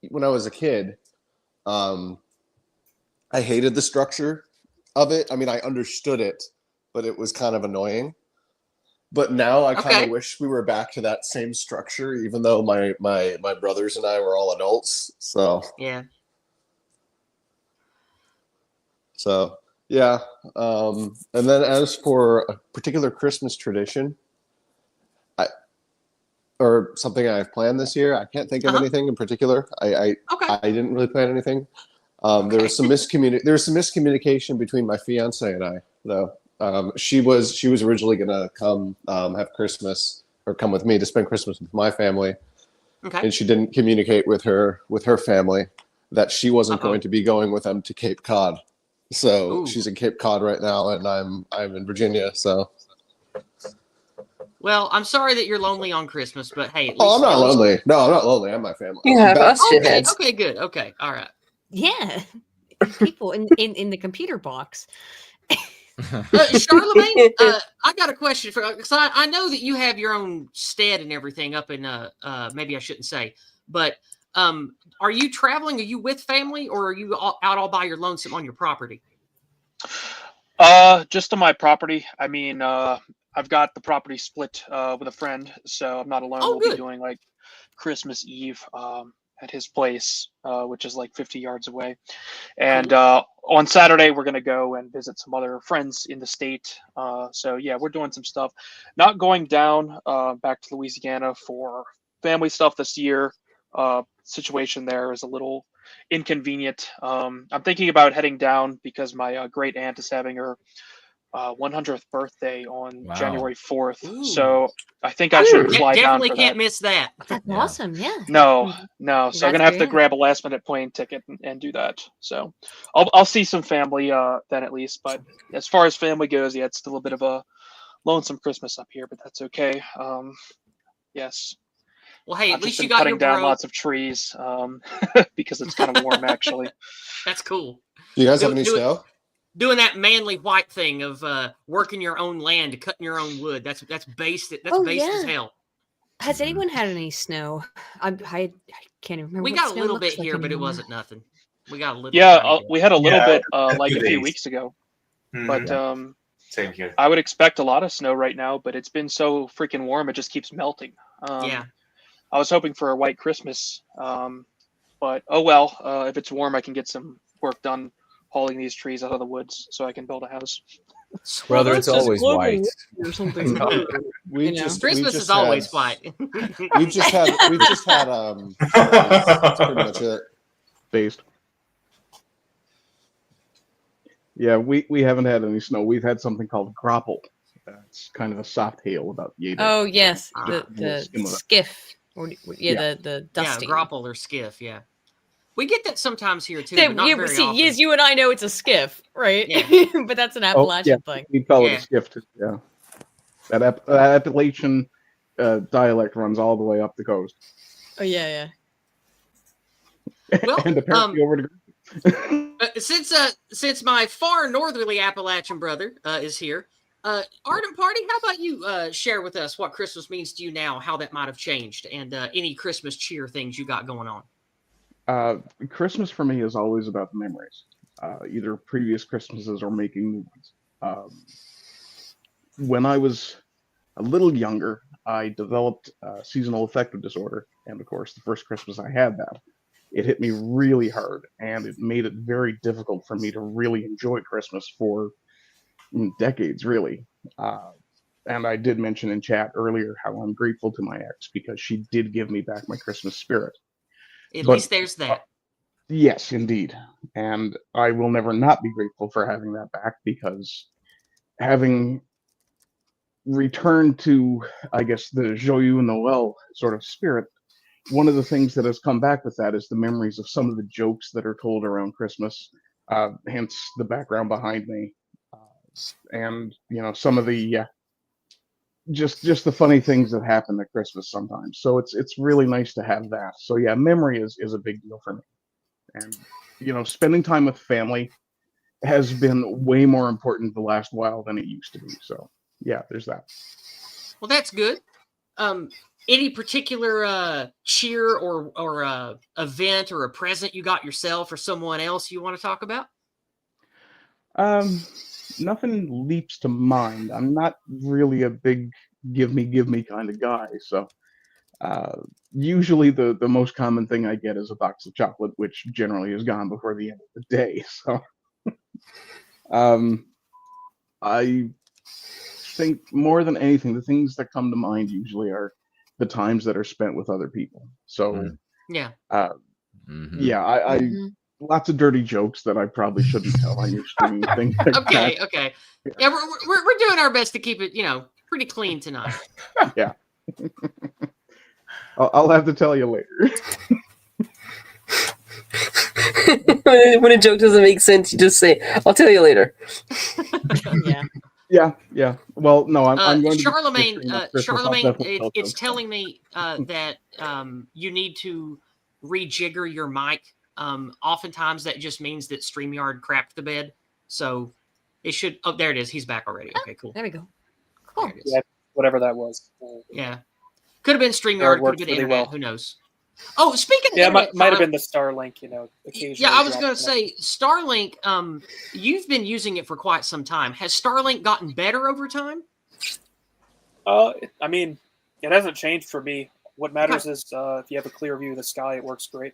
[SPEAKER 17] when I was a kid, I hated the structure of it. I mean, I understood it, but it was kind of annoying. But now I kind of wish we were back to that same structure, even though my brothers and I were all adults. So
[SPEAKER 1] yeah.
[SPEAKER 17] So yeah. And then as for a particular Christmas tradition, or something I've planned this year, I can't think of anything in particular. I didn't really plan anything. There was some miscommunication between my fiance and I, though. She was originally gonna come have Christmas, or come with me to spend Christmas with my family, and she didn't communicate with her family that she wasn't going to be going with them to Cape Cod. So she's in Cape Cod right now, and I'm in Virginia. So.
[SPEAKER 1] Well, I'm sorry that you're lonely on Christmas, but hey, at least,
[SPEAKER 17] I'm not lonely. No, I'm not lonely. I'm my family.
[SPEAKER 9] You have us shitheads.
[SPEAKER 1] Okay, good. Okay, all right.
[SPEAKER 10] Yeah, people in the computer box.
[SPEAKER 1] Charlemagne, I got a question for, because I know that you have your own stead and everything up in maybe I shouldn't say, but are you traveling? Are you with family, or are you out all by your lonesome on your property?
[SPEAKER 15] Just on my property. I mean, I've got the property split with a friend, so I'm not alone. We'll be doing like Christmas Eve at his place, which is like 50 yards away. And on Saturday, we're going to go and visit some other friends in the state. So yeah, we're doing some stuff. Not going down back to Louisiana for family stuff this year. Situation there is a little inconvenient. I'm thinking about heading down because my great aunt is having her 100th birthday on January 4th.
[SPEAKER 1] Ooh.
[SPEAKER 15] So I think I should fly down
[SPEAKER 1] definitely
[SPEAKER 15] for
[SPEAKER 1] can't
[SPEAKER 15] that.
[SPEAKER 1] miss that.
[SPEAKER 10] That's awesome. Yeah.
[SPEAKER 15] No. So I'm gonna have to
[SPEAKER 10] great.
[SPEAKER 15] grab a last minute plane ticket and do that. So I'll see some family then at least. But as far as family goes, yeah, it's still a bit of a lonesome Christmas up here, but that's okay. Yes.
[SPEAKER 1] Well, hey,
[SPEAKER 15] I've
[SPEAKER 1] at least
[SPEAKER 15] just
[SPEAKER 1] you
[SPEAKER 15] been
[SPEAKER 1] got
[SPEAKER 15] cutting
[SPEAKER 1] your
[SPEAKER 15] down
[SPEAKER 1] bro.
[SPEAKER 15] lots of trees because it's kind of warm actually.
[SPEAKER 1] That's cool.
[SPEAKER 17] Do you guys have any snow?
[SPEAKER 1] Doing that manly white thing of working your own land, cutting your own wood. That's based. That's based as hell.
[SPEAKER 10] Has anyone had any snow? I can't even remember.
[SPEAKER 1] We
[SPEAKER 10] what
[SPEAKER 1] got a
[SPEAKER 10] snow
[SPEAKER 1] little
[SPEAKER 10] looks
[SPEAKER 1] bit
[SPEAKER 10] like
[SPEAKER 1] here, but it
[SPEAKER 10] anymore.
[SPEAKER 1] wasn't nothing. We got a little.
[SPEAKER 15] Yeah, we had a little bit like a few
[SPEAKER 2] days.
[SPEAKER 15] weeks ago,
[SPEAKER 2] Mhm.
[SPEAKER 15] but
[SPEAKER 2] Same here.
[SPEAKER 15] I would expect a lot of snow right now. But it's been so freaking warm, it just keeps melting.
[SPEAKER 1] Yeah.
[SPEAKER 15] I was hoping for a white Christmas, but oh well. If it's warm, I can get some work done hauling these trees out of the woods so I can build a house.
[SPEAKER 16] Brother, it's always white.
[SPEAKER 10] Or something.
[SPEAKER 1] Christmas is always white.
[SPEAKER 17] We've just had that's pretty much it.
[SPEAKER 18] Based. Yeah, we haven't had any snow. We've had something called grapple. It's kind of a soft hail about Yeda.
[SPEAKER 10] Oh yes,
[SPEAKER 18] Just
[SPEAKER 10] the
[SPEAKER 18] skim of it.
[SPEAKER 10] skiff. Or, the dusting.
[SPEAKER 1] Yeah, grapple or skiff. Yeah, we get that sometimes here too.
[SPEAKER 10] Yeah,
[SPEAKER 1] But not very often.
[SPEAKER 10] yes, you and I know it's a skiff, right?
[SPEAKER 1] Yeah.
[SPEAKER 10] But that's an
[SPEAKER 18] Oh,
[SPEAKER 10] Appalachian
[SPEAKER 18] yeah,
[SPEAKER 10] thing.
[SPEAKER 18] we call it
[SPEAKER 1] Yeah.
[SPEAKER 18] a skiff. Yeah, that Appalachian dialect runs all the way up the coast.
[SPEAKER 10] Oh yeah.
[SPEAKER 1] Well,
[SPEAKER 18] and apparently over to
[SPEAKER 1] since my far northerly Appalachian brother is here, Ardent Party, how about you share with us what Christmas means to you now, how that might have changed, and any Christmas cheer things you got going on?
[SPEAKER 18] Christmas for me is always about the memories, either previous Christmases or making new ones. When I was a little younger, I developed seasonal affective disorder, and of course, the first Christmas I had that, it hit me really hard, and it made it very difficult for me to really enjoy Christmas for decades, really. And I did mention in chat earlier how I'm grateful to my ex because she did give me back my Christmas spirit.
[SPEAKER 1] At
[SPEAKER 18] But-
[SPEAKER 1] least there's that.
[SPEAKER 18] Yes, indeed. And I will never not be grateful for having that back because having returned to, I guess, the Joyeux Noël sort of spirit, one of the things that has come back with that is the memories of some of the jokes that are told around Christmas, hence the background behind me. And, some of the, just the funny things that happen at Christmas sometimes. So it's really nice to have that. So yeah, memory is a big deal for me. And, spending time with family has been way more important the last while than it used to be. So yeah, there's that.
[SPEAKER 1] Well, that's good. Any particular cheer or event or a present you got yourself or someone else you want to talk about?
[SPEAKER 18] Nothing leaps to mind. I'm not really a big give me kind of guy. So usually the most common thing I get is a box of chocolate, which generally is gone before the end of the day. So I think more than anything, the things that come to mind usually are the times that are spent with other people. So
[SPEAKER 1] Yeah.
[SPEAKER 18] yeah, I lots of dirty jokes that I probably shouldn't tell on your stream. Things like
[SPEAKER 1] Okay,
[SPEAKER 18] that.
[SPEAKER 1] okay. Yeah, we're doing our best to keep it, pretty clean tonight.
[SPEAKER 18] Yeah. I'll have to tell you later.
[SPEAKER 9] When a joke doesn't make sense, you just say, "I'll tell you later."
[SPEAKER 10] Yeah.
[SPEAKER 18] Yeah. Well, no, I'm going to
[SPEAKER 1] Charlemagne.
[SPEAKER 18] be Christmas. I'll
[SPEAKER 1] Charlemagne,
[SPEAKER 18] definitely tell
[SPEAKER 1] it's
[SPEAKER 18] jokes.
[SPEAKER 1] telling me that you need to rejigger your mic. Oftentimes that just means that StreamYard crapped the bed. So it should. Oh, there it is. He's back already. Okay, cool.
[SPEAKER 10] There we go. Cool.
[SPEAKER 15] Yeah, whatever that was.
[SPEAKER 1] Yeah, could have been
[SPEAKER 15] Or it
[SPEAKER 1] StreamYard. Could
[SPEAKER 15] worked
[SPEAKER 1] have been
[SPEAKER 15] really
[SPEAKER 1] internet.
[SPEAKER 15] well.
[SPEAKER 1] Who knows? Oh, speaking of
[SPEAKER 15] Yeah,
[SPEAKER 1] internet,
[SPEAKER 15] might have
[SPEAKER 1] Charlie-
[SPEAKER 15] been the Starlink. Occasionally.
[SPEAKER 1] Yeah, I was
[SPEAKER 15] dropped
[SPEAKER 1] going to say Starlink. You've been using it for quite some time. Has Starlink gotten better over time?
[SPEAKER 15] I mean, it hasn't changed for me. What matters is if you have a clear view of the sky, it works great.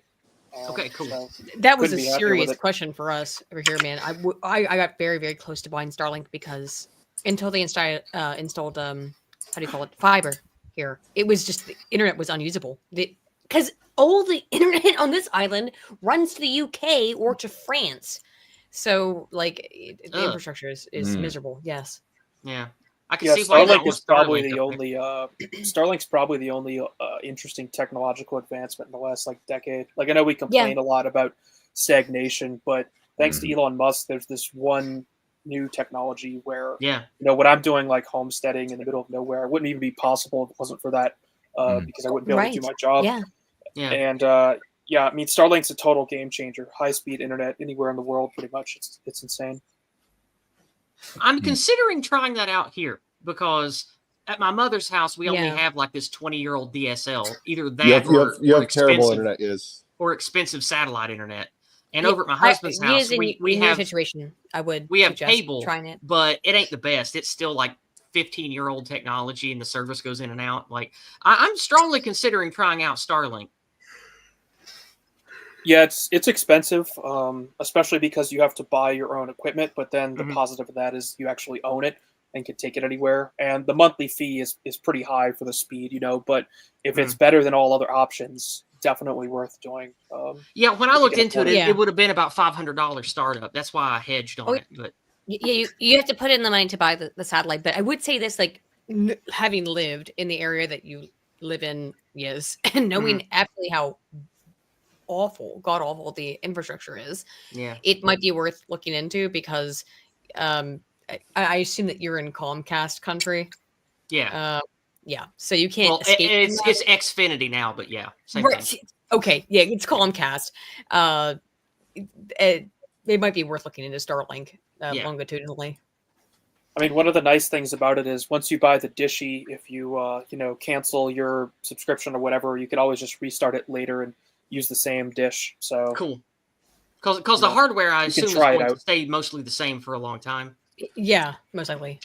[SPEAKER 1] Okay, cool.
[SPEAKER 15] So
[SPEAKER 10] That was a
[SPEAKER 15] couldn't be happier with
[SPEAKER 10] serious
[SPEAKER 15] it.
[SPEAKER 10] question for us over here, man. I got very, very close to buying Starlink because until they installed how do you call it, fiber here, it was just the internet was unusable. Because all the internet on this island runs to the UK or to France, so like the infrastructure is miserable. Yes.
[SPEAKER 1] Yeah. I can
[SPEAKER 15] Yeah,
[SPEAKER 1] see why you don't
[SPEAKER 15] Starlink
[SPEAKER 1] want
[SPEAKER 15] is probably
[SPEAKER 1] Starlink
[SPEAKER 15] the
[SPEAKER 1] up there.
[SPEAKER 15] only Starlink's probably the only interesting technological advancement in the last decade. Like I know we complain a lot about stagnation, but thanks to Elon Musk, there's this one new technology where what I'm doing, like homesteading in the middle of nowhere, wouldn't even be possible if it wasn't for that because I wouldn't be able to do my job.
[SPEAKER 10] Yeah.
[SPEAKER 15] And yeah, I mean Starlink's a total game changer. High speed internet anywhere in the world, pretty much. It's insane.
[SPEAKER 1] I'm considering trying that out here because at my mother's house we only have like this 20-year-old DSL. Either that
[SPEAKER 17] you have terrible internet.
[SPEAKER 1] Or expensive satellite internet. And
[SPEAKER 10] Yeah,
[SPEAKER 1] over at my husband's house, we
[SPEAKER 10] in your
[SPEAKER 1] have
[SPEAKER 10] situation. I would
[SPEAKER 1] we have
[SPEAKER 10] suggest
[SPEAKER 1] cable,
[SPEAKER 10] trying it.
[SPEAKER 1] but it ain't the best. It's still like 15-year-old technology, and the service goes in and out. Like I'm strongly considering trying out Starlink.
[SPEAKER 15] Yeah, it's expensive, especially because you have to buy your own equipment. But then the positive of that is you actually own it and can take it anywhere. And the monthly fee is pretty high for the speed, But if it's better than all other options, definitely worth doing.
[SPEAKER 1] Yeah, when I looked into it,
[SPEAKER 10] Yeah.
[SPEAKER 1] it would have been about $500 startup. That's why I hedged on it. But
[SPEAKER 10] Yeah, you have to put in the money to buy the satellite. But I would say this, like having lived in the area that you live in, yes, and knowing absolutely how god awful the infrastructure is, it might be worth looking into because I assume that you're in Comcast country.
[SPEAKER 1] Yeah.
[SPEAKER 10] Yeah. So you can't escape.
[SPEAKER 1] It's Xfinity now, but yeah. Same
[SPEAKER 10] Right.
[SPEAKER 1] thing.
[SPEAKER 10] Okay. Yeah, it's Comcast. It might be worth looking into Starlink longitudinally.
[SPEAKER 15] I mean, one of the nice things about it is once you buy the Dishy, if you cancel your subscription or whatever, you can always just restart it later and use the same dish. So
[SPEAKER 1] cool. Because the hardware, I assume, is
[SPEAKER 15] try it
[SPEAKER 1] going to
[SPEAKER 15] out.
[SPEAKER 1] stay mostly the same for a long time.
[SPEAKER 10] Yeah, most likely.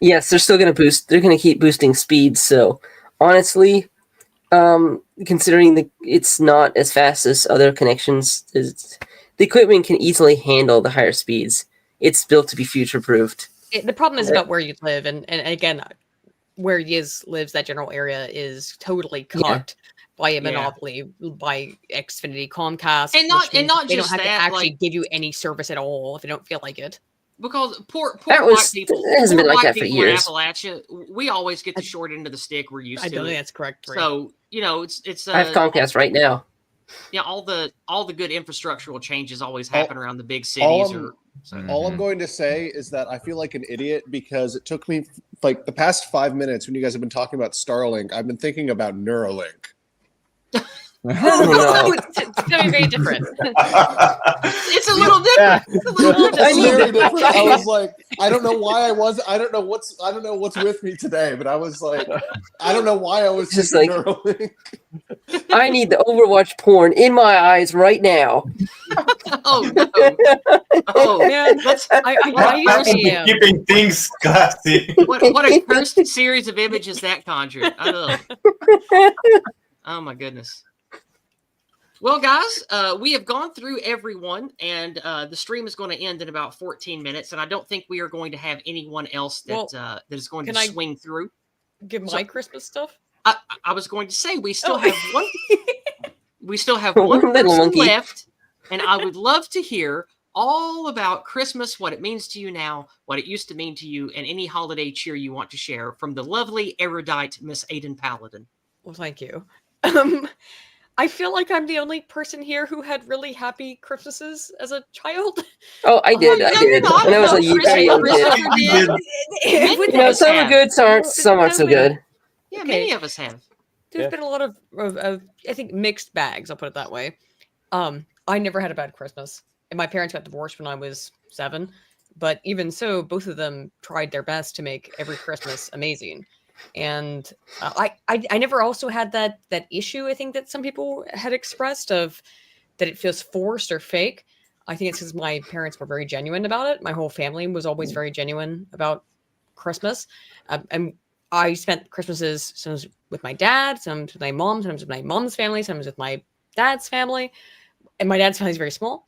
[SPEAKER 9] Yes, they're still going to boost. They're going to keep boosting speeds. So honestly, considering it's not as fast as other connections, the equipment can easily handle the higher speeds. It's built to be future-proofed.
[SPEAKER 10] The problem is about where you live, and again, where Yiz lives, that general area is totally cut by a monopoly by Xfinity, Comcast,
[SPEAKER 1] And not
[SPEAKER 10] they
[SPEAKER 1] just
[SPEAKER 10] don't have to
[SPEAKER 1] that,
[SPEAKER 10] actually
[SPEAKER 1] like-
[SPEAKER 10] give you any service at all if they don't feel like it.
[SPEAKER 1] Because poor
[SPEAKER 9] That
[SPEAKER 1] white
[SPEAKER 9] was-
[SPEAKER 1] people,
[SPEAKER 9] it hasn't
[SPEAKER 1] poor
[SPEAKER 9] been like
[SPEAKER 1] white
[SPEAKER 9] that for
[SPEAKER 1] people in
[SPEAKER 9] years.
[SPEAKER 1] Appalachia, we always get the short end of the stick. We're used
[SPEAKER 10] I
[SPEAKER 1] to
[SPEAKER 10] don't
[SPEAKER 1] it.
[SPEAKER 10] think that's correct. Ray.
[SPEAKER 1] So it's
[SPEAKER 9] I have Comcast right now.
[SPEAKER 1] Yeah, all the good infrastructural changes always happen around the big cities.
[SPEAKER 17] All I'm going to say is that I feel like an idiot because it took me like the past 5 minutes when you guys have been talking about Starlink, I've been thinking about Neuralink.
[SPEAKER 10] Oh, it's gonna be very different.
[SPEAKER 1] It's a little different. It's a little
[SPEAKER 17] It's
[SPEAKER 1] different.
[SPEAKER 17] very different. I was like, I don't know why I was. I don't know what's with me today, but I was like, I don't know why I was
[SPEAKER 9] Just
[SPEAKER 17] thinking
[SPEAKER 9] like-
[SPEAKER 17] Neuralink.
[SPEAKER 9] I need the Overwatch porn in my eyes right now.
[SPEAKER 1] Oh no! Oh
[SPEAKER 10] man, I used to be
[SPEAKER 19] keeping things classy.
[SPEAKER 1] What a cursed series of images that conjured. I love. Oh my goodness. Well, guys, we have gone through everyone, and the stream is going to end in about 14 minutes, and I don't think we are going to have anyone else that that is going to swing through.
[SPEAKER 10] Give my Christmas stuff.
[SPEAKER 1] I was going to say we still have one. We still have
[SPEAKER 9] One
[SPEAKER 1] one
[SPEAKER 9] little
[SPEAKER 1] person
[SPEAKER 9] monkey.
[SPEAKER 1] left, and I would love to hear all about Christmas, what it means to you now, what it used to mean to you, and any holiday cheer you want to share from the lovely erudite Miss Aiden Paladin.
[SPEAKER 10] Well, thank you. I feel like I'm the only person here who had really happy Christmases as a child.
[SPEAKER 9] Oh, I did. I did. And I was a very young kid. You know, some are good, some aren't so good.
[SPEAKER 1] Yeah, many of us have.
[SPEAKER 10] There's been a lot of I think mixed bags. I'll put it that way. I never had a bad Christmas, and my parents got divorced when I was 7. But even so, both of them tried their best to make every Christmas amazing. And I never also had that issue. I think that some people had expressed of that it feels forced or fake. I think it's because my parents were very genuine about it. My whole family was always very genuine about Christmas, and I spent Christmases sometimes with my dad, sometimes with my mom, sometimes with my mom's family, sometimes with my dad's family. And my dad's family is very small.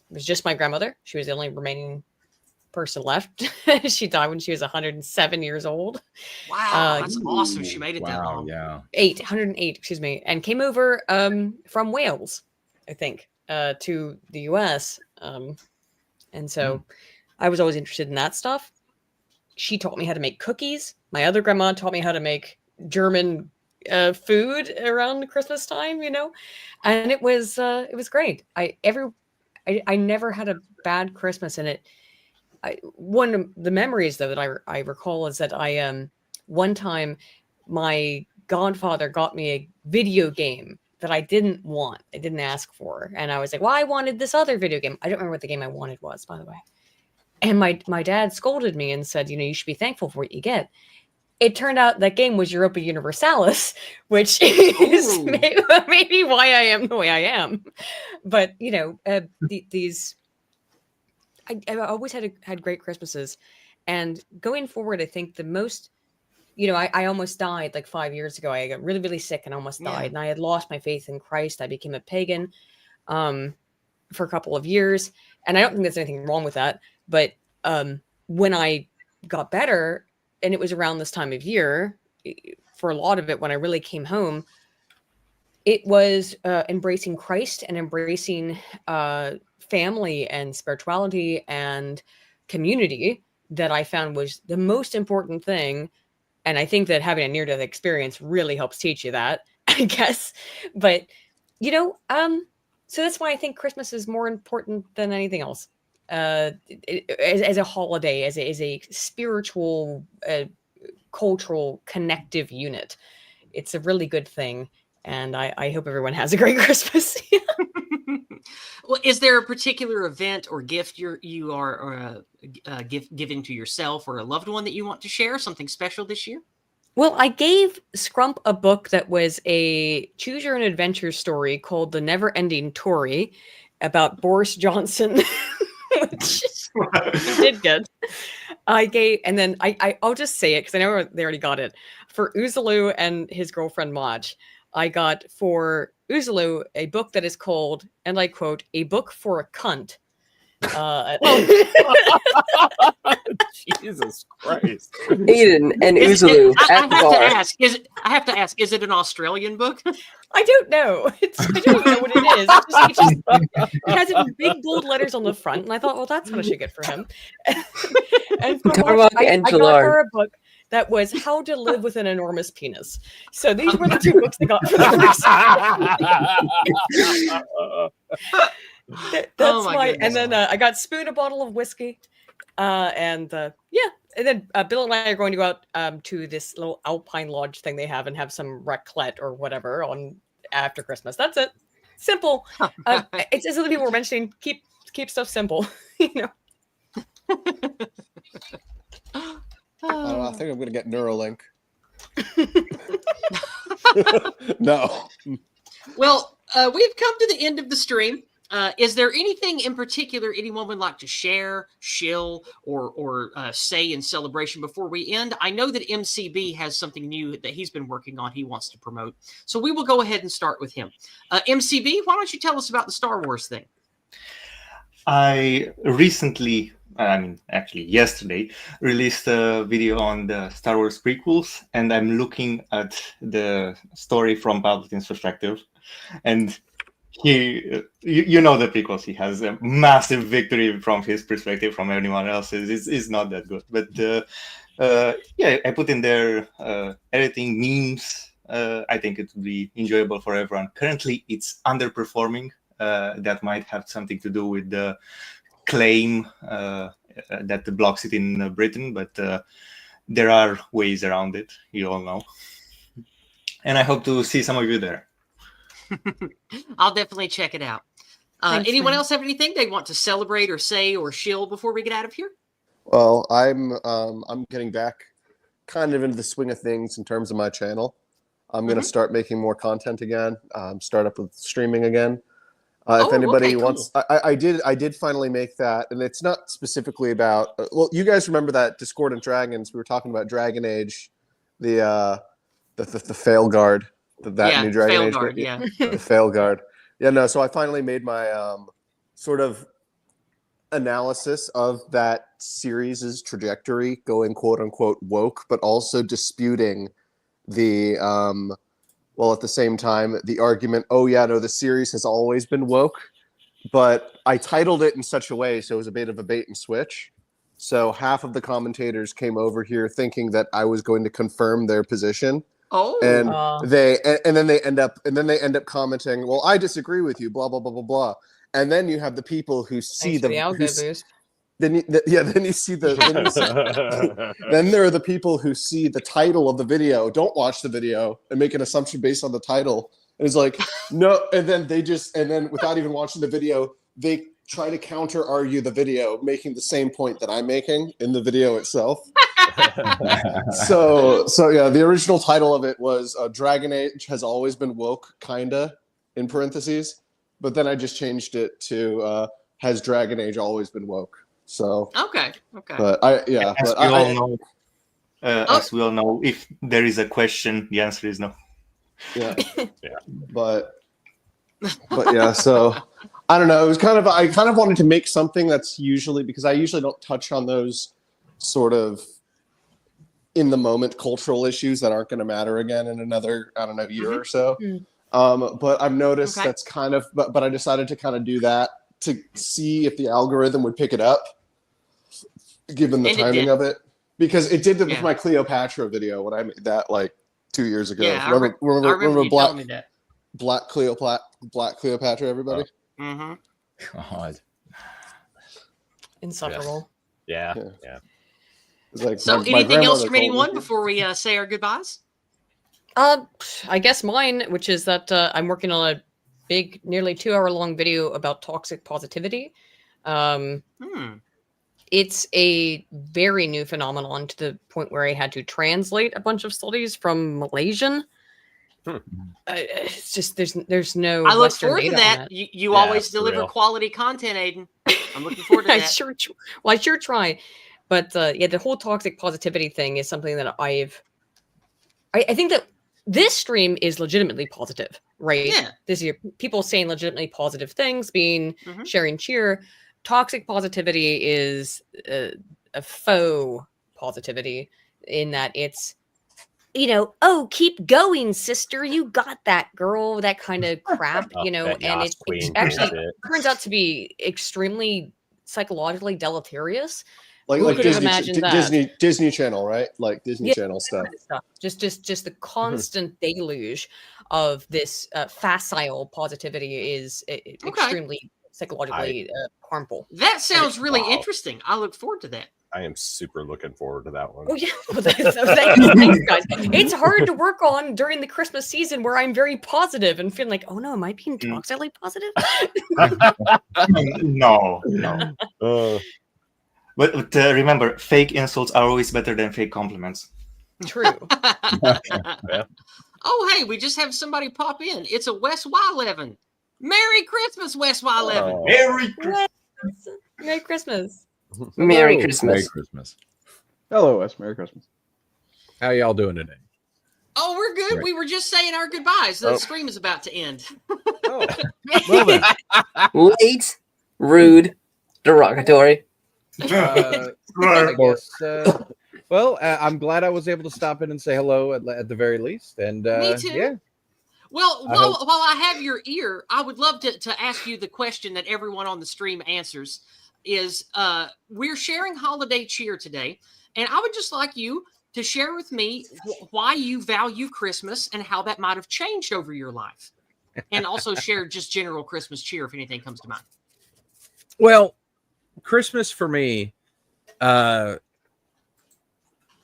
[SPEAKER 10] It was just my grandmother. She was the only remaining person left. She died when she was 107 years old.
[SPEAKER 1] Wow, that's awesome. She made it that long.
[SPEAKER 16] Yeah.
[SPEAKER 10] 108, excuse me, and came over from Wales, I think, to the US. And so I was always interested in that stuff. She taught me how to make cookies. My other grandma taught me how to make German food around Christmas time, you know, and it was great. I never had a bad Christmas in it. One of the memories though that I recall is that one time my godfather got me a video game that I didn't want. I didn't ask for, and I was like, "Well, I wanted this other video game." I don't remember what the game I wanted was, by the way. And my dad scolded me and said, "You know, you should be thankful for what you get." It turned out that game was Europa Universalis, which is maybe why I am the way I am. But you know, these. I always had great Christmases, and going forward, I think the most, you know, I almost died like 5 years ago. I got really, really sick and almost died, and I had lost my faith in Christ. I became a pagan for a couple of years, and I don't think there's anything wrong with that. But when I got better, and it was around this time of year, for a lot of it, when I really came home, it was embracing Christ and embracing family and spirituality and community that I found was the most important thing. And I think that having a near-death experience really helps teach you that, I guess. But, you know, so that's why I think Christmas is more important than anything else. As a holiday, as a spiritual, cultural, connective unit. It's a really good thing. And I hope everyone has a great Christmas.
[SPEAKER 1] Well, is there a particular event or gift you are giving to yourself or a loved one that you want to share? Something special this year?
[SPEAKER 10] Well, I gave Scrump a book that was a choose your own adventure story called The Never Ending Tory about Boris Johnson, which he did good. And then I'll just say it because I know they already got it. For Uzulu and his girlfriend Maj, I got for Uzulu a book that is called, and I quote, "A Book for a Cunt."
[SPEAKER 11] Jesus Christ.
[SPEAKER 9] Aiden and Uzulu at the bar.
[SPEAKER 1] I have to ask, is it an Australian book?
[SPEAKER 10] I don't know. I don't know what it is. It has it in big bold letters on the front, and I thought, well, that's what I should get for him. And for March, I got her a book that was How to Live with an Enormous Penis. So these were the 2 books I got for the That's my and then I got Spoon a bottle of whiskey. And then Bill and I are going to go out to this little alpine lodge thing they have and have some raclette or whatever on after Christmas. That's it. Simple. It's as other people were mentioning. Keep stuff simple. You know.
[SPEAKER 17] I think I'm going to get Neuralink. No.
[SPEAKER 1] Well, we've come to the end of the stream. Is there anything in particular anyone would like to share, shill, or say in celebration before we end? I know that MCB has something new that he's been working on he wants to promote. So we will go ahead and start with him. MCB, why don't you tell us about the Star Wars thing?
[SPEAKER 4] I recently, actually yesterday, released a video on the Star Wars prequels, and I'm looking at the story from Palpatine's perspective. And you know the prequels, he has a massive victory from his perspective. From anyone else's is not that good. But yeah, I put in there editing, memes. I think it would be enjoyable for everyone. Currently, it's underperforming. That might have something to do with the claim that blocks it in Britain, but there are ways around it, you all know. And I hope to see some of you there.
[SPEAKER 1] I'll definitely check it out. Anyone else have anything they want to celebrate or say or shill before we get out of here?
[SPEAKER 17] Well, I'm getting back kind of into the swing of things in terms of my channel. I'm going to start making more content again, start up with streaming again. If anybody wants, I did finally make that, and it's not specifically about. Well, you guys remember that Discordant Dragons? We were talking about Dragon Age, the fail guard, that new Dragon Age.
[SPEAKER 1] Guard, yeah,
[SPEAKER 17] the fail guard. Yeah, no. So I finally made my sort of analysis of that series' trajectory, going quote unquote woke, but also disputing the well, at the same time, the argument, oh yeah, no, the series has always been woke, but I titled it in such a way so it was a bit of a bait and switch. So half of the commentators came over here thinking that I was going to confirm their position.
[SPEAKER 1] Oh,
[SPEAKER 17] and then they end up commenting, well, I disagree with you, blah blah blah blah blah. And then you have the people who see then you see then there are the people who see the title of the video, don't watch the video, and make an assumption based on the title. And it's like, no, and then without even watching the video, they try to counter argue the video, making the same point that I'm making in the video itself. so yeah, the original title of it was Dragon Age has always been woke, kinda, in parentheses. But then I just changed it to has Dragon Age always been woke? So
[SPEAKER 1] okay.
[SPEAKER 17] But
[SPEAKER 4] as we all know, if there is a question, the answer is no.
[SPEAKER 17] Yeah. But yeah, so I don't know. It was I kind of wanted to make something that's usually, because I usually don't touch on those sort of in the moment cultural issues that aren't going to matter again in another, I don't know, year or so. But I've noticed that's kind of, but I decided to kind of do that to see if the algorithm would pick it up, given the timing of it, because it did with my Cleopatra video when I made that like 2 years ago.
[SPEAKER 1] Yeah,
[SPEAKER 17] remember
[SPEAKER 1] Black
[SPEAKER 17] Cleopatra, everybody?
[SPEAKER 16] God.
[SPEAKER 10] Insufferable.
[SPEAKER 11] Yeah.
[SPEAKER 17] It's like
[SPEAKER 1] so anything else from anyone before we say our goodbyes?
[SPEAKER 10] I guess mine, which is that I'm working on a big, nearly 2-hour-long video about toxic positivity. It's a very new phenomenon to the point where I had to translate a bunch of studies from Malaysian. It's just there's no.
[SPEAKER 1] I look
[SPEAKER 10] Western
[SPEAKER 1] forward to
[SPEAKER 10] data
[SPEAKER 1] that.
[SPEAKER 10] on it.
[SPEAKER 1] You always deliver quality content, Aiden. I'm looking forward to that.
[SPEAKER 10] I sure try. But yeah, the whole toxic positivity thing is something that I think that this stream is legitimately positive, right?
[SPEAKER 1] Yeah.
[SPEAKER 10] This year, people saying legitimately positive things, sharing cheer. Toxic positivity is a faux positivity in that it's, oh, keep going, sister. You got that, girl. That kind of crap, and it actually turns out to be extremely psychologically deleterious.
[SPEAKER 17] Like Disney Channel, right? Like Disney Channel stuff.
[SPEAKER 10] Just the constant deluge of this facile positivity is extremely psychologically harmful.
[SPEAKER 1] That sounds really interesting. I look forward to that.
[SPEAKER 11] I am super looking forward to that one.
[SPEAKER 10] Oh yeah, well, thanks, guys. It's hard to work on during the Christmas season where I'm very positive and feeling like, oh no, am I being toxically positive?
[SPEAKER 4] No. But remember, fake insults are always better than fake compliments.
[SPEAKER 10] True.
[SPEAKER 1] Oh, hey, we just have somebody pop in. It's a Wes Y11. Merry Christmas, Wes Y11.
[SPEAKER 4] Merry
[SPEAKER 10] Christmas. Merry Christmas.
[SPEAKER 9] Merry Christmas.
[SPEAKER 20] Merry Christmas.
[SPEAKER 18] Hello, Wes. Merry Christmas.
[SPEAKER 20] How y'all doing today?
[SPEAKER 1] Oh, we're good.
[SPEAKER 20] Great.
[SPEAKER 1] We were just saying our goodbyes. The
[SPEAKER 20] Oh.
[SPEAKER 1] stream is about to end.
[SPEAKER 20] Well then.
[SPEAKER 9] Late, rude, derogatory.
[SPEAKER 20] I guess, well, I'm glad I was able to stop in and say hello at the very least. And
[SPEAKER 1] Me too.
[SPEAKER 20] yeah.
[SPEAKER 1] Well,
[SPEAKER 20] I
[SPEAKER 1] while
[SPEAKER 20] hope-
[SPEAKER 1] I have your ear, I would love to ask you the question that everyone on the stream answers is we're sharing holiday cheer today, and I would just like you to share with me why you value Christmas and how that might have changed over your life, and also share just general Christmas cheer if anything comes to mind.
[SPEAKER 20] Well, Christmas for me,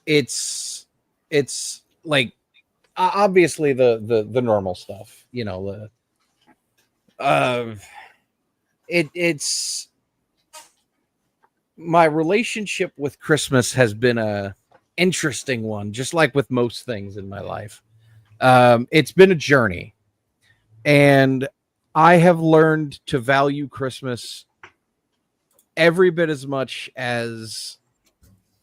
[SPEAKER 20] it's like obviously the normal stuff, you know. It's my relationship with Christmas has been a interesting one, just like with most things in my life. It's been a journey, and I have learned to value Christmas every bit as much as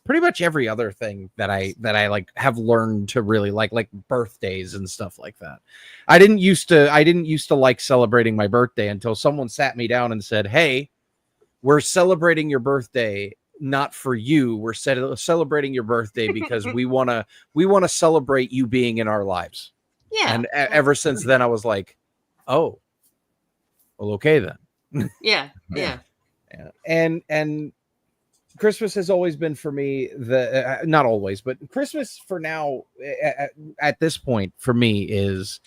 [SPEAKER 20] pretty much every other thing that I like have learned to really like birthdays and stuff like that. I didn't used to like celebrating my birthday until someone sat me down and said, "Hey, we're celebrating your birthday not for you. We're celebrating your birthday because we want to celebrate you being in our lives."
[SPEAKER 1] Yeah.
[SPEAKER 20] And ever since then I was like, "Oh, well, okay then."
[SPEAKER 1] Yeah.
[SPEAKER 20] Yeah. And Christmas has always been for me not always, but Christmas for now at this point for me is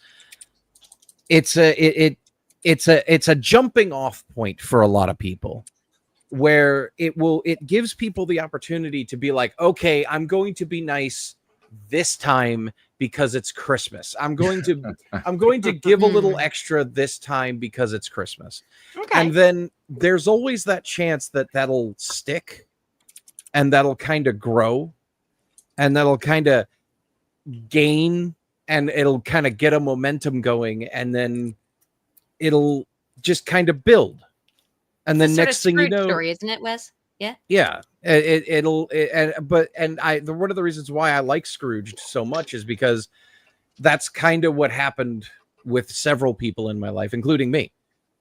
[SPEAKER 20] it's a jumping off point for a lot of people, where it gives people the opportunity to be like, okay, I'm going to be nice this time because it's Christmas. I'm going to give a little extra this time because it's Christmas.
[SPEAKER 1] Okay.
[SPEAKER 20] And then there's always that chance that that'll stick, and that'll kind of grow, and that'll kind of gain, and it'll kind of get a momentum going, and then it'll just kind of build. And then
[SPEAKER 10] It's a sort
[SPEAKER 20] next
[SPEAKER 10] of
[SPEAKER 20] thing you
[SPEAKER 10] Scrooge
[SPEAKER 20] know,
[SPEAKER 10] story, isn't it, Wes? Yeah.
[SPEAKER 20] yeah, one of the reasons why I like Scrooged so much is because that's kind of what happened with several people in my life, including me,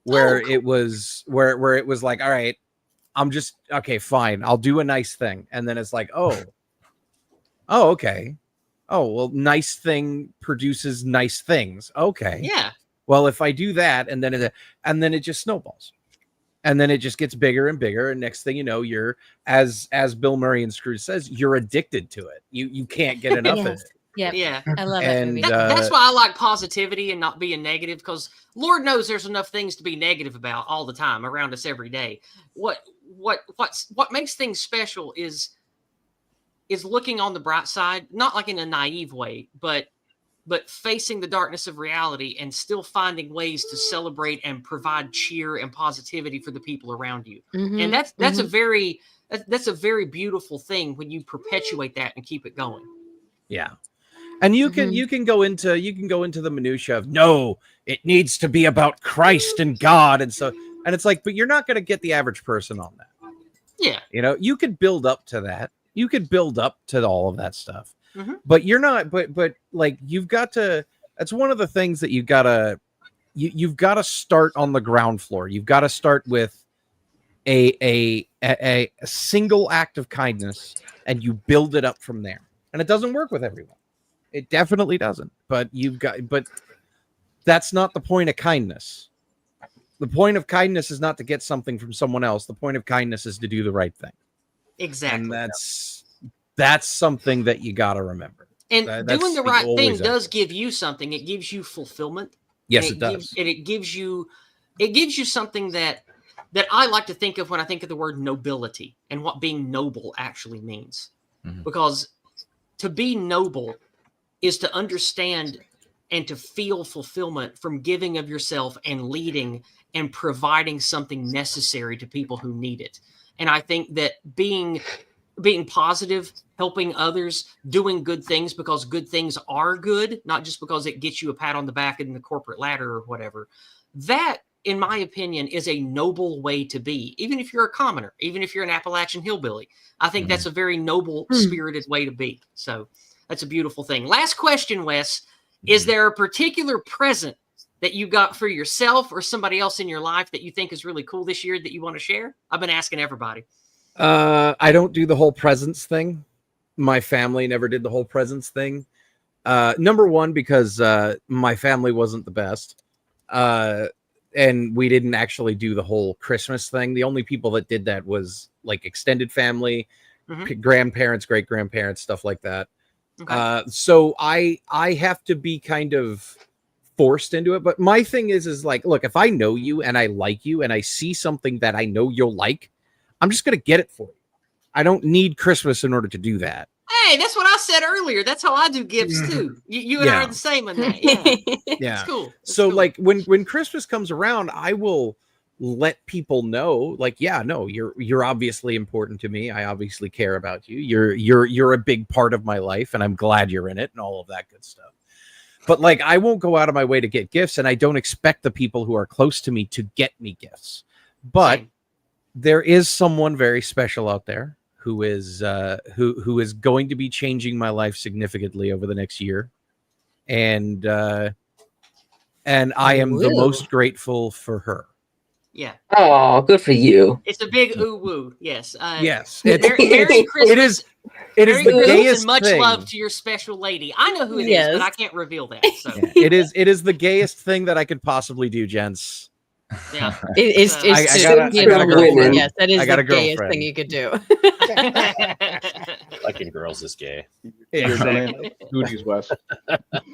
[SPEAKER 20] where it was where it was like, all right, I'm just okay, fine, I'll do a nice thing, and then it's like, oh, okay, oh well, nice thing produces nice things, okay,
[SPEAKER 1] Yeah.
[SPEAKER 20] well, if I do that, and then it just snowballs. And then it just gets bigger and bigger. And next thing you know, you're, as Bill Murray in Scrooge says, you're addicted to it. You can't get enough of it.
[SPEAKER 1] Yeah.
[SPEAKER 10] I love that movie.
[SPEAKER 1] That's why I like positivity and not being negative, because Lord knows there's enough things to be negative about all the time around us every day. What makes things special is looking on the bright side, not like in a naive way, but facing the darkness of reality and still finding ways to celebrate and provide cheer and positivity for the people around you.
[SPEAKER 10] Mhm,
[SPEAKER 1] And that's a
[SPEAKER 10] mhm.
[SPEAKER 1] that's a very beautiful thing when you perpetuate that and keep it going.
[SPEAKER 20] Yeah. And you can go into the minutia of, no, it needs to be about Christ and God. And it's like, but you're not going to get the average person on that.
[SPEAKER 1] Yeah.
[SPEAKER 20] You know, you could build up to that. You could build up to all of that stuff.
[SPEAKER 1] Mhm.
[SPEAKER 20] But you're not, but like, you've got to, that's one of the things that you've got to start on the ground floor. You've got to start with a single act of kindness, and you build it up from there. And it doesn't work with everyone. It definitely doesn't. But that's not the point of kindness. The point of kindness is not to get something from someone else. The point of kindness is to do the right thing.
[SPEAKER 1] Exactly.
[SPEAKER 20] And that's something that you got to remember.
[SPEAKER 1] And
[SPEAKER 20] That's
[SPEAKER 1] doing the right thing
[SPEAKER 20] always
[SPEAKER 1] does give you something. It gives you fulfillment.
[SPEAKER 20] Yes,
[SPEAKER 1] and
[SPEAKER 20] it does.
[SPEAKER 1] It gives you something that that I like to think of when I think of the word nobility and what being noble actually means. Because to be noble is to understand and to feel fulfillment from giving of yourself and leading and providing something necessary to people who need it. And I think that being positive, helping others, doing good things because good things are good, not just because it gets you a pat on the back in the corporate ladder or whatever. That, in my opinion, is a noble way to be. Even if you're a commoner, even if you're an Appalachian hillbilly, I think that's a very noble, spirited way to be. So that's a beautiful thing. Last question, Wes. Is there a particular present that you got for yourself or somebody else in your life that you think is really cool this year that you want to share? I've been asking everybody.
[SPEAKER 20] I don't do the whole presents thing. My family never did the whole presents thing. Number one, because my family wasn't the best. And we didn't actually do the whole Christmas thing. The only people that did that was like extended family, grandparents, great grandparents, stuff like that. Okay. So I have to be kind of forced into it. But my thing is like, look, if I know you and I like you and I see something that I know you'll like, I'm just going to get it for you. I don't need Christmas in order to do that.
[SPEAKER 1] Hey, that's what I said earlier. That's how I do gifts too. You and I are the same on that. Yeah.
[SPEAKER 20] Yeah.
[SPEAKER 1] It's cool.
[SPEAKER 20] So like when Christmas comes around, I will let people know, like, yeah, no, you're obviously important to me. I obviously care about you. You're a big part of my life, and I'm glad you're in it and all of that good stuff. But like, I won't go out of my way to get gifts, and I don't expect the people who are close to me to get me gifts. But there is someone very special out there who is who is going to be changing my life significantly over the next year, and I am the most grateful for her.
[SPEAKER 1] Yeah.
[SPEAKER 9] Oh, good for you.
[SPEAKER 1] It's a big ooh woo. Yes.
[SPEAKER 20] Yes.
[SPEAKER 1] Merry Christmas.
[SPEAKER 20] It is the gayest
[SPEAKER 1] and much
[SPEAKER 20] thing.
[SPEAKER 1] love to your special lady. I know who it is, but I can't reveal that. So
[SPEAKER 20] It is the gayest thing that I could possibly do, gents.
[SPEAKER 1] Yeah.
[SPEAKER 10] It's
[SPEAKER 20] I got a girlfriend.
[SPEAKER 10] Yes, that is
[SPEAKER 20] I got
[SPEAKER 10] the
[SPEAKER 20] a
[SPEAKER 10] gayest
[SPEAKER 20] girlfriend.
[SPEAKER 10] thing you could do.
[SPEAKER 11] Liking girls is gay.
[SPEAKER 18] Exactly. Goodies, Wes.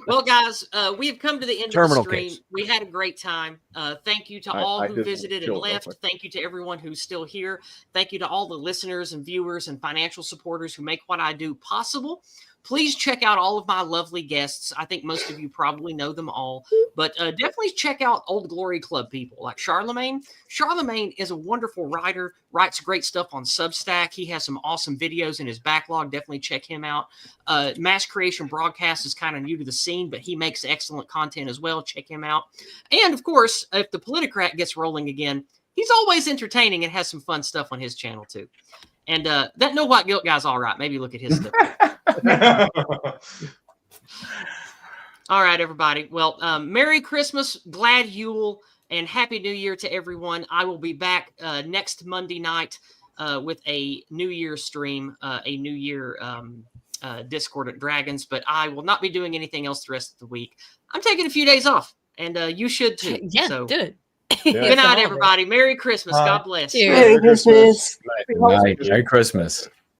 [SPEAKER 1] Well, guys, we have come to the end
[SPEAKER 20] Terminal
[SPEAKER 1] of the stream.
[SPEAKER 20] case.
[SPEAKER 1] We had a great time. Thank you to all who visited and left. Thank you to everyone who's still here. Thank you to all the listeners and viewers and financial supporters who make what I do possible. Please check out all of my lovely guests. I think most of you probably know them all, but definitely check out Old Glory Club people like Charlemagne. Charlemagne is a wonderful writer, writes great stuff on Substack. He has some awesome videos in his backlog. Definitely check him out. Mass Creation Broadcast is kind of new to the scene, but he makes excellent content as well. Check him out. And of course, if the Politicrat gets rolling again, he's always entertaining and has some fun stuff on his channel too. And that No White Guilt guy's all right. Maybe look at his stuff. All right, everybody. Well, Merry Christmas, glad Yule, and Happy New Year to everyone. I will be back next Monday night with a New Year stream, a New Year Discordant Dragons, but I will not be doing anything else the rest of the week. I'm taking a few days off, and you should too.
[SPEAKER 10] Yeah,
[SPEAKER 1] so,
[SPEAKER 10] do it.
[SPEAKER 1] Good night, everybody. Merry Christmas. God bless.
[SPEAKER 9] Merry Christmas.
[SPEAKER 16] Good night. Merry Christmas.